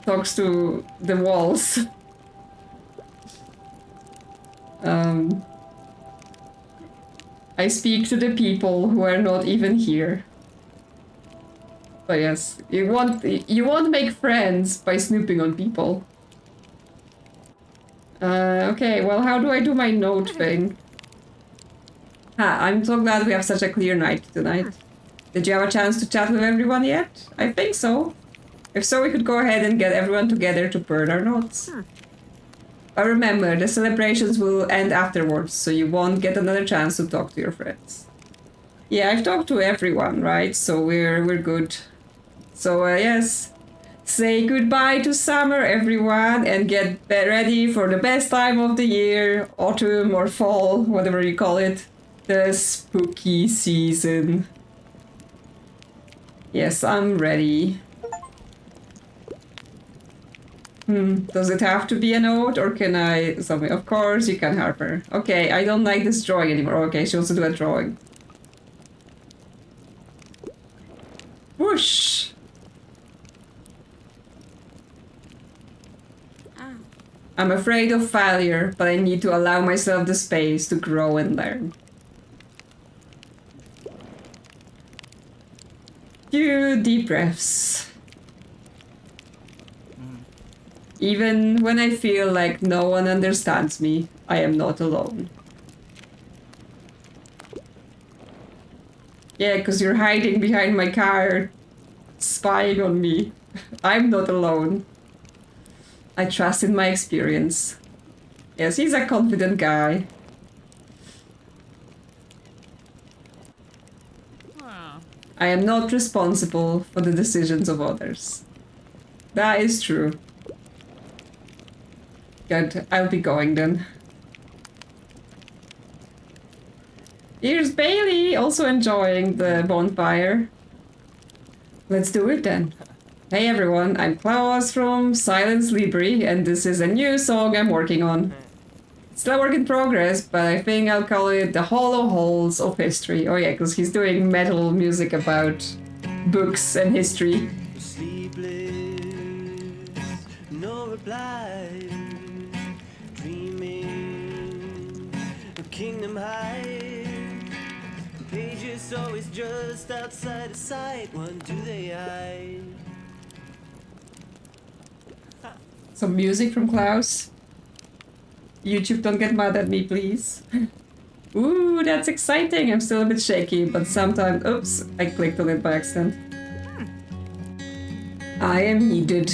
talks to the walls. I speak to the people who are not even here. But yes, you won't make friends by snooping on people. Okay, well, how do I do my note thing? I'm so glad we have such a clear night tonight. Did you have a chance to chat with everyone yet? I think so. If so, we could go ahead and get everyone together to burn our notes. But remember, the celebrations will end afterwards, so you won't get another chance to talk to your friends. Yeah, I've talked to everyone, right? So we're good. So yes, say goodbye to summer, everyone, and get ready for the best time of the year, autumn or fall, whatever you call it, the spooky season. Yes, I'm ready. Does it have to be a note, or can I something? Of course you can, Harper. Okay, I don't like this drawing anymore. Okay, she wants to do a drawing. Whoosh!
Ah.
I'm afraid of failure, but I need to allow myself the space to grow and learn. Few deep breaths. Even when I feel like no one understands me, I am not alone. Yeah, because you're hiding behind my car, spying on me. I'm not alone. I trust in my experience. Yes, he's a confident guy. I am not responsible for the decisions of others. That is true. Good, I'll be going then. Here's Bailey, also enjoying the bonfire. Let's do it then. Hey everyone, I'm Klaus from Silence Libri, and this is a new song I'm working on. It's still a work in progress, but I think I'll call it The Hollow Halls of History. Oh yeah, because he's doing metal music about books and history.
Sleepless, no reply. Dreaming of Kingdom High. Pages always just outside of sight. What do they hide?
Some music from Klaus. YouTube, don't get mad at me, please. Ooh, that's exciting. I'm still a bit shaky, but sometimes... Oops, I clicked on it by accident. I am needed.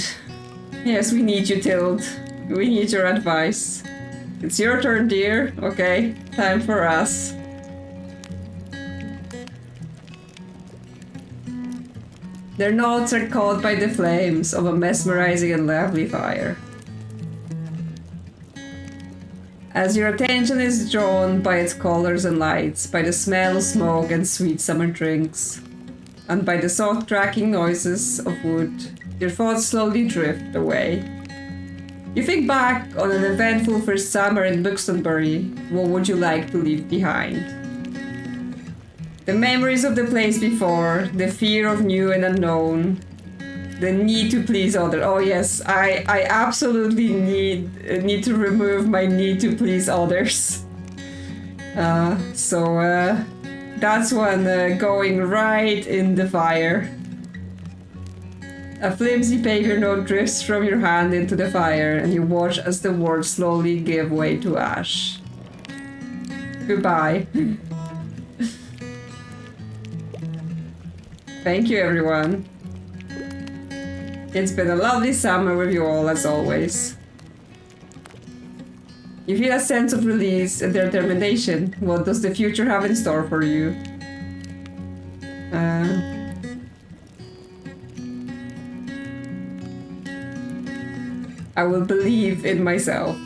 Yes, we need you, Tilt. We need your advice. It's your turn, dear. Okay, time for us. Their notes are caught by the flames of a mesmerizing and lovely fire. As your attention is drawn by its colors and lights, by the smell of smoke and sweet summer drinks, and by the soft cracking noises of wood, your thoughts slowly drift away. You think back on an eventful first summer in Buxtonbury. What would you like to leave behind? The memories of the place before, the fear of new and unknown, the need to please others. Oh yes, I absolutely need to remove my need to please others. So that's one going right in the fire. A flimsy paper note drifts from your hand into the fire, and you watch as the words slowly give way to ash. Goodbye. Thank you, everyone. It's been a lovely summer with you all, as always. You feel a sense of release and determination. What does the future have in store for you? I will believe in myself.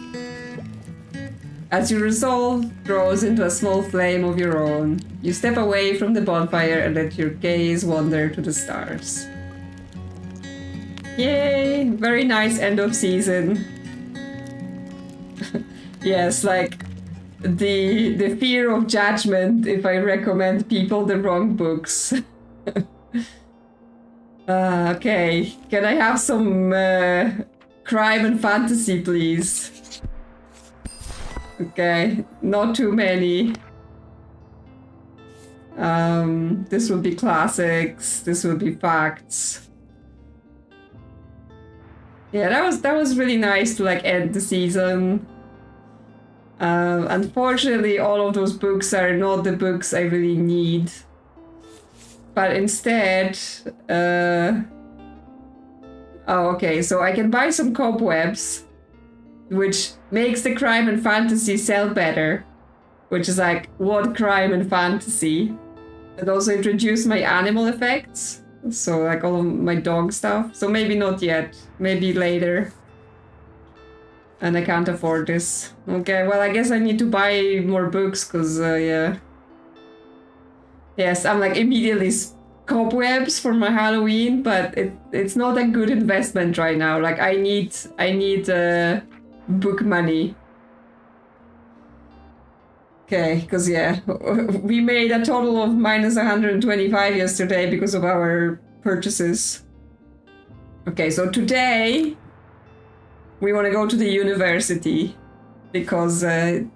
As your resolve grows into a small flame of your own, you step away from the bonfire and let your gaze wander to the stars. Yay! Very nice end of season. Yes, like the fear of judgment if I recommend people the wrong books. Okay, can I have some crime and fantasy, please? Okay, not too many. This will be classics. This will be facts. Yeah, that was really nice to like end the season. Unfortunately, all of those books are not the books I really need. But instead, oh, okay, so I can buy some cobwebs, which makes the crime and fantasy sell better, which is like, what crime and fantasy? It also introduced my animal effects, so like all of my dog stuff. So maybe not yet, maybe later. And I can't afford this. Okay, well, I guess I need to buy more books, because, yeah. Yes, I'm like immediately cobwebs for my Halloween, but it's not a good investment right now. Like, I need book money. Okay, because, yeah, we made a total of minus 125 yesterday because of our purchases. Okay, so today we want to go to the university because the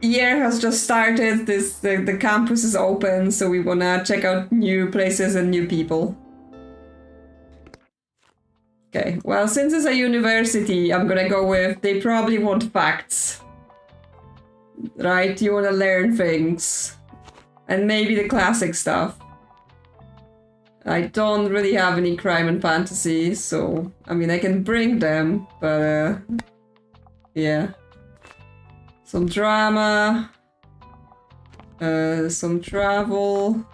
year has just started. The campus is open, so we want to check out new places and new people. Okay, well, since it's a university, I'm gonna go with they probably want facts. Right? You want to learn things. And maybe the classic stuff. I don't really have any crime and fantasy, so... I mean, I can bring them, but... yeah. Some drama. Some travel.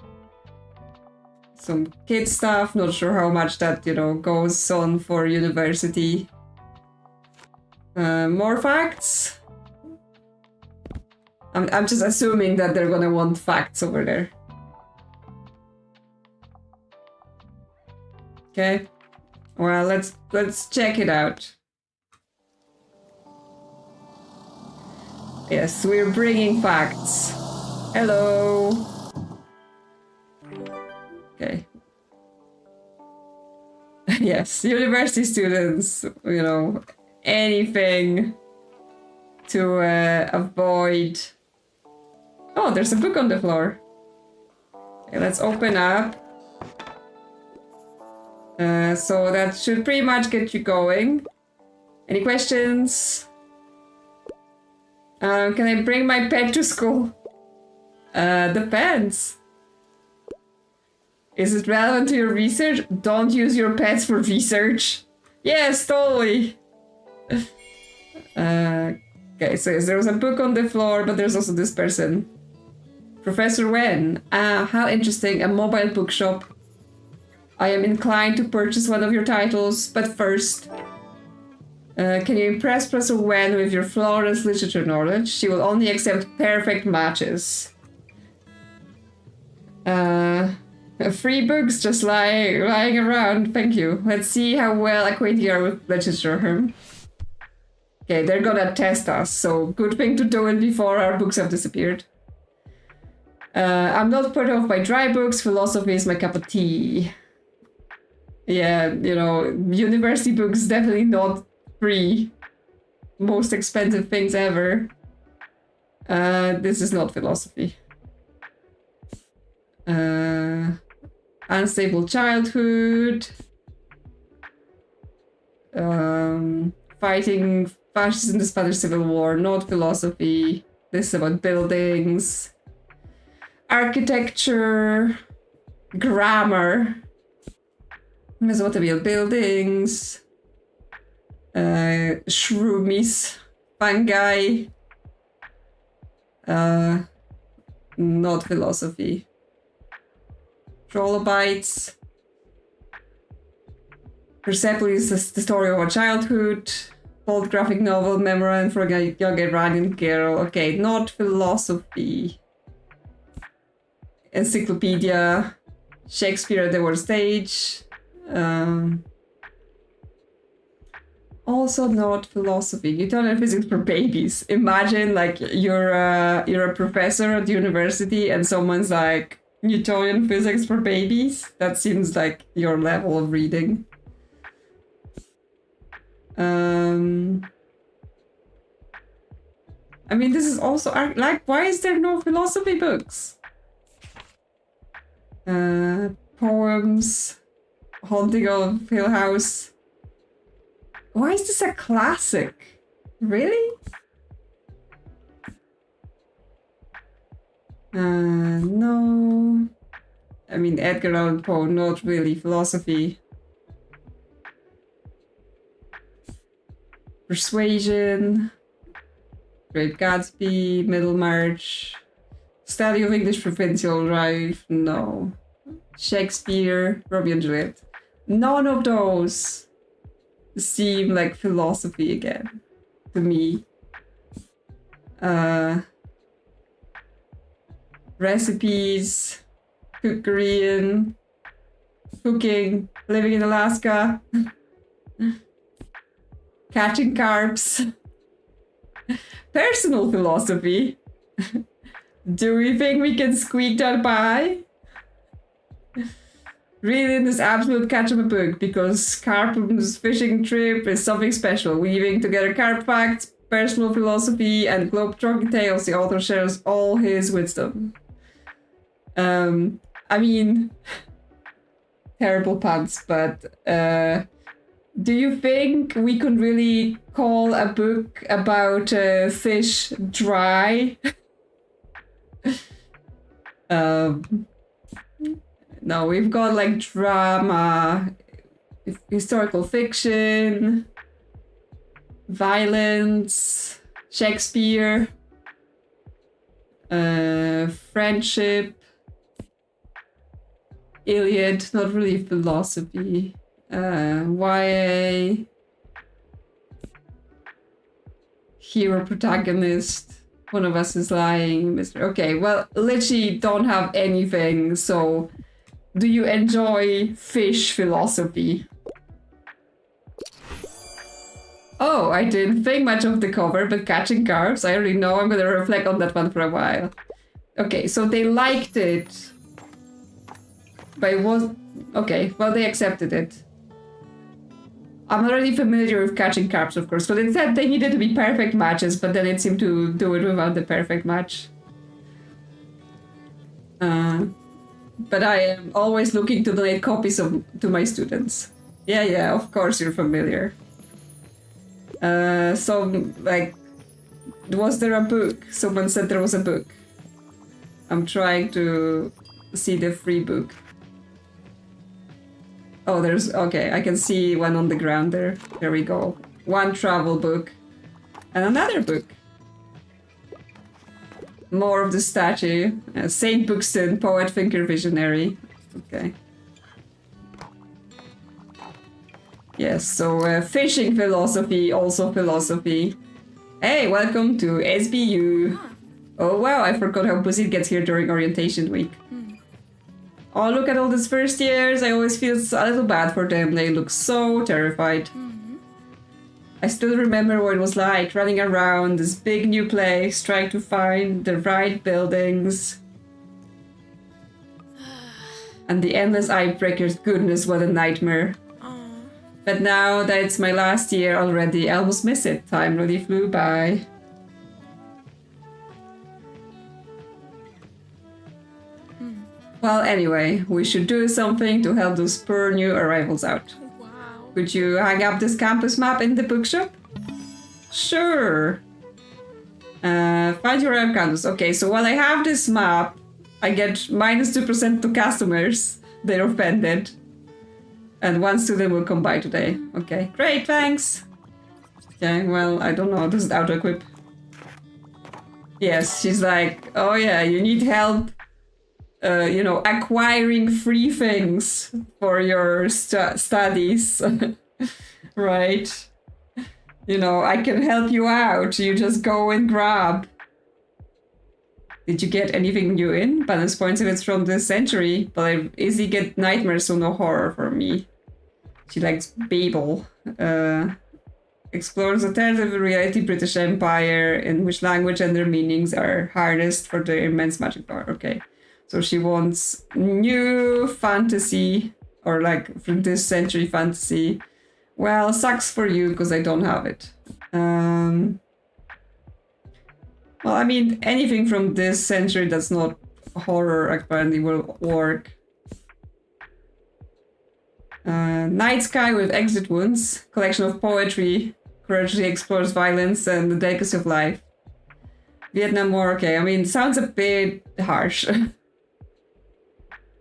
Some kid stuff. Not sure how much that, you know, goes on for university. More facts. I'm just assuming that they're gonna want facts over there. Okay. Well, let's check it out. Yes, we're bringing facts. Hello. Okay. Yes, university students, you know, anything to avoid. Oh, there's a book on the floor. Okay, let's open up. So that should pretty much get you going. Any questions? Can I bring my pet to school? Depends. Is it relevant to your research? Don't use your pets for research. Yes, totally. Okay, so there was a book on the floor, but there's also this person. Professor Wen. How interesting, a mobile bookshop. I am inclined to purchase one of your titles, but first... can you impress Professor Wen with your flawless literature knowledge? She will only accept perfect matches. Free books just lying around, thank you. Let's see how well acquainted you are with literature. Okay, they're gonna test us, so good thing to do it before our books have disappeared. I'm not put off by dry books, philosophy is my cup of tea. Yeah, you know, university books definitely not free. Most expensive things ever. This is not philosophy. Unstable childhood. Fighting fascists in the Spanish Civil War, not philosophy. This is about buildings. Architecture. Grammar. Mesopotamia buildings. Shroomies. Fungi. Not philosophy. Trilobites. Persepolis is the story of our childhood. Bold graphic novel, memorandum for a young Iranian girl. Okay, not philosophy. Encyclopedia. Shakespeare at the world stage. Also not philosophy. Newtonian physics for babies. Imagine like you're a professor at university and someone's like Newtonian physics for babies. That seems like your level of reading. I mean, this is also like, why is there no philosophy books? Poems, Haunting of Hill House. Why is this a classic? Really? No. I mean, Edgar Allan Poe, not really philosophy. Persuasion, Great Gatsby, Middlemarch, Study of English Provincial Drive, no. Shakespeare, Romeo and Juliet. None of those seem like philosophy again to me. Recipes, cooking, living in Alaska, catching carps, personal philosophy. Do we think we can squeak that by? Reading this absolute catch of a book because Carpum's fishing trip is something special. Weaving together carp facts, personal philosophy, and globe-trotting tales, the author shares all his wisdom. I mean, terrible puns, but do you think we could really call a book about fish dry? No, we've got like drama, historical fiction, violence, Shakespeare, friendship, Iliad, not really philosophy, YA, hero protagonist, one of us is lying, Mr. Okay, well, literally don't have anything, so do you enjoy fish philosophy? Oh, I didn't think much of the cover, but catching carps, I already know I'm gonna reflect on that one for a while. Okay, so they liked it. But it was... Okay, well they accepted it. I'm already familiar with catching carps, of course, but it said they needed to be perfect matches, but then it seemed to do it without the perfect match. But I am always looking to donate copies to my students. Yeah, of course you're familiar. So, like, was there a book? Someone said there was a book. I'm trying to see the free book. Oh, there's... Okay, I can see one on the ground there. There we go. One travel book. And another book. More of the statue. Saint Buxton, poet, thinker, visionary. Okay. Yes, so fishing philosophy, also philosophy. Hey, welcome to SBU. Oh wow, I forgot how busy it gets here during orientation week. Oh, look at all these first years. I always feel a little bad for them. They look so terrified. I still remember what it was like, running around this big new place, trying to find the right buildings. And the endless icebreakers, goodness, what a nightmare. But now that it's my last year already, I almost miss it. Time really flew by. Well, anyway, we should do something to help those poor new arrivals out.
Wow.
Could you hang up this campus map in the bookshop? Sure. Find your own campus. Okay, so while I have this map, I get -2% to customers. They're offended. And one student will come by today. Okay, great, thanks. Okay, well, I don't know. Does it auto-equip? Yes, she's like, oh yeah, you need help, acquiring free things for your studies. Right? I can help you out. You just go and grab. Did you get anything new in? Balance points if it's from this century, but I easily get nightmares, so no horror for me. She likes Babel. Explores alternative reality British Empire, in which language and their meanings are harnessed for their immense magic power. Okay. So she wants new fantasy, or like from this century fantasy. Well, sucks for you, because I don't have it. Well, I mean, anything from this century that's not horror apparently will work. Night Sky with Exit Wounds, collection of poetry, courageously explores violence and the delicacy of life. Vietnam War, okay, I mean, sounds a bit harsh.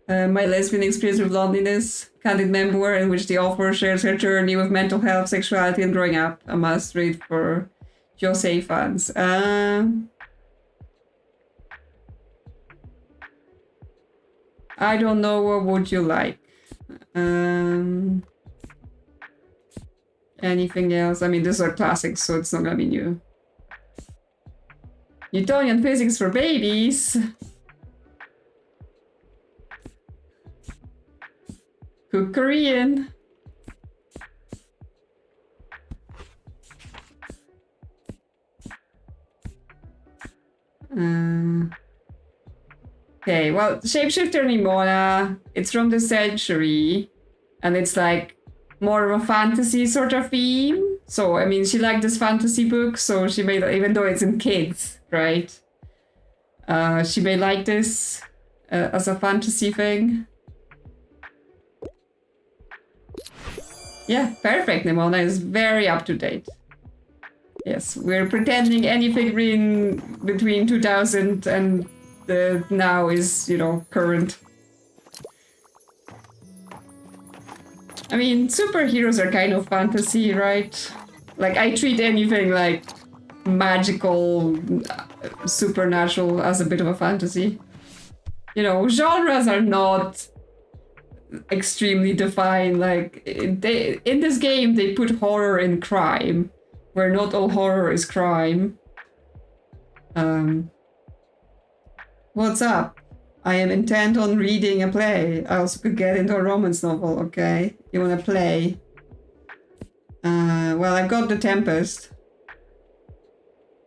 My lesbian experience with loneliness, candid memoir in which the author shares her journey with mental health, sexuality, and growing up. A must read for Jose fans. I don't know, what would you like? Anything else? I mean, these are classics, so it's not gonna be new. Newtonian physics for babies. Cook Korean. Okay, well, Shapeshifter Nimona, it's from the century, and it's like more of a fantasy sort of theme. So, I mean, she liked this fantasy book, so she made, even though it's in kids, right? She may like this as a fantasy thing. Yeah, perfect. Nimona is very up to date. Yes, we're pretending anything between 2000 and now is, you know, current. I mean, superheroes are kind of fantasy, right? Like, I treat anything like magical, supernatural as a bit of a fantasy. You know, genres are not extremely defined. Like, in this game, they put horror in crime, where not all horror is crime. What's up? I am intent on reading a play. I also could get into a romance novel, okay? You wanna play? Well, I've got The Tempest.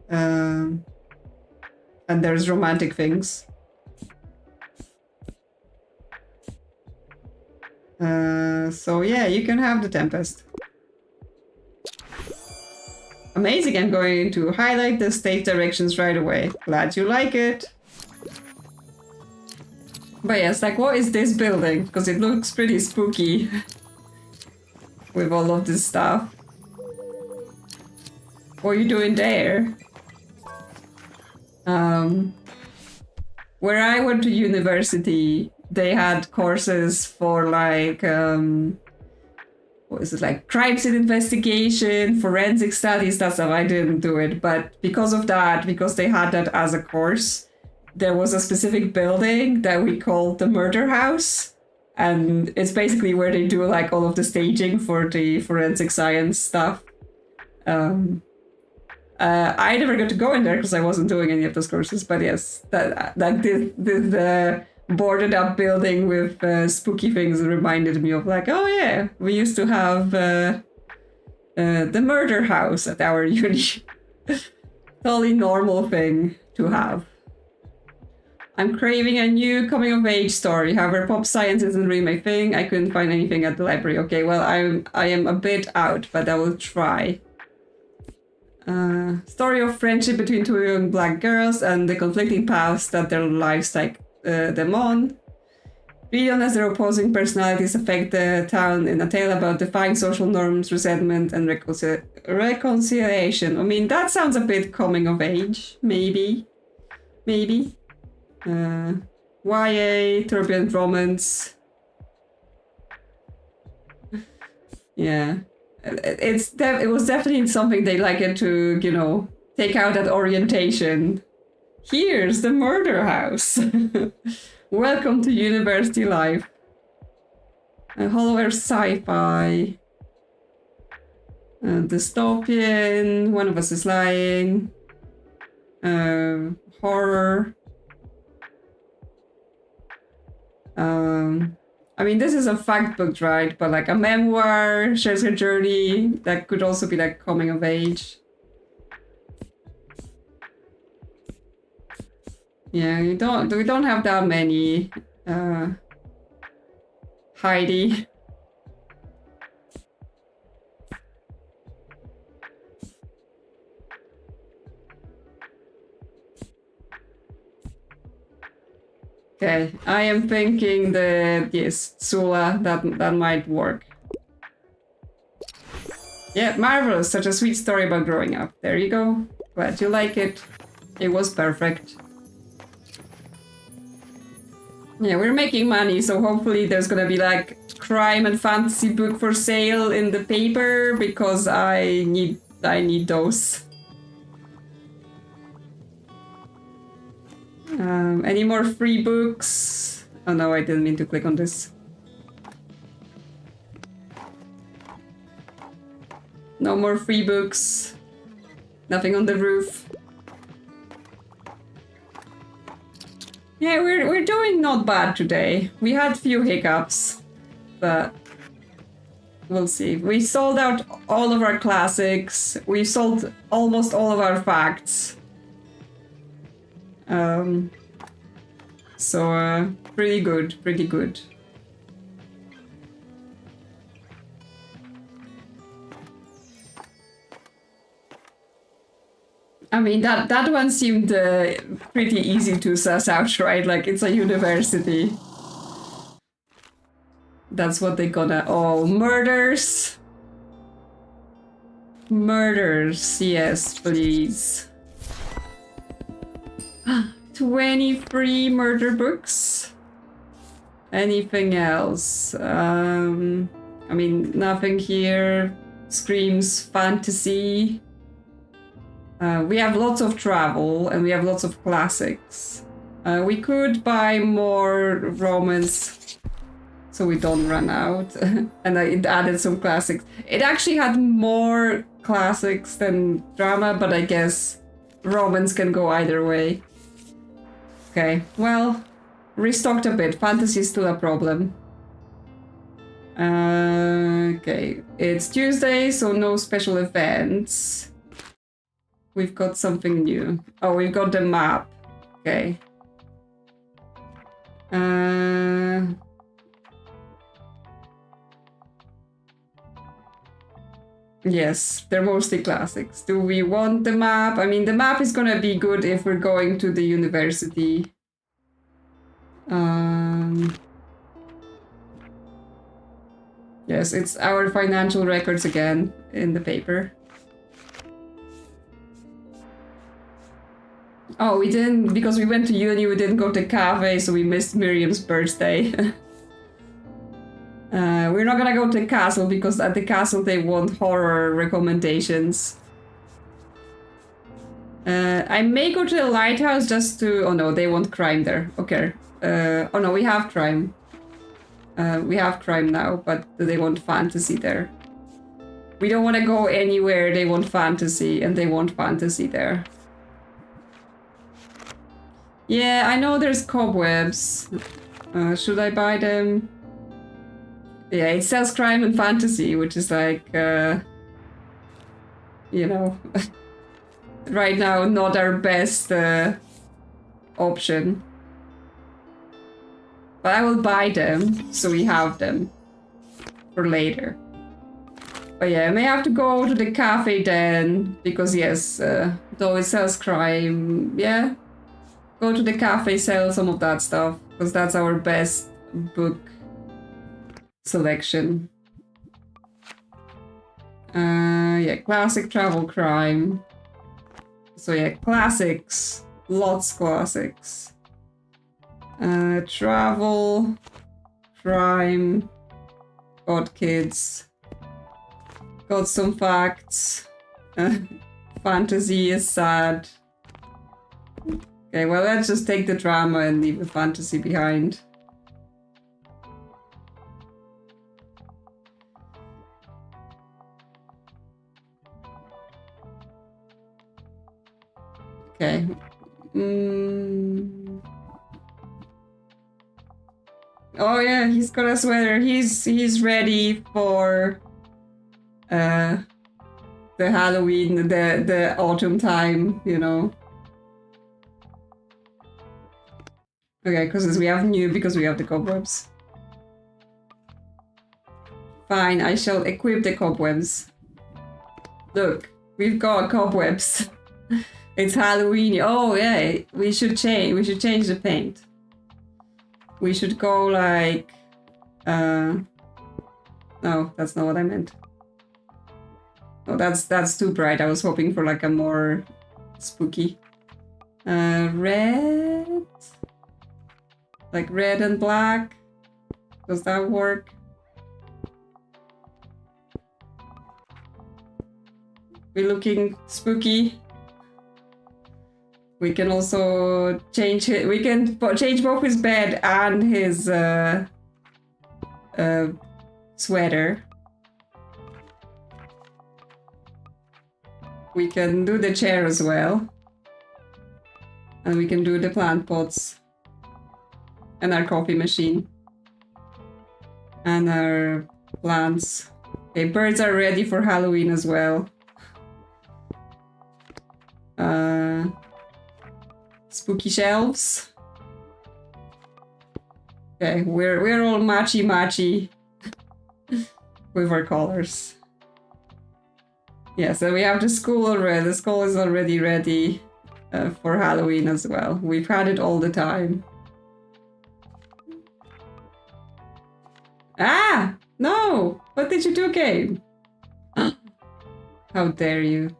And there's romantic things. So yeah, you can have The Tempest. Amazing, I'm going to highlight the stage directions right away. Glad you like it. But yes, like, what is this building? Because it looks pretty spooky with all of this stuff. What are you doing there? Where I went to university, they had courses for like, what is it, like crime scene investigation, forensic studies, that stuff. I didn't do it, but because of that, because they had that as a course, there was a specific building that we called the murder house. And it's basically where they do like all of the staging for the forensic science stuff. I never got to go in there because I wasn't doing any of those courses, but yes, that this boarded up building with spooky things reminded me of like, oh yeah, we used to have the murder house at our uni. Totally normal thing to have. I'm craving a new coming of age story. However, pop science isn't really my thing. I couldn't find anything at the library. Okay, well, I am a bit out, but I will try. Story of friendship between two young black girls and the conflicting paths that their lives take them on. Read as their opposing personalities affect the town in a tale about defying social norms, resentment, and reconciliation. I mean, that sounds a bit coming of age, maybe. YA, turbulent romance. Yeah. It was definitely something they liked to, you know, take out at orientation. Here's the murder house. Welcome to university life. Hollow Earth sci-fi. Dystopian. One of us is lying. Horror. I mean, this is a fact book, right? But like a memoir, shares her journey. That could also be like coming of age. Yeah, we don't have that many. Heidi. Okay, I am thinking that, yes, Sula, that might work. Yeah, marvelous, such a sweet story about growing up. There you go. Glad you like it. It was perfect. Yeah, we're making money, so hopefully there's gonna be like crime and fantasy book for sale in the paper because I need those. Any more free books? Oh no, I didn't mean to click on this. No more free books. Nothing on the roof. Yeah, we're doing not bad today. We had few hiccups, but we'll see. We sold out all of our classics. We sold almost all of our facts. So pretty good, pretty good. I mean, that one seemed pretty easy to suss out, right? Like, it's a university. That's what they're gonna... Oh, murders! Murders, yes, please. 23 murder books. Anything else? I mean, nothing here screams fantasy. We have lots of travel and we have lots of classics. We could buy more Romans so we don't run out. And it added some classics. It actually had more classics than drama, but I guess Romans can go either way. Okay, well, restocked a bit. Fantasy is still a problem. Okay, it's Tuesday, so no special events. We've got something new. Oh, we've got the map. Okay. Yes, they're mostly classics. Do we want the map? I mean, the map is gonna be good if we're going to the university. Yes, it's our financial records again in the paper. Oh, we didn't, because we went to uni, we didn't go to cafe, so we missed Miriam's birthday. We're not gonna go to the castle, because at the castle they want horror recommendations. I may go to the lighthouse just to... Oh no, they want crime there. Okay. Oh no, we have crime. We have crime now, but they want fantasy there. We don't want to go anywhere, they want fantasy, and they want fantasy there. Yeah, I know there's cobwebs. Should I buy them? Yeah, it sells crime and fantasy, which is like, you know, right now not our best option. But I will buy them, so we have them for later. But yeah, I may have to go to the cafe then, because yes, though it sells crime, yeah. Go to the cafe, sell some of that stuff, because that's our best book selection. Yeah, classic travel crime. So yeah, classics. Lots classics. Travel, crime, got kids, got some facts. Fantasy is sad. Okay, well, let's just take the drama and leave the fantasy behind. Okay. Oh yeah, he's got a sweater. He's ready for the Halloween, the autumn time, you know. Okay, because we have new, because we have the cobwebs. Fine, I shall equip the cobwebs. Look, we've got cobwebs. It's Halloween. Oh yeah, we should change the paint. We should go like no, that's not what I meant. Oh, that's too bright. I was hoping for like a more spooky. Red? Like red and black? Does that work? We're looking spooky. We can also change it. We can change both his bed and his sweater. We can do the chair as well. And we can do the plant pots. And our coffee machine. And our plants. Okay, birds are ready for Halloween as well. Spooky shelves. Okay, we're all matchy with our colors. Yeah, so we have the school already. The school is already ready for Halloween as well. We've had it all the time. Ah! No! What did you do, game? How dare you?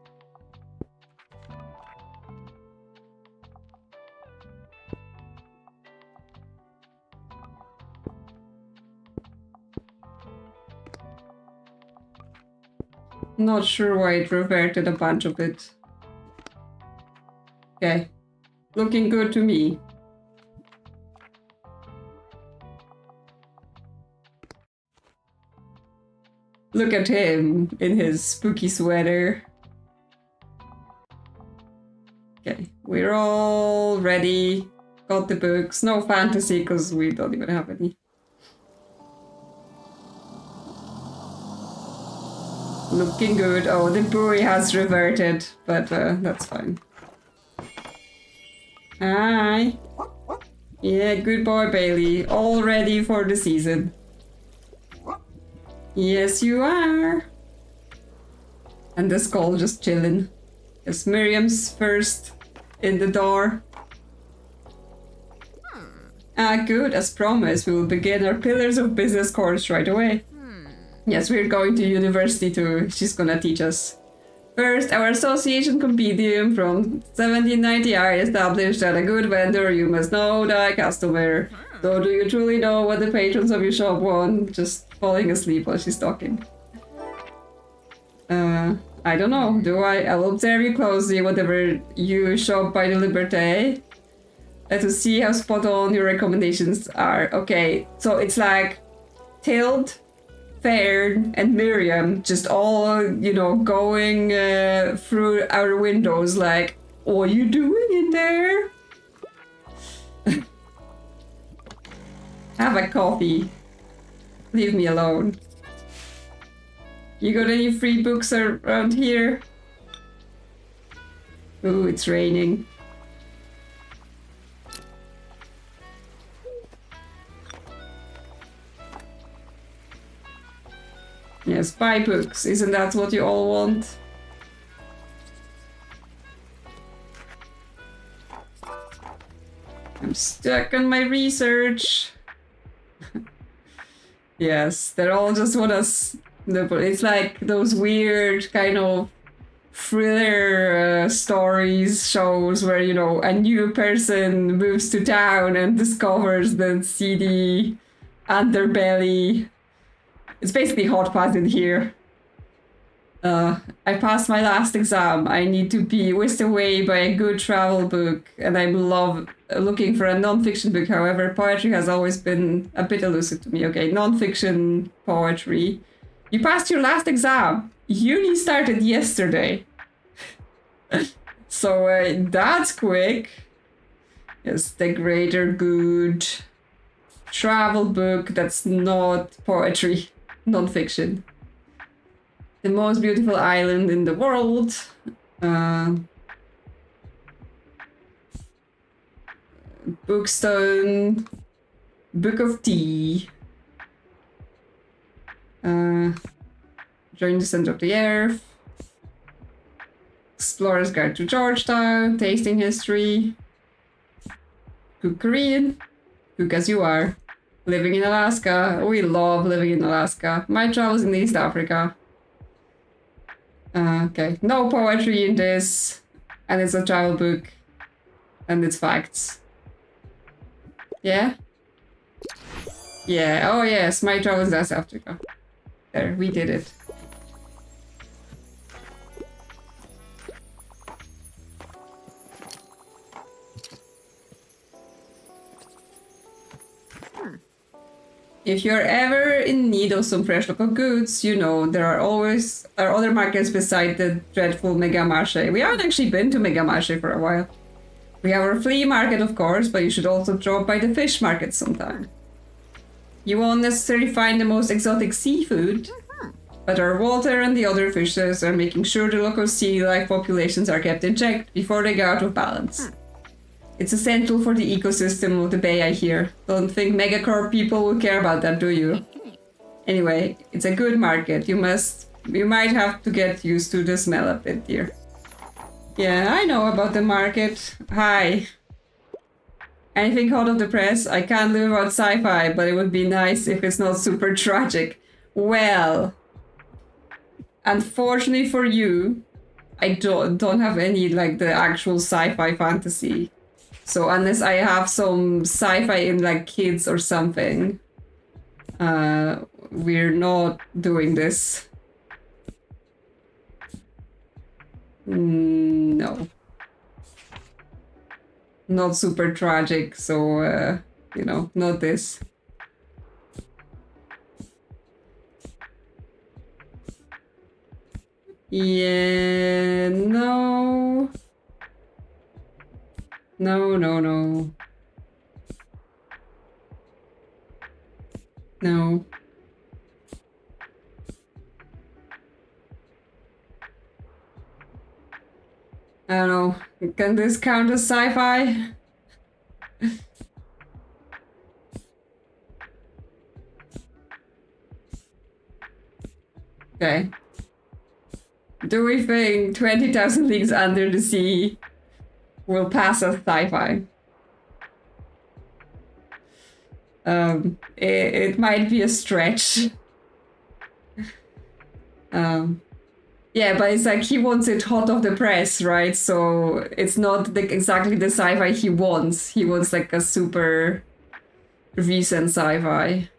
Not sure why it reverted a bunch of it. Okay. Looking good to me. Look at him in his spooky sweater. Okay, we're all ready. Got the books. No fantasy because we don't even have any. Looking good. Oh, the buoy has reverted, but that's fine. Hi. Yeah, good boy, Bailey. All ready for the season. Yes, you are. And the skull just chilling. Yes, Miriam's first in the door. Ah, good. As promised, we will begin our Pillars of Business course right away. Yes, we're going to university too. She's gonna teach us. First, our association compendium from 1790 I established that a good vendor, you must know thy customer. So do you truly know what the patrons of your shop want? Just falling asleep while she's talking. I don't know. Do I? I will observe you closely whatever you shop by the Liberté. To see how spot on your recommendations are. Okay, so it's like Tilt, Fairn, and Miriam just all, you know, going through our windows like, what are you doing in there? Have a coffee. Leave me alone. You got any free books around here? Ooh, it's raining. Yes, buy books. Isn't that what you all want? I'm stuck on my research. Yes, they're all just want us. It's like those weird kind of thriller stories, shows where, you know, a new person moves to town and discovers the seedy underbelly. It's basically hot fuzz in here. I passed my last exam. I need to be whisked away by a good travel book, and I'm looking for a non-fiction book. However, poetry has always been a bit elusive to me. Okay, non-fiction poetry. You passed your last exam. Uni started yesterday. So that's quick. Yes, the greater good. Travel book that's not poetry. Non-fiction. The most beautiful island in the world. Bookstone. Book of Tea. Join the Center of the Earth. Explorer's Guide to Georgetown. Tasting History. Cook Korean. Cook as you are. Living in Alaska. We love living in Alaska. My travels in East Africa. Okay, no poetry in this. And it's a travel book. And it's facts. Yeah? Yeah, oh yes, my travels in West Africa. There, we did it. If you're ever in need of some fresh local goods, you know, there are other markets beside the dreadful Mega Marché. We haven't actually been to Mega Marché for a while. We have our flea market, of course, but you should also drop by the fish market sometime. You won't necessarily find the most exotic seafood, but our Walter and the other fishers are making sure the local sea life populations are kept in check before they go out of balance. It's essential for the ecosystem of the bay, I hear. Don't think megacorp people will care about that, do you? Anyway, it's a good market. You might have to get used to the smell of it here. Yeah, I know about the market. Hi. Anything hot off the press? I can't live without sci-fi, but it would be nice if it's not super tragic. Well, unfortunately for you, I don't have any like the actual sci-fi fantasy. So unless I have some sci-fi in like kids or something, we're not doing this. No. Not super tragic, so, you know, not this. Yeah, no. No. No. I don't know. Can this count as sci-fi? Okay. Do we think 20,000 Leagues Under the Sea will pass as sci-fi? It might be a stretch. Yeah, but it's like he wants it hot off the press, right? So it's not exactly the sci-fi he wants. He wants like a super recent sci-fi.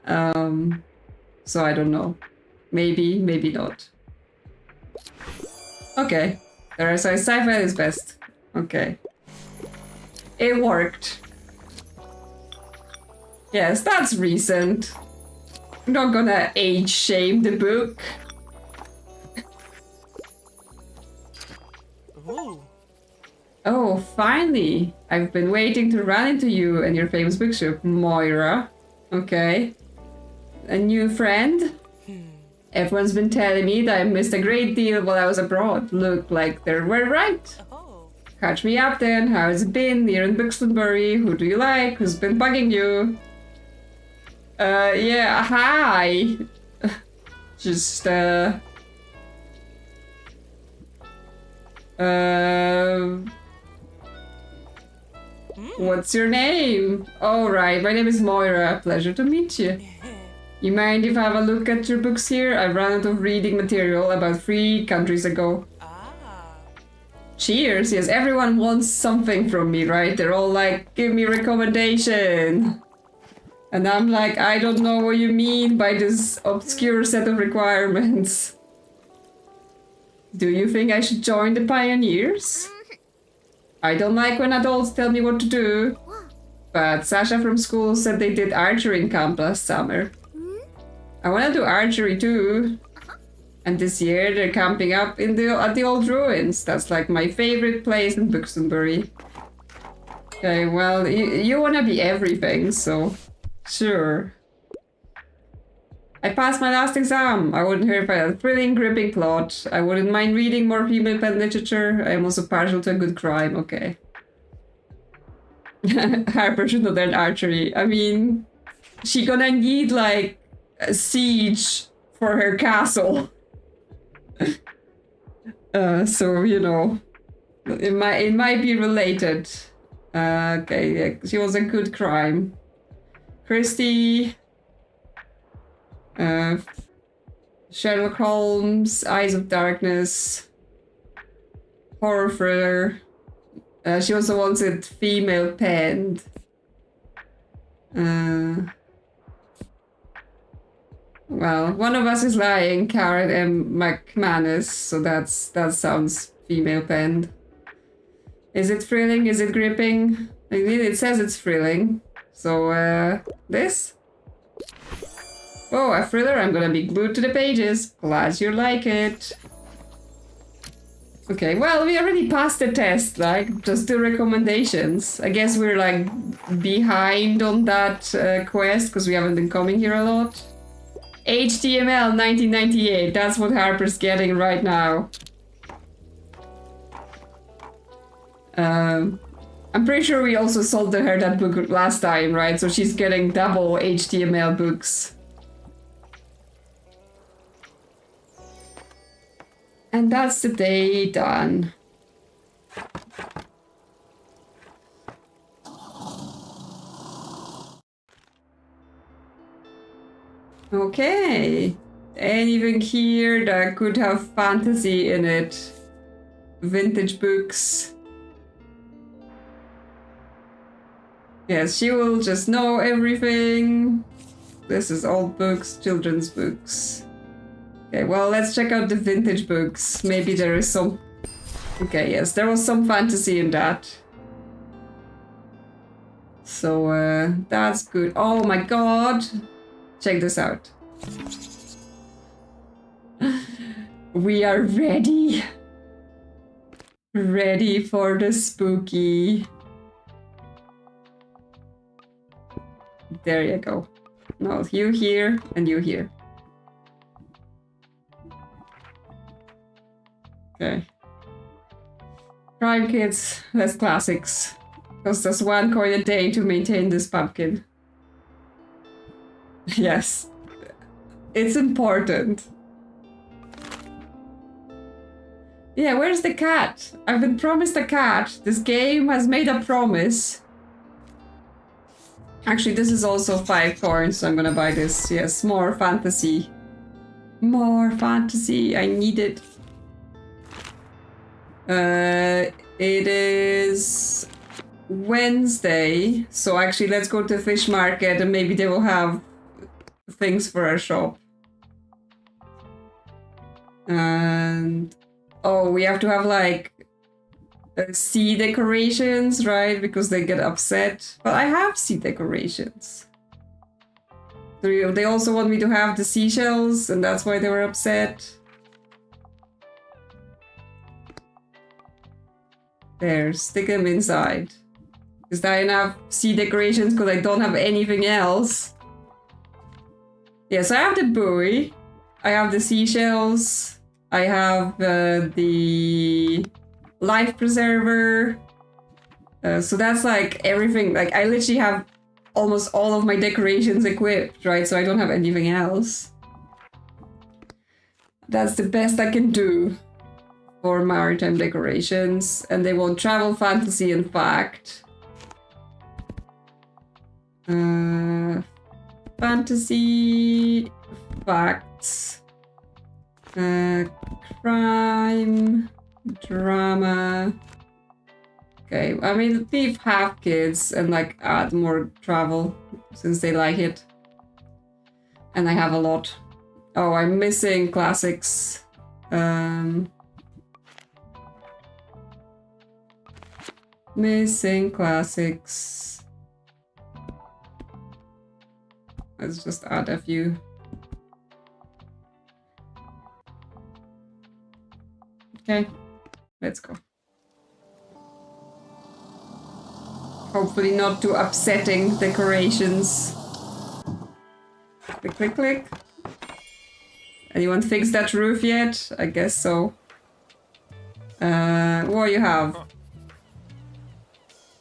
So I don't know. Maybe not. Okay. There so sci-fi is best. Okay. It worked. Yes, that's recent. I'm not gonna age shame the book. Oh, finally! I've been waiting to run into you and your famous bookshop, Moira. Okay. A new friend? Everyone's been telling me that I missed a great deal while I was abroad. Look like they were right. Catch me up then. How's it been here in Buxtonbury? Who do you like? Who's been bugging you? Yeah, hi. Just, what's your name? Oh, right, my name is Moira. Pleasure to meet you. You mind if I have a look at your books here? I ran out of reading material about 3 countries ago. Cheers, yes, everyone wants something from me, right? They're all like, give me recommendation. And I'm like, I don't know what you mean by this obscure set of requirements. Do you think I should join the pioneers? I don't like when adults tell me what to do. But Sasha from school said they did archery in camp last summer. I want to do archery too. And this year they're camping up at the old ruins. That's like my favorite place in Buxtonbury. Okay, well, you want to be everything, so sure. I passed my last exam. I wouldn't hurt by a thrilling, gripping plot. I wouldn't mind reading more female pen literature. I am also partial to a good crime. Okay. Harper should not learn archery. I mean, she gonna need like a siege for her castle. So you know, it might be related. Okay, yeah, she was a good crime. Christie. Sherlock Holmes, Eyes of Darkness, horror thriller. She also wants it female penned. Well, one of us is lying, Curate and McManus, so that sounds female penned. Is it thrilling? Is it gripping? I mean, it says it's thrilling, So, this? Oh, a thriller. I'm gonna be glued to the pages. Glad you like it. Okay, well, we already passed the test, like, just the recommendations. I guess we're, like, behind on that quest, because we haven't been coming here a lot. HTML 1998, that's what Harper's getting right now. I'm pretty sure we also sold her that book last time, right? So she's getting double HTML books. And that's the day done. Okay. Anything here that could have fantasy in it? Vintage books. Yes, she will just know everything. This is old books, children's books. Okay, well, let's check out the vintage books. Maybe there is some... Okay, yes, there was some fantasy in that. So, that's good. Oh my god! Check this out. We are ready. Ready for the spooky. There you go. No, you here and you here. Okay. Crime Kids, less classics. Cost us 1 coin a day to maintain this pumpkin. Yes. It's important. Yeah, where's the cat? I've been promised a cat. This game has made a promise. Actually, this is also 5 coins, so I'm gonna buy this. Yes, more fantasy. More fantasy. I need it. It is Wednesday, so actually let's go to the fish market and maybe they will have things for our shop. And oh, we have to have like sea decorations, right? Because they get upset. But I have sea decorations. They also want me to have the seashells, and that's why they were upset. There, stick them inside. Is that enough sea decorations? Because I don't have anything else. Yes, I have the buoy. I have the seashells. I have the life preserver. So that's like everything. Like I literally have almost all of my decorations equipped, right? So I don't have anything else. That's the best I can do for maritime decorations. And they want travel, fantasy, and fact. Fantasy, facts, crime, drama. Okay, I mean, leave half kids and like add more travel since they like it. And I have a lot. Oh, I'm missing classics. Missing classics. Let's just add a few. Okay, let's go. Hopefully not too upsetting decorations. Click, click, click. Anyone fix that roof yet? I guess so. What do you have?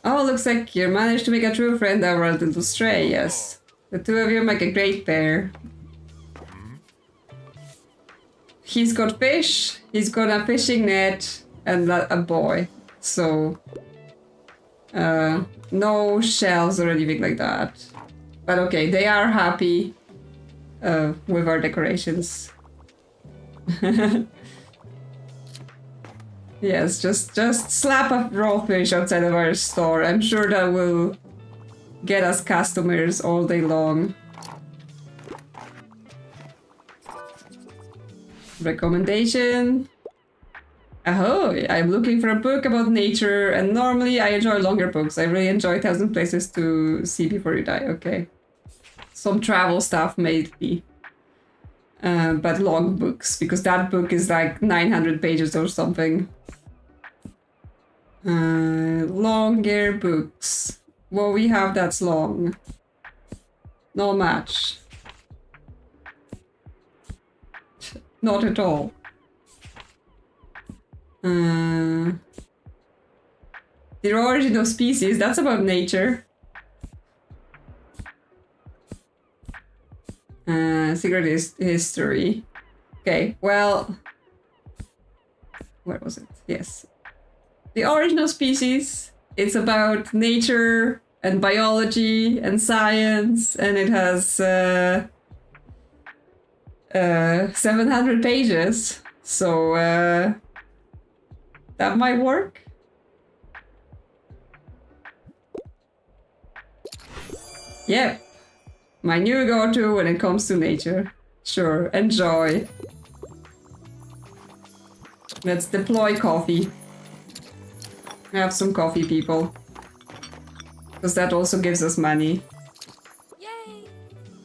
Oh, looks like you managed to make a true friend of our little stray, yes. The two of you make a great pair. He's got fish, he's got a fishing net, and a boy. So, no shells or anything like that. But okay, they are happy with our decorations. Yes, just slap a raw fish outside of our store. I'm sure that will get us customers all day long. Recommendation. Ahoy! I'm looking for a book about nature, and normally I enjoy longer books. I really enjoy 1,000 Places to See Before You Die. Okay. Some travel stuff, maybe. But long books, because that book is like 900 pages or something. Longer books. What we have that's long. No match. Not at all. The Origin of Species, that's about nature. Secret History. Okay, well... Where was it? Yes. The Origin of Species, it's about nature and biology and science, and it has 700 pages, so that might work. Yep, my new go-to when it comes to nature. Sure, enjoy. Let's deploy coffee. Have some coffee, people. Because that also gives us money.
Yay!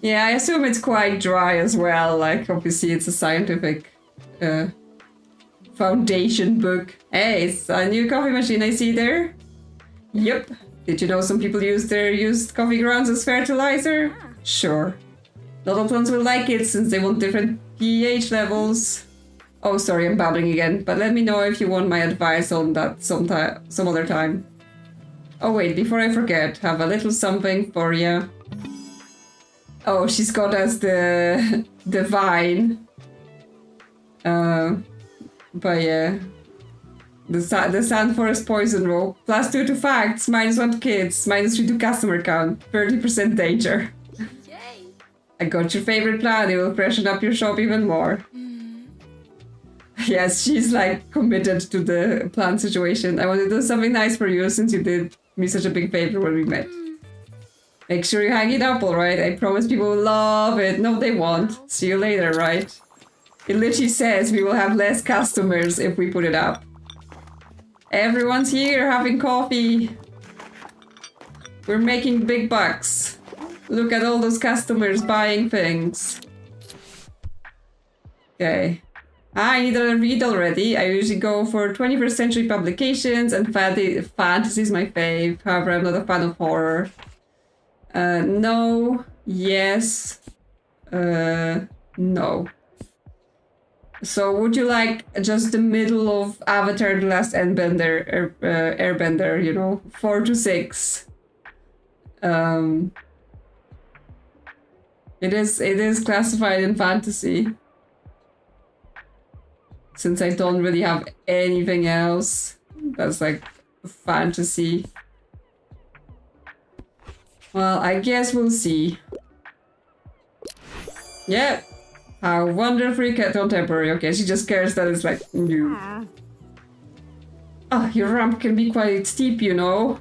Yeah, I assume it's quite dry as well. Like, obviously it's a scientific foundation book. Hey, it's a new coffee machine I see there. Yep. Did you know some people use their used coffee grounds as fertilizer?
Ah.
Sure. Not all plants will like it since they want different pH levels. Oh, sorry, I'm babbling again. But let me know if you want my advice on that some other time. Oh wait, before I forget, have a little something for you. Oh, she's got us the vine. But yeah. The Sand Forest Poison Rope. +2 to facts, -1 to kids, -3 to customer count, 30% danger.
Yay!
I got your favorite plant, it will freshen up your shop even more. Yes, she's like committed to the plant situation. I want to do something nice for you since you did me such a big favor when we met. Make sure you hang it up, alright? I promise people will love it. No, they won't. See you later, right? It literally says we will have less customers if we put it up. Everyone's here having coffee. We're making big bucks. Look at all those customers buying things. Okay. I need to read already. I usually go for 21st century publications and fantasy is my fave. However, I'm not a fan of horror. No. Yes. No. So would you like just the middle of Avatar: The Last Airbender, you know, 4 to 6? It is classified in fantasy. Since I don't really have anything else that's like fantasy. Well, I guess we'll see. Yeah. How wonderfully contemporary. Okay, she just cares that it's like new. Oh, your ramp can be quite steep, you know.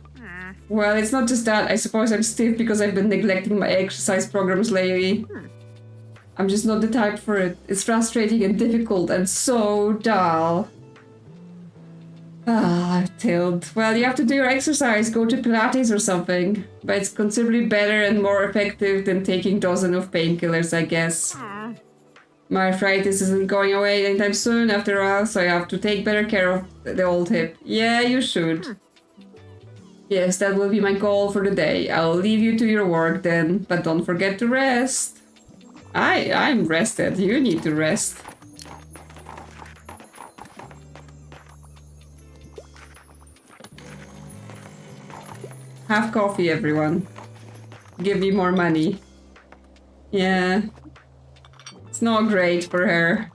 Well, it's not just that. I suppose I'm stiff because I've been neglecting my exercise programs lately. I'm just not the type for it. It's frustrating and difficult and so dull. Ah, I've tilled. Well, you have to do your exercise. Go to Pilates or something. But it's considerably better and more effective than taking dozens of painkillers, I guess. My arthritis isn't going away anytime soon after all, so I have to take better care of the old hip. Yeah, you should. Yes, that will be my goal for the day. I'll leave you to your work then, but don't forget to rest. I'm rested. You need to rest. Have coffee, everyone. Give me more money. Yeah. It's not great for her.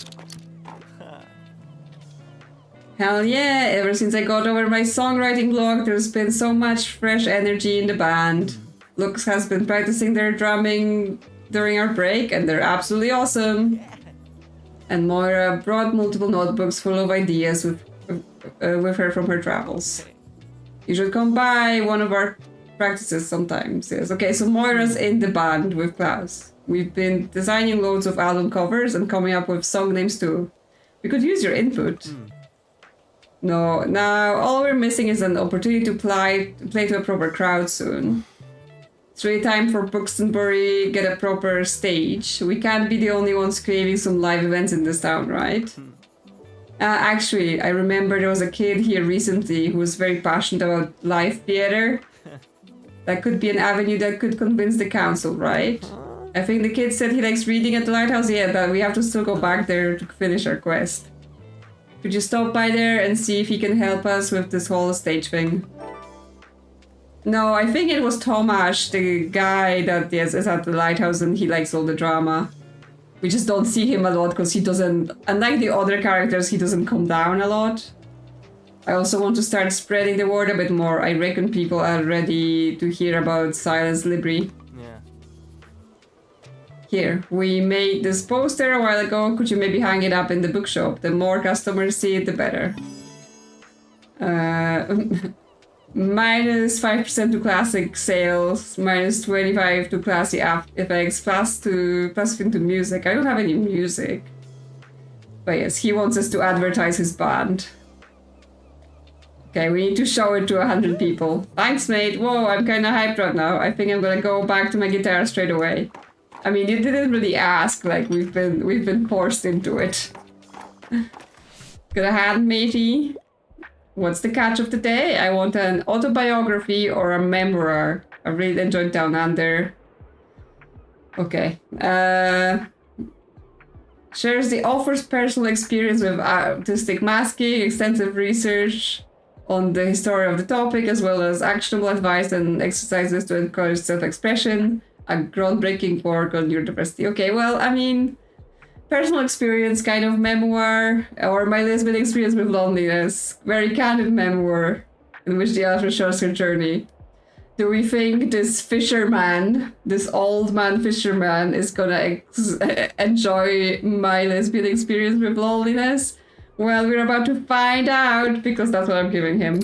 Hell yeah, ever since I got over my songwriting block, there's been so much fresh energy in the band. Lux has been practicing their drumming during our break, and they're absolutely awesome. And Moira brought multiple notebooks full of ideas with her from her travels. You should come by one of our practices sometimes. Yes. Okay, so Moira's in the band with Klaus. We've been designing loads of album covers and coming up with song names too. We could use your input. No, now all we're missing is an opportunity to play to a proper crowd soon. It's really time for Buxtonbury get a proper stage. We can't be the only ones craving some live events in this town, right? Actually, I remember there was a kid here recently who was very passionate about live theater. That could be an avenue that could convince the council, right? I think the kid said he likes reading at the lighthouse. Yeah, but we have to still go back there to finish our quest. Could you stop by there and see if he can help us with this whole stage thing? No, I think it was Tomasz, the guy that is at the lighthouse and he likes all the drama. We just don't see him a lot because he doesn't, unlike the other characters, he doesn't come down a lot. I also want to start spreading the word a bit more. I reckon people are ready to hear about Silence Libri.
Yeah.
Here, we made this poster a while ago. Could you maybe hang it up in the bookshop? The more customers see it, the better. Minus 5% to classic sales, minus 25 to classy effects, plus to music. I don't have any music. But yes, he wants us to advertise his band. Okay, we need to show it to 100 people. Thanks, mate. Whoa, I'm kinda hyped right now. I think I'm gonna go back to my guitar straight away. I mean, you didn't really ask, like we've been forced into it. Got a hand, matey? What's the catch of the day? I want an autobiography or a memoir. I really enjoyed Down Under. Okay. Shares the author's personal experience with artistic masking, extensive research on the history of the topic, as well as actionable advice and exercises to encourage self-expression. A groundbreaking work on neurodiversity. Okay, well, I mean, personal experience, kind of memoir, or my lesbian experience with loneliness. Very candid memoir in which the author shows her journey. Do we think this fisherman, this old man fisherman, is gonna enjoy my lesbian experience with loneliness? Well, we're about to find out, because that's what I'm giving him.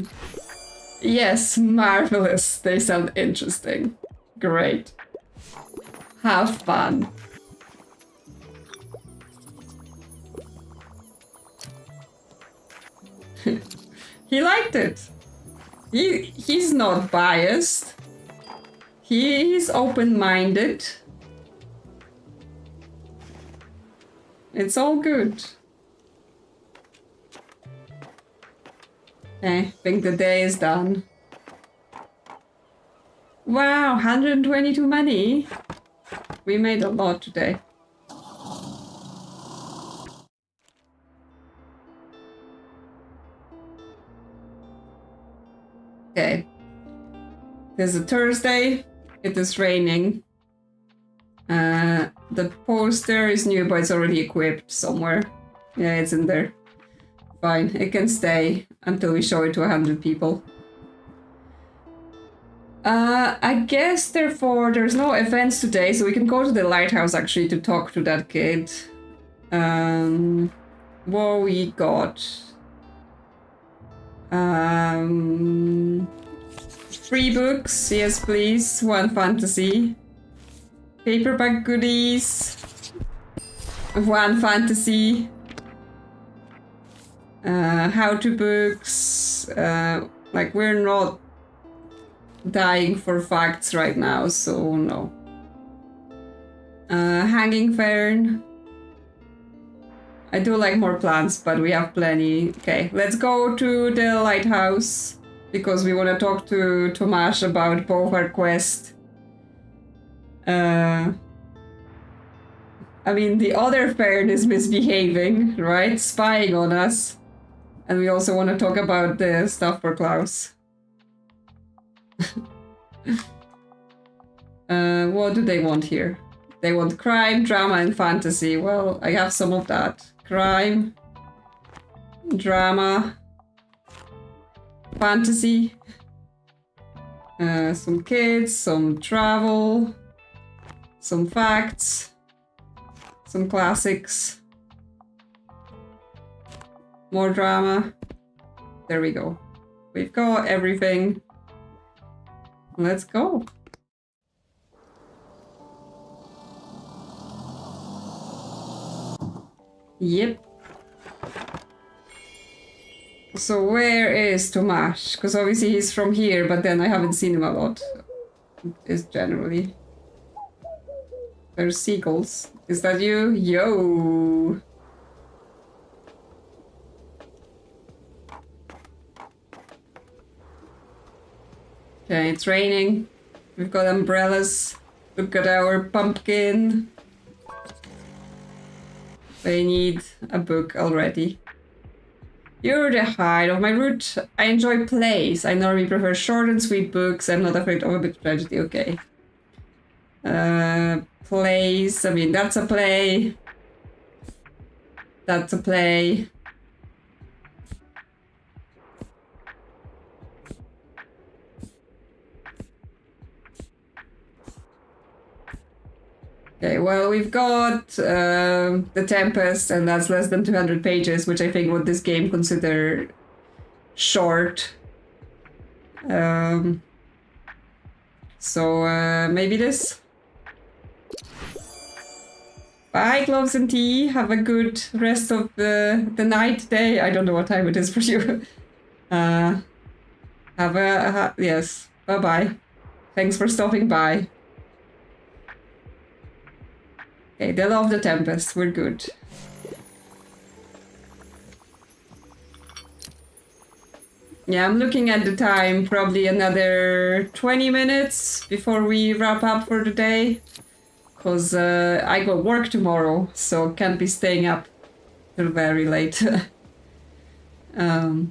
Yes, marvelous. They sound interesting. Great. Have fun. He liked it. He's not biased. He's open-minded. It's all good. I think the day is done. Wow, 122 money. We made a lot today. Okay. There's a Thursday. It is raining. The poster is new, but it's already equipped somewhere. Yeah, it's in there. Fine, it can stay until we show it to 100 people. I guess, therefore, there's no events today, so we can go to the lighthouse, actually, to talk to that kid. What we got? Free books, yes please, one fantasy. Paperback goodies, one fantasy. How-to books, like we're not dying for facts right now, so no. Hanging fern. I do like more plants, but we have plenty. Okay, let's go to the lighthouse because we want to talk to Tomasz about both our quest. I mean, the other fern is misbehaving, right? Spying on us. And we also want to talk about the stuff for Klaus. What do they want here? They want crime, drama, and fantasy. Well, I have some of that. Crime, drama, fantasy, some kids, some travel, some facts, some classics, more drama. There we go. We've got everything. Let's go. Yep. So where is Tomasz? Because obviously he's from here, but then I haven't seen him a lot. Is generally. There's seagulls. Is that you? Yo! Okay, it's raining. We've got umbrellas. Look at our pumpkin. They need a book already. You're the height of my route. I enjoy plays. I normally prefer short and sweet books. I'm not afraid of a bit of tragedy. Okay. Plays. I mean, that's a play. That's a play. Okay, well, we've got The Tempest, and that's less than 200 pages, which I think would this game consider short. So maybe this. Bye, Gloves and Tea. Have a good rest of the night, day. I don't know what time it is for you. Yes. Bye-bye. Thanks for stopping by. Okay, they love The Tempest. We're good. Yeah, I'm looking at the time. Probably another 20 minutes before we wrap up for the day. Because I got work tomorrow, so can't be staying up till very late. I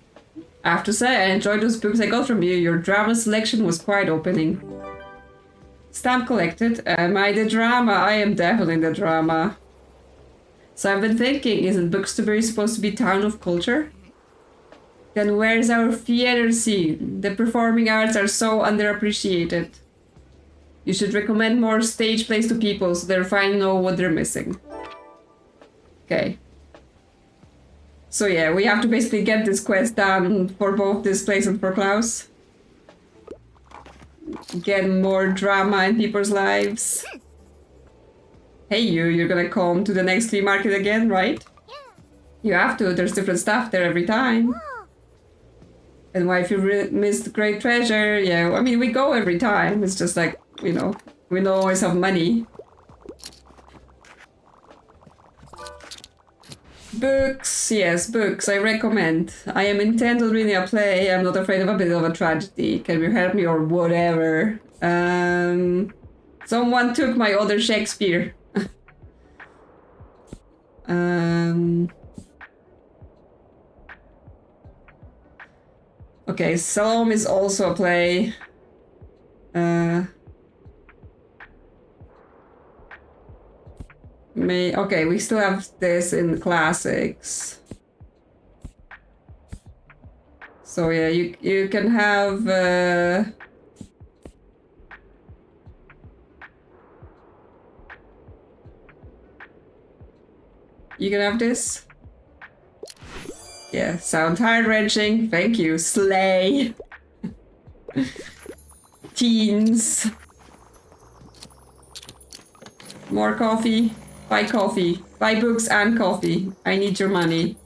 have to say, I enjoyed those books I got from you. Your drama selection was quite opening. Stamp collected. Am I the drama? I am definitely the drama. So I've been thinking, isn't Bookstabury supposed to be town of culture? Then where's our theater scene? The performing arts are so underappreciated. You should recommend more stage plays to people so they'll finally know what they're missing. Okay. So yeah, we have to basically get this quest done for both this place and for Klaus. Get more drama in people's lives. Hey you're gonna come to the next flea market again, right?
Yeah.
You have to, there's different stuff there every time.
Oh.
And why if you missed Great Treasure, yeah, I mean we go every time, it's just like, you know, we don't always have money. Books, yes, books, I recommend. I am intent on reading a play, I'm not afraid of a bit of a tragedy. Can you help me or whatever? Someone took my other Shakespeare. Okay, Salome is also a play. Okay, we still have this in classics. So yeah, you can have you can have this. Yeah, sound heart-wrenching. Thank you. Slay. Teens. More coffee. Buy coffee. Buy books and coffee. I need your money.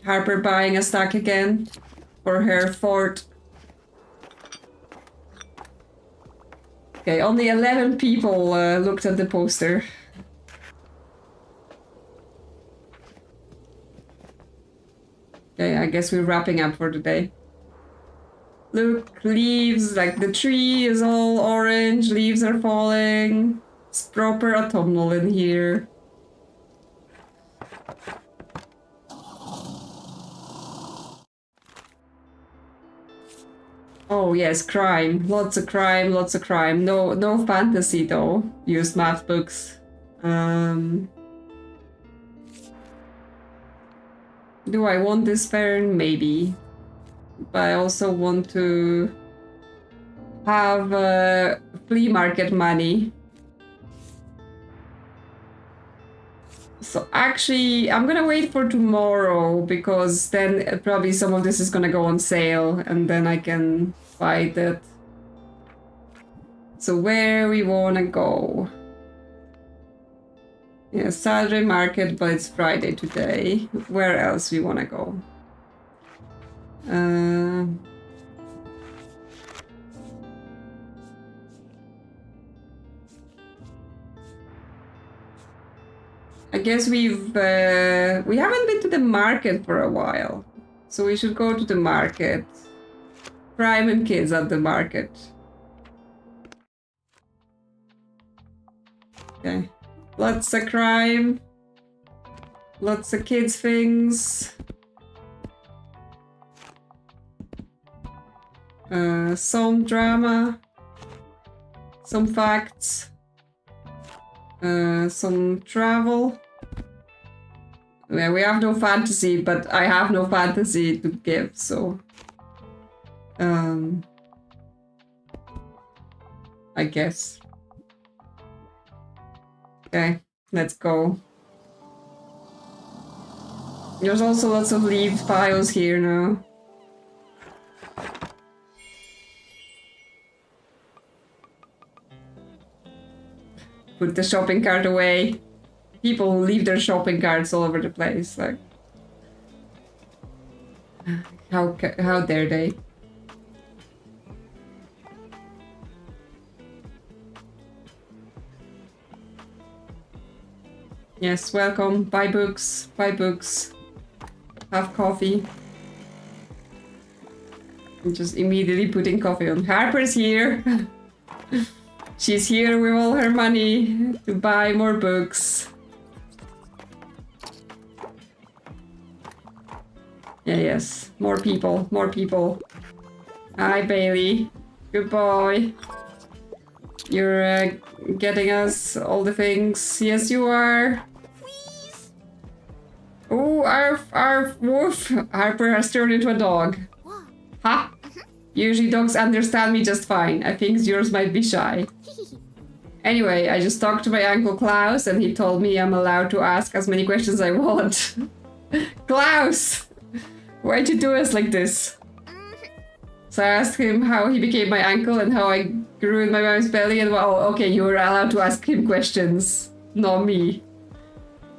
Harper buying a stack again for her fort. Okay, only 11 people looked at the poster. Okay, I guess we're wrapping up for the day. Look, leaves, like the tree is all orange, leaves are falling. It's proper autumnal in here. Oh yes, crime. Lots of crime, lots of crime. No fantasy though. Used math books. Do I want this Fern? Maybe. But I also want to have flea market money. So actually, I'm gonna wait for tomorrow because then probably some of this is gonna go on sale and then I can buy that. So where we wanna go? Yeah, Saturday market, but it's Friday today. Where else we wanna go? I guess we haven't been to the market for a while, so we should go to the market. Prime and kids at the market. Okay, lots of crime, lots of kids things. Some drama, some facts. Some travel. Yeah, we have no fantasy, but I have no fantasy to give, so I guess. Okay, let's go. There's also lots of leave piles here now. Put the shopping cart away. People who leave their shopping carts all over the place, like how dare they? Yes, welcome. Buy books. Buy books. Have coffee. I'm just immediately putting coffee on. Harper's here. She's here with all her money to buy more books. Yeah, yes. More people. More people. Hi, Bailey. Good boy. You're getting us all the things. Yes, you are.
Please.
Oh, our wolf. Harper has turned into a dog.
Wow.
Ha! Usually dogs understand me just fine. I think yours might be shy. Anyway, I just talked to my Uncle Klaus and he told me I'm allowed to ask as many questions I want. Klaus! Why'd you do us like this? So I asked him how he became my uncle and how I grew in my mom's belly, and well, okay, you were allowed to ask him questions, not me.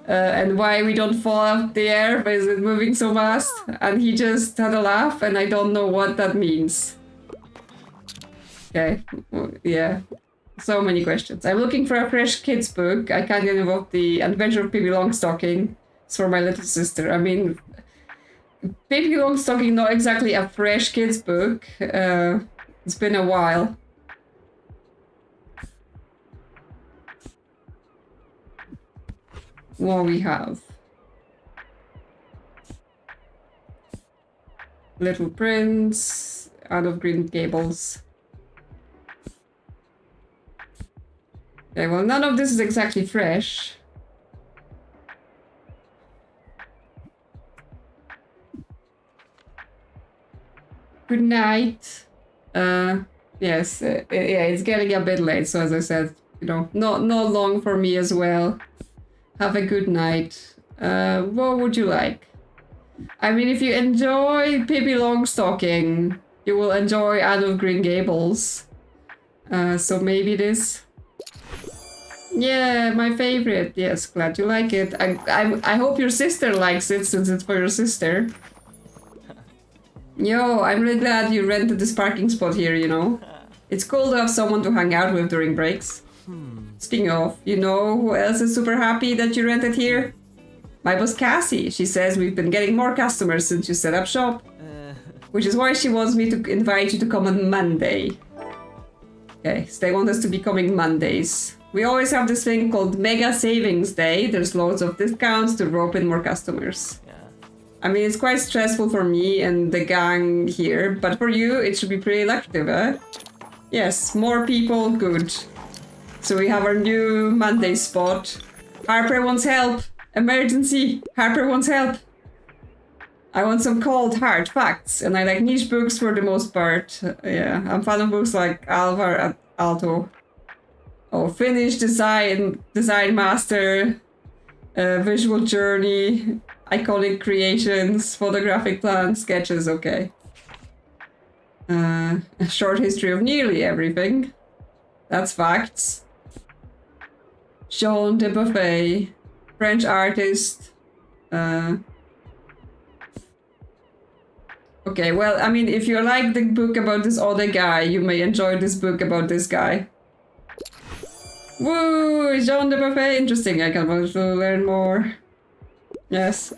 And why we don't fall off the air, but is it moving so fast? And he just had a laugh and I don't know what that means. Okay, yeah. So many questions. I'm looking for a fresh kids book. I can't get involved. The Adventure of Pippi Longstocking. It's for my little sister. I mean, Pippi Longstocking, not exactly a fresh kids book. It's been a while. What we have? Little Prince, Out of Green Gables. Okay, well, none of this is exactly fresh. Good night. Yes, yeah, it's getting a bit late, so as I said, you know, not long for me as well. Have a good night. What would you like? I mean, if you enjoy Pippi Longstocking, you will enjoy Out of Green Gables. So maybe this. Yeah, my favorite. Yes, glad you like it. I hope your sister likes it since it's for your sister. Yo, I'm really glad you rented this parking spot here, you know. It's cool to have someone to hang out with during breaks. Speaking of, you know who else is super happy that you rented here? My boss Cassie. She says we've been getting more customers since you set up shop. Which is why she wants me to invite you to come on Monday. Okay, so they want us to be coming Mondays. We always have this thing called Mega Savings Day. There's loads of discounts to rope in more customers. Yeah. I mean, it's quite stressful for me and the gang here, but for you, it should be pretty lucrative, eh? Yes, more people, good. So we have our new Monday spot. Harper wants help. Emergency. Harper wants help. I want some cold, hard facts, and I like niche books for the most part. Yeah, I'm fan of books like Alvar Alto. Oh, Finnish design master, visual journey, iconic creations, photographic plans, sketches, okay. A short history of nearly everything. That's facts. Jean de Buffet, French artist. Okay, well, I mean, if you like the book about this other guy, you may enjoy this book about this guy. Woo! Jean de Buffet, interesting. I can want to learn more. Yes.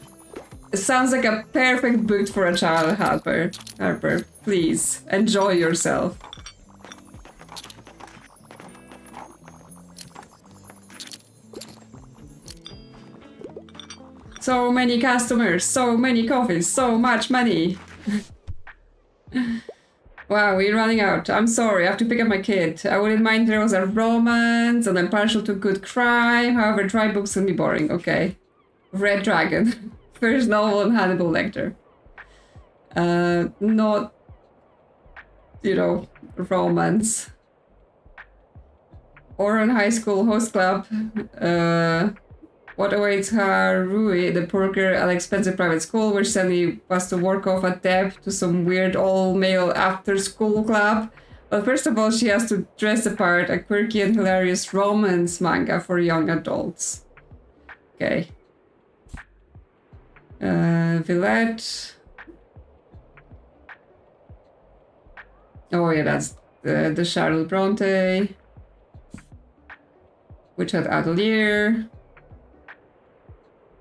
It sounds like a perfect book for a child, Harper. Harper, please, enjoy yourself. So many customers, so many coffees, so much money. Wow, we're running out. I'm sorry, I have to pick up my kid. I wouldn't mind if there was a romance, and I'm partial to good crime. However, dry books can be boring. Okay. Red Dragon. First novel on Hannibal Lecter. Not, you know, romance. Or on High School Host Club. What awaits her, Rui, the poor girl at expensive private school, which suddenly was to work off a debt to some weird all-male after-school club. Well, first of all, she has to dress the part, a quirky and hilarious romance manga for young adults. Okay. Villette. Oh yeah, that's the Charlotte Bronte. Which had Atelier.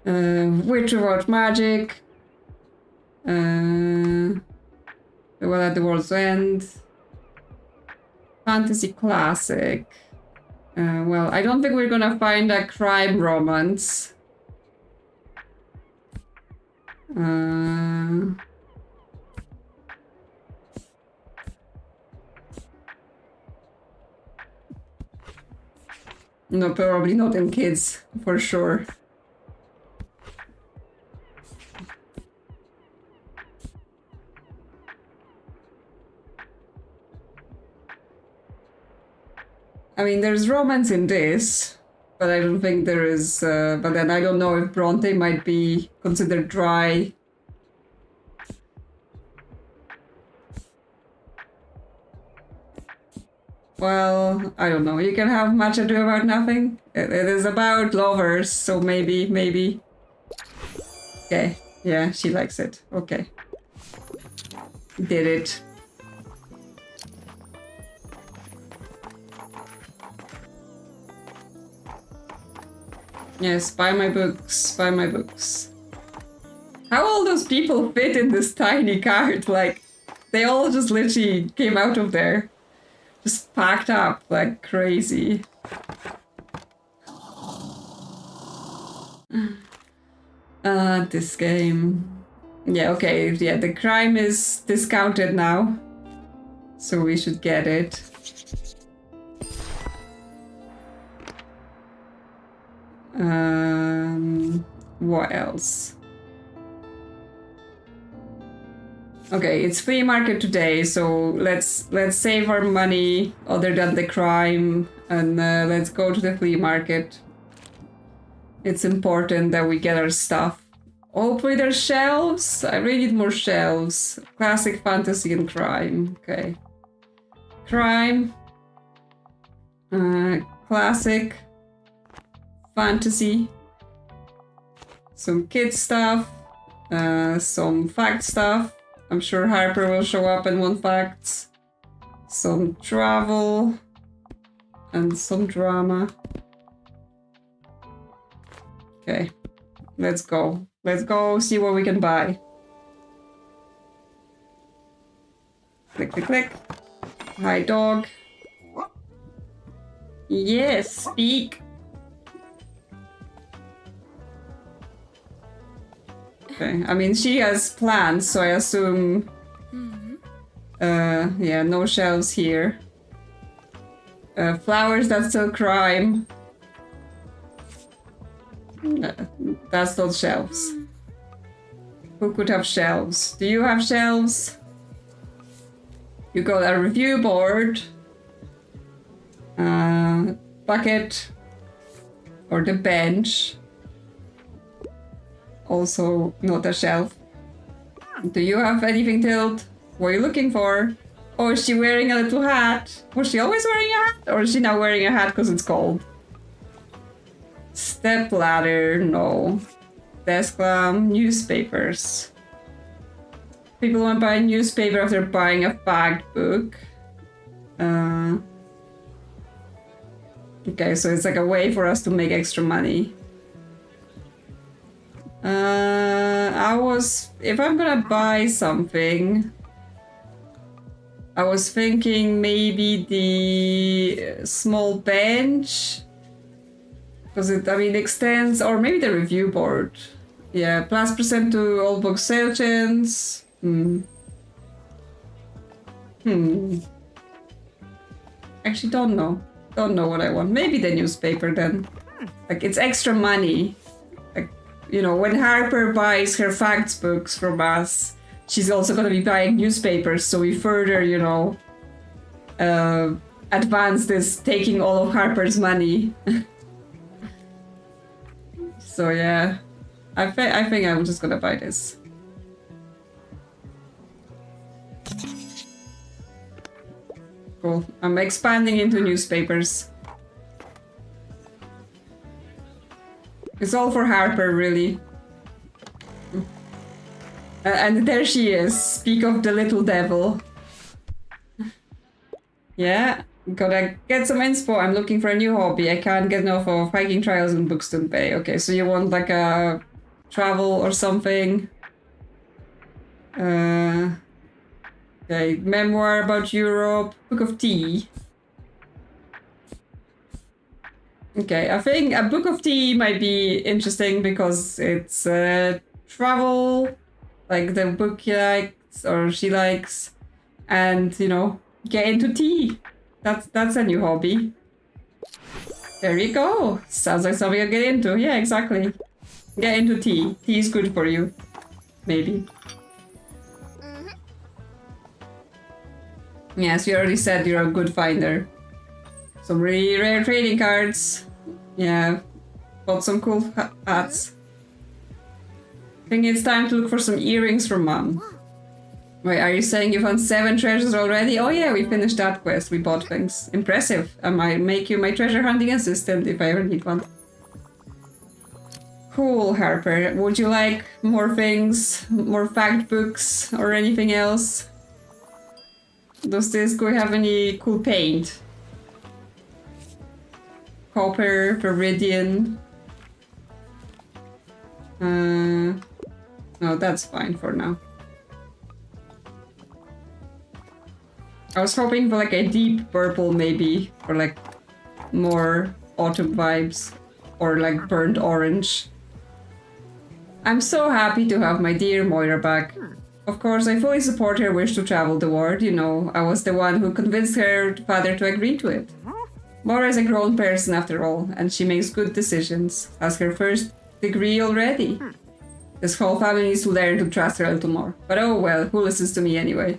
Witch Without Magic. The Well at the World's End. Fantasy Classic. Well, I don't think we're gonna find a crime romance. No, probably not in kids, for sure. I mean, there's romance in this, but I don't think there is, but then I don't know if Bronte might be considered dry. Well, I don't know. You can have Much Ado About Nothing. It is about lovers, so maybe. Okay, yeah, she likes it. Okay. Did it. Yes, buy my books, buy my books. How all those people fit in this tiny cart? Like, they all just literally came out of there. Just packed up like crazy. This game. Yeah, okay, yeah, the crime is discounted now. So we should get it. What else? Okay, it's flea market today, so let's save our money other than the crime and let's go to the flea market. It's important that we get our stuff. Hopefully there's shelves. I really need more shelves. Classic, fantasy, and crime. Okay. Crime. Classic. Fantasy. Some kid stuff. Some fact stuff. I'm sure Harper will show up and want facts. Some travel. And some drama. Okay. Let's go. Let's go see what we can buy. Click, click, click. Hi, dog. Yes, speak. Okay, I mean, she has plants, so I assume... yeah, no shelves here. Flowers, that's still crime. That's not shelves. Who could have shelves? Do you have shelves? You got a review board. Bucket. Or the bench. Also not a shelf. Do you have anything, Tilt? What are you looking for? Oh, is she wearing a little hat? Was she always wearing a hat? Or is she now wearing a hat because it's cold? Step ladder, no. Desk lamp, newspapers. People want to buy a newspaper after buying a fact book. Okay, so it's like a way for us to make extra money. If I'm gonna buy something, I was thinking maybe the small bench, because it, I mean, extends, or maybe the review board. Yeah, +% to all book sale chains. Actually, don't know. Don't know what I want. Maybe the newspaper then. Like, it's extra money. Like, you know, when Harper buys her facts books from us, she's also gonna be buying newspapers, so we further, you know, advance this taking all of Harper's money. So yeah, I think I'm just gonna buy this. Cool. I'm expanding into newspapers. It's all for Harper, really. And there she is. Speak of the little devil. Yeah, gotta get some inspo. I'm looking for a new hobby. I can't get enough of hiking trials and books don't pay. Okay, so you want like a travel or something. Okay, memoir about Europe, book of tea. Okay, I think a book of tea might be interesting because it's travel, like the book he likes or she likes, and you know, get into tea. That's a new hobby. There you go. Sounds like something I'll get into. Yeah, exactly. Get into tea. Tea is good for you. Maybe. Yes, you already said you're a good finder. Some really rare trading cards. Yeah. Bought some cool hats. I think it's time to look for some earrings from Mom. Wait, are you saying you found 7 treasures already? Oh yeah, we finished that quest. We bought things. Impressive. I might make you my treasure hunting assistant if I ever need one. Cool, Harper. Would you like more things? More fact books or anything else? Does this guy have any cool paint? Copper, Viridian. No, that's fine for now. I was hoping for like a deep purple maybe, or like more autumn vibes, or like burnt orange. I'm so happy to have my dear Moira back. Of course, I fully support her wish to travel the world, you know. I was the one who convinced her father to agree to it. Moira is a grown person after all, and she makes good decisions. Has her first degree already. This whole family needs to learn to trust her a little more. But oh well, who listens to me anyway?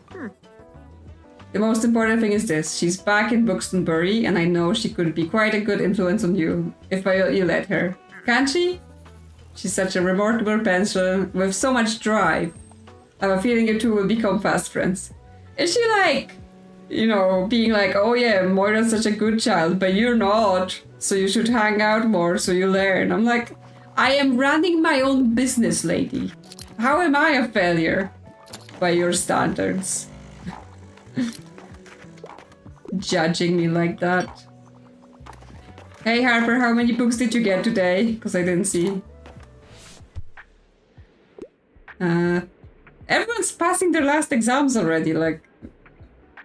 The most important thing is this. She's back in Buxtonbury, and I know she could be quite a good influence on you, if you let her. Can't she? She's such a remarkable person with so much drive. I have a feeling you two will become fast friends. Is she like, you know, being like, oh yeah, Moira's such a good child, but you're not, so you should hang out more so you learn. I'm like, I am running my own business, lady. How am I a failure? By your standards. Judging me like that. Hey Harper, how many books did you get today? Because I didn't see. Everyone's passing their last exams already, like,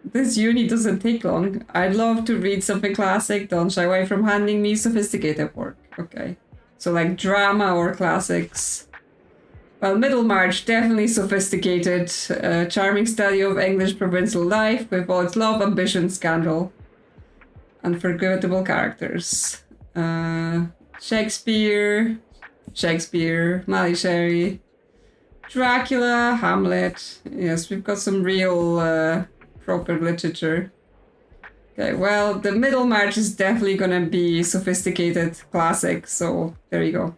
this uni doesn't take long. I'd love to read something classic, don't shy away from handing me sophisticated work. Okay. So like drama or classics. Well, Middlemarch, definitely sophisticated. Charming study of English provincial life with all its love, ambition, scandal. Unforgettable characters. Shakespeare, Mary Shelley. Dracula, Hamlet. Yes, we've got some real proper literature. Okay, well, the Middlemarch is definitely gonna be sophisticated classic, so there you go.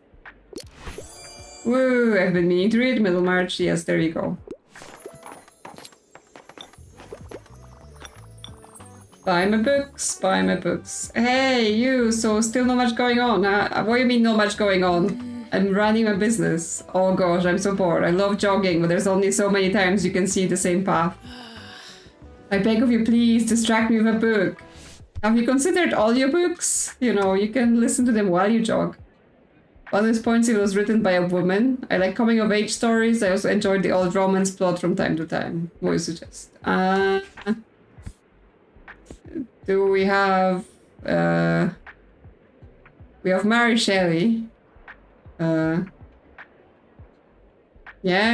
Woo, I've been meaning to read Middlemarch. Yes, there you go. Buy my books, buy my books. Hey, you, so still not much going on. What do you mean not much going on? I'm running my business. Oh gosh, I'm so bored. I love jogging, but there's only so many times you can see the same path. I beg of you, please, distract me with a book. Have you considered audiobooks? You know, you can listen to them while you jog. Bonus points, it was written by a woman. I like coming-of-age stories. I also enjoyed the old romance plot from time to time. What do you suggest? Do we have... we have Mary Shelley. Yeah,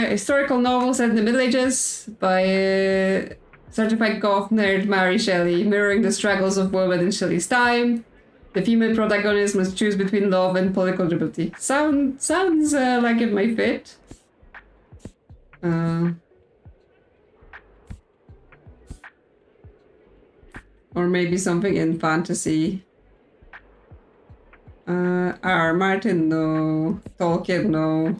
historical novel set in the Middle Ages by certified goth nerd Mary Shelley, mirroring the struggles of women in Shelley's time. The female protagonist must choose between love and political liberty. Sounds like it might fit. Or maybe something in fantasy. R. Martin, no. Tolkien, no.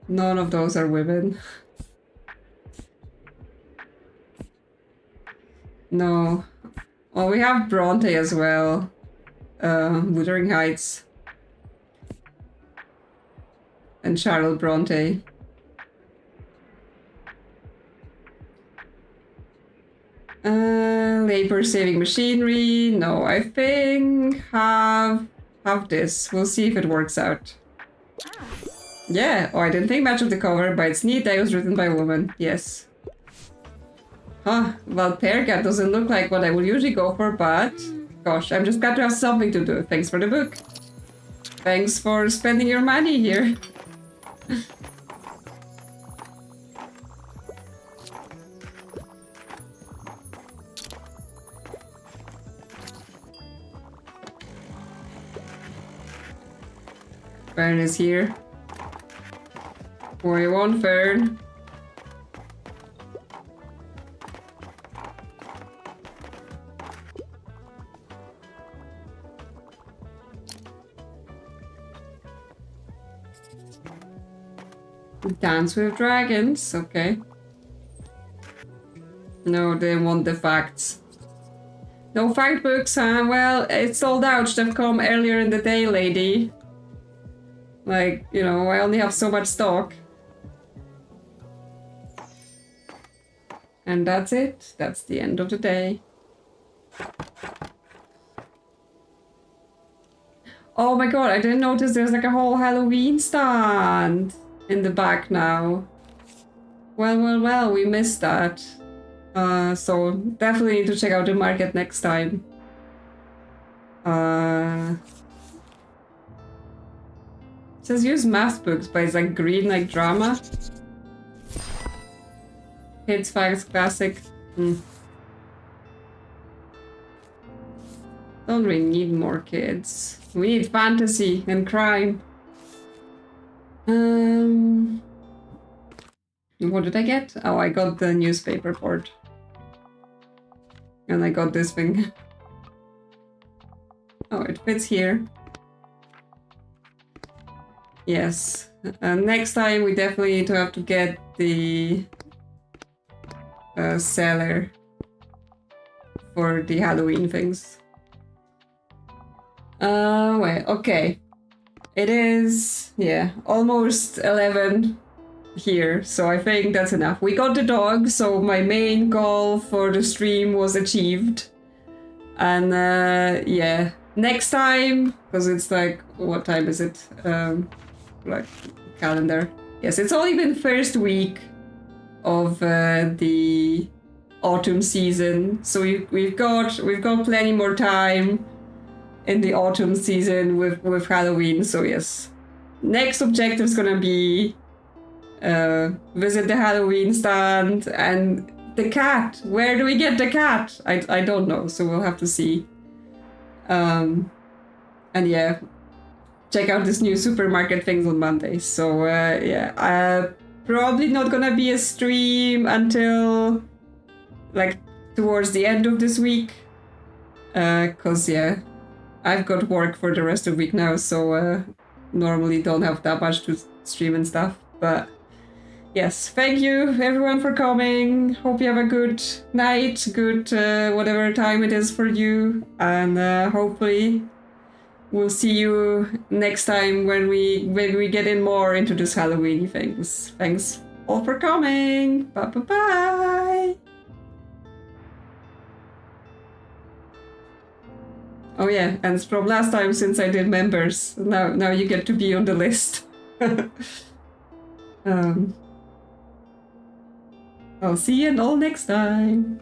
None of those are women. No. Well, we have Bronte as well. Wuthering Heights. And Charlotte Bronte. Labor-saving machinery. No, I think have this. We'll see if it works out. Yeah. Oh, I didn't think much of the cover, but it's neat that it was written by a woman. Yes. Huh, well, Pearcat doesn't look like what I would usually go for, but gosh, I'm just glad to have something to do. Thanks for the book. Thanks for spending your money here. Fern is here. What do you want, Fern? Dance with Dragons, okay. No, they want the facts. No fact books, huh? Well, it's sold out. Should have come earlier in the day, lady. Like, you know, I only have so much stock. And that's it. That's the end of the day. Oh my god, I didn't notice there's like a whole Halloween stand in the back now. Well, we missed that. So definitely need to check out the market next time. It says use math books, but it's like green like drama. Kids, facts, classic. Don't really need more kids. We need fantasy and crime. What did I get? Oh, I got the newspaper board. And I got this thing. Oh, it fits here. Yes. Next time we definitely need to have to get the cellar for the Halloween things. Wait, okay. It is, yeah, almost 11 here, so I think that's enough. We got the dog, so my main goal for the stream was achieved. And yeah, next time, because it's like, what time is it? Like, calendar. Yes, it's only been first week of the autumn season, so we've got plenty more time in the autumn season with Halloween. So yes, next objective is gonna be visit the Halloween stand and the cat. Where do we get the cat? I don't know, so we'll have to see. And yeah, check out this new supermarket things on Monday. So yeah, probably not gonna be a stream until like towards the end of this week, cause yeah, I've got work for the rest of the week now, so normally don't have that much to stream and stuff. But yes, thank you everyone for coming. Hope you have a good night, good whatever time it is for you, and hopefully we'll see you next time when we get in more into this Halloween things. Thanks all for coming. Bye bye bye. Oh yeah, and from last time since I did members, now you get to be on the list. I'll see you all next time.